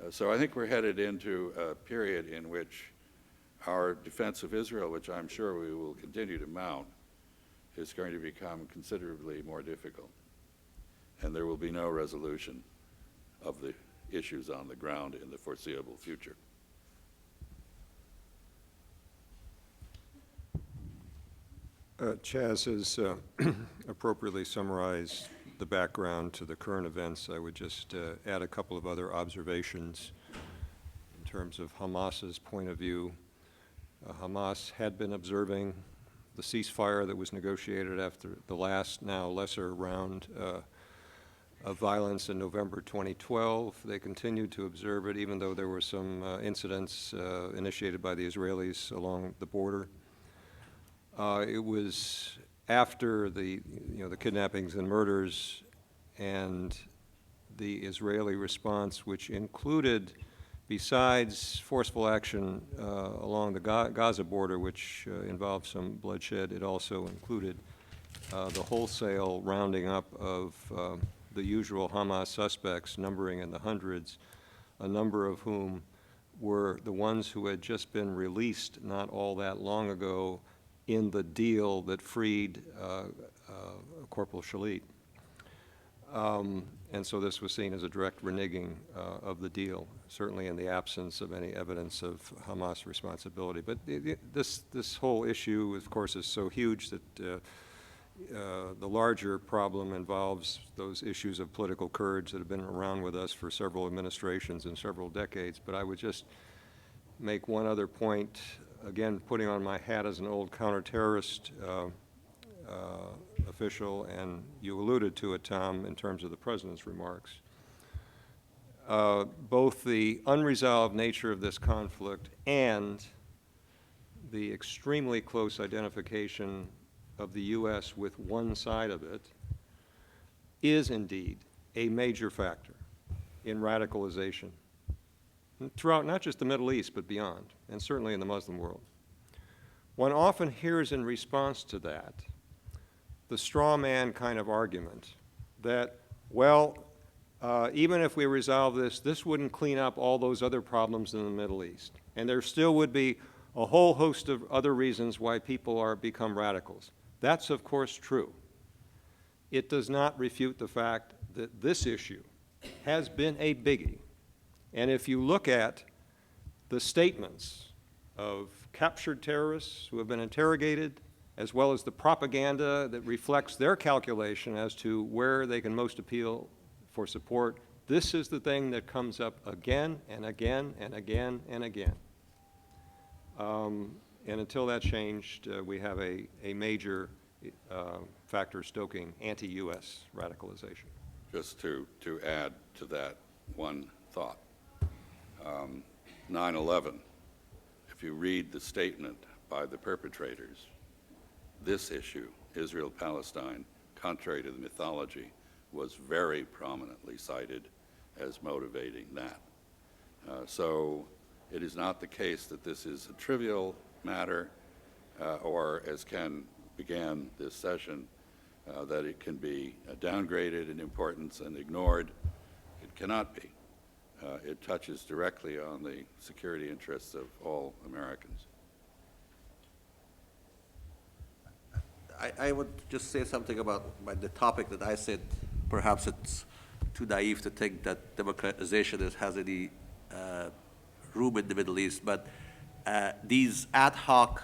So I think we're headed into a period in which our defense of Israel, which I'm sure we will continue to mount, is going to become considerably more difficult. And there will be no resolution of the issues on the ground in the foreseeable future. Chaz has appropriately summarized the background to the current events. I would just add a couple of other observations in terms of Hamas's point of view. Hamas had been observing the ceasefire that was negotiated after the last, now lesser round of violence in November 2012. They continued to observe it, even though there were some incidents initiated by the Israelis along the border. It was after the kidnappings and murders and the Israeli response, which included, besides forceful action along the Gaza border, which involved some bloodshed, it also included the wholesale rounding up of the usual Hamas suspects, numbering in the hundreds, a number of whom were the ones who had just been released not all that long ago in the deal that freed Corporal Shalit. And so this was seen as a direct reneging of the deal, certainly in the absence of any evidence of Hamas responsibility. But this whole issue, of course, is so huge that the larger problem involves those issues of political courage that have been around with us for several administrations and several decades. But I would just make one other point, again, putting on my hat as an old counterterrorist official, and you alluded to it, Tom, in terms of the President's remarks. Both the unresolved nature of this conflict and the extremely close identification of the U.S. with one side of it is indeed a major factor in radicalization throughout not just the Middle East, but beyond, and certainly in the Muslim world. One often hears in response to that the straw man kind of argument that, well, even if we resolve this, this wouldn't clean up all those other problems in the Middle East. And there still would be a whole host of other reasons why people become radicals. That's, of course, true. It does not refute the fact that this issue has been a biggie. And if you look at the statements of captured terrorists who have been interrogated, as well as the propaganda that reflects their calculation as to where they can most appeal for support, this is the thing that comes up again and again and again and again. And until that's changed, we have a major factor stoking anti-U.S. radicalization. Just to add to that one thought, 9/11, if you read the statement by the perpetrators, this issue, Israel-Palestine, contrary to the mythology, was very prominently cited as motivating that. So it is not the case that this is a trivial matter, or as Ken began this session, that it can be downgraded in importance and ignored. It cannot be. It touches directly on the security interests of all Americans. I would just say something about the topic that I said. Perhaps it's too naive to think that democratization has any room in the Middle East, but these ad hoc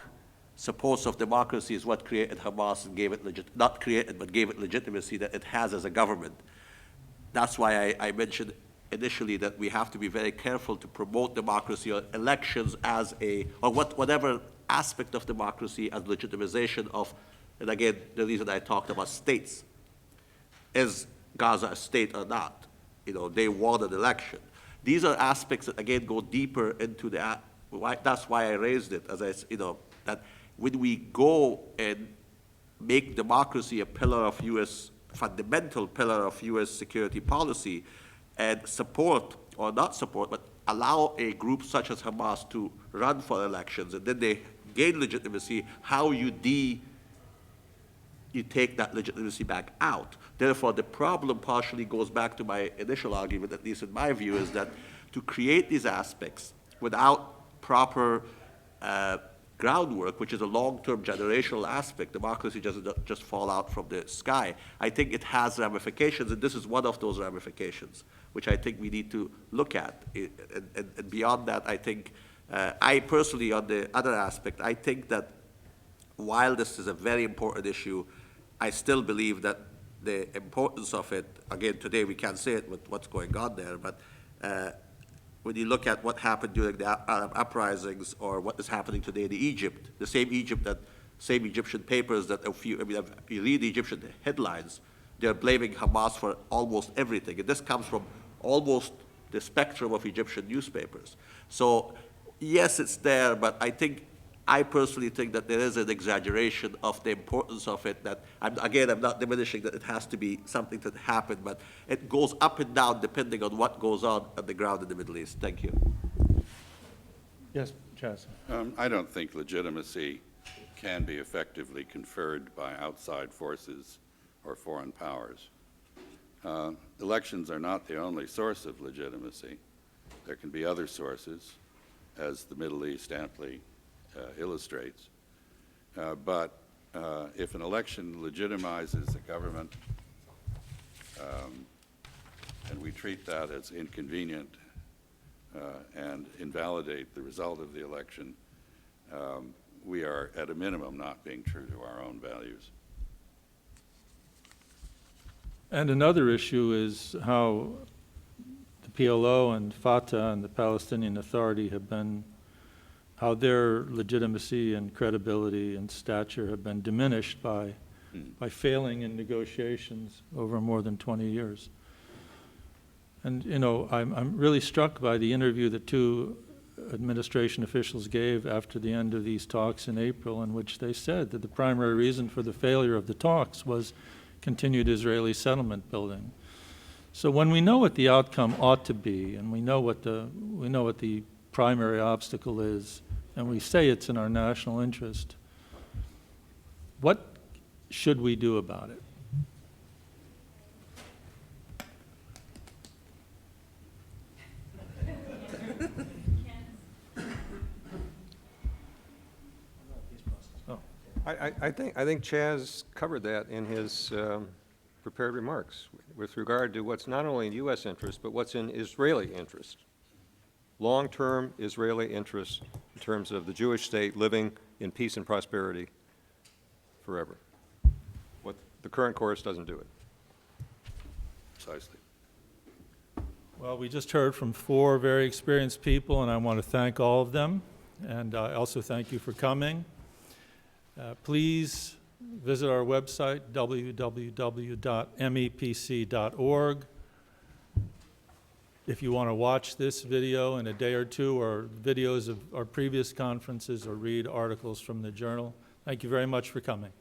supports of democracy is what created Hamas and gave it not created, but gave it legitimacy that it has as a government. That's why I mentioned initially that we have to be very careful to promote democracy or elections as whatever aspect of democracy as legitimization of, and again, the reason I talked about states. Is Gaza a state or not? You know, they won an election. These are aspects that, again, go deeper into that's why I raised it, that when we go and make democracy a pillar of fundamental pillar of U.S. security policy, and support, or not support, but allow a group such as Hamas to run for elections, and then they gain legitimacy, how you take that legitimacy back out. Therefore, the problem partially goes back to my initial argument, at least in my view, is that to create these aspects without proper groundwork, which is a long-term generational aspect, democracy doesn't just fall out from the sky. I think it has ramifications, and this is one of those ramifications, which I think we need to look at. And beyond that, I think, I personally, on the other aspect, I think that while this is a very important issue, I still believe that the importance of it, again, today we can't say it with what's going on there, but when you look at what happened during the Arab uprisings or what is happening today in Egypt, the same Egyptian papers that if you read the Egyptian headlines, they're blaming Hamas for almost everything. And this comes from almost the spectrum of Egyptian newspapers. So yes, it's there, but I personally think that there is an exaggeration of the importance of it, that, I'm not diminishing that it has to be something that happened, but it goes up and down depending on what goes on the ground in the Middle East. Thank you. Yes, Chaz. I don't think legitimacy can be effectively conferred by outside forces or foreign powers. Elections are not the only source of legitimacy. There can be other sources, as the Middle East amply illustrates. But if an election legitimizes a government and we treat that as inconvenient and invalidate the result of the election, we are at a minimum not being true to our own values. And another issue is how the PLO and Fatah and the Palestinian Authority have been, how their legitimacy and credibility and stature have been diminished by failing in negotiations over more than 20 years. And, you know, I'm really struck by the interview that two administration officials gave after the end of these talks in April, in which they said that the primary reason for the failure of the talks was continued Israeli settlement building. So when we know what the outcome ought to be, and we know what the primary obstacle is, and we say it's in our national interest, what should we do about it? I think Chaz covered that in his prepared remarks with regard to what's not only in U.S. interest, but what's in Israeli interest. Long-term Israeli interest in terms of the Jewish state living in peace and prosperity forever. What the current course doesn't do it. Precisely. Well, we just heard from 4 very experienced people, and I want to thank all of them. And I also thank you for coming. Please visit our website, www.mepc.org. If you want to watch this video in a day or two, or videos of our previous conferences, or read articles from the journal. Thank you very much for coming.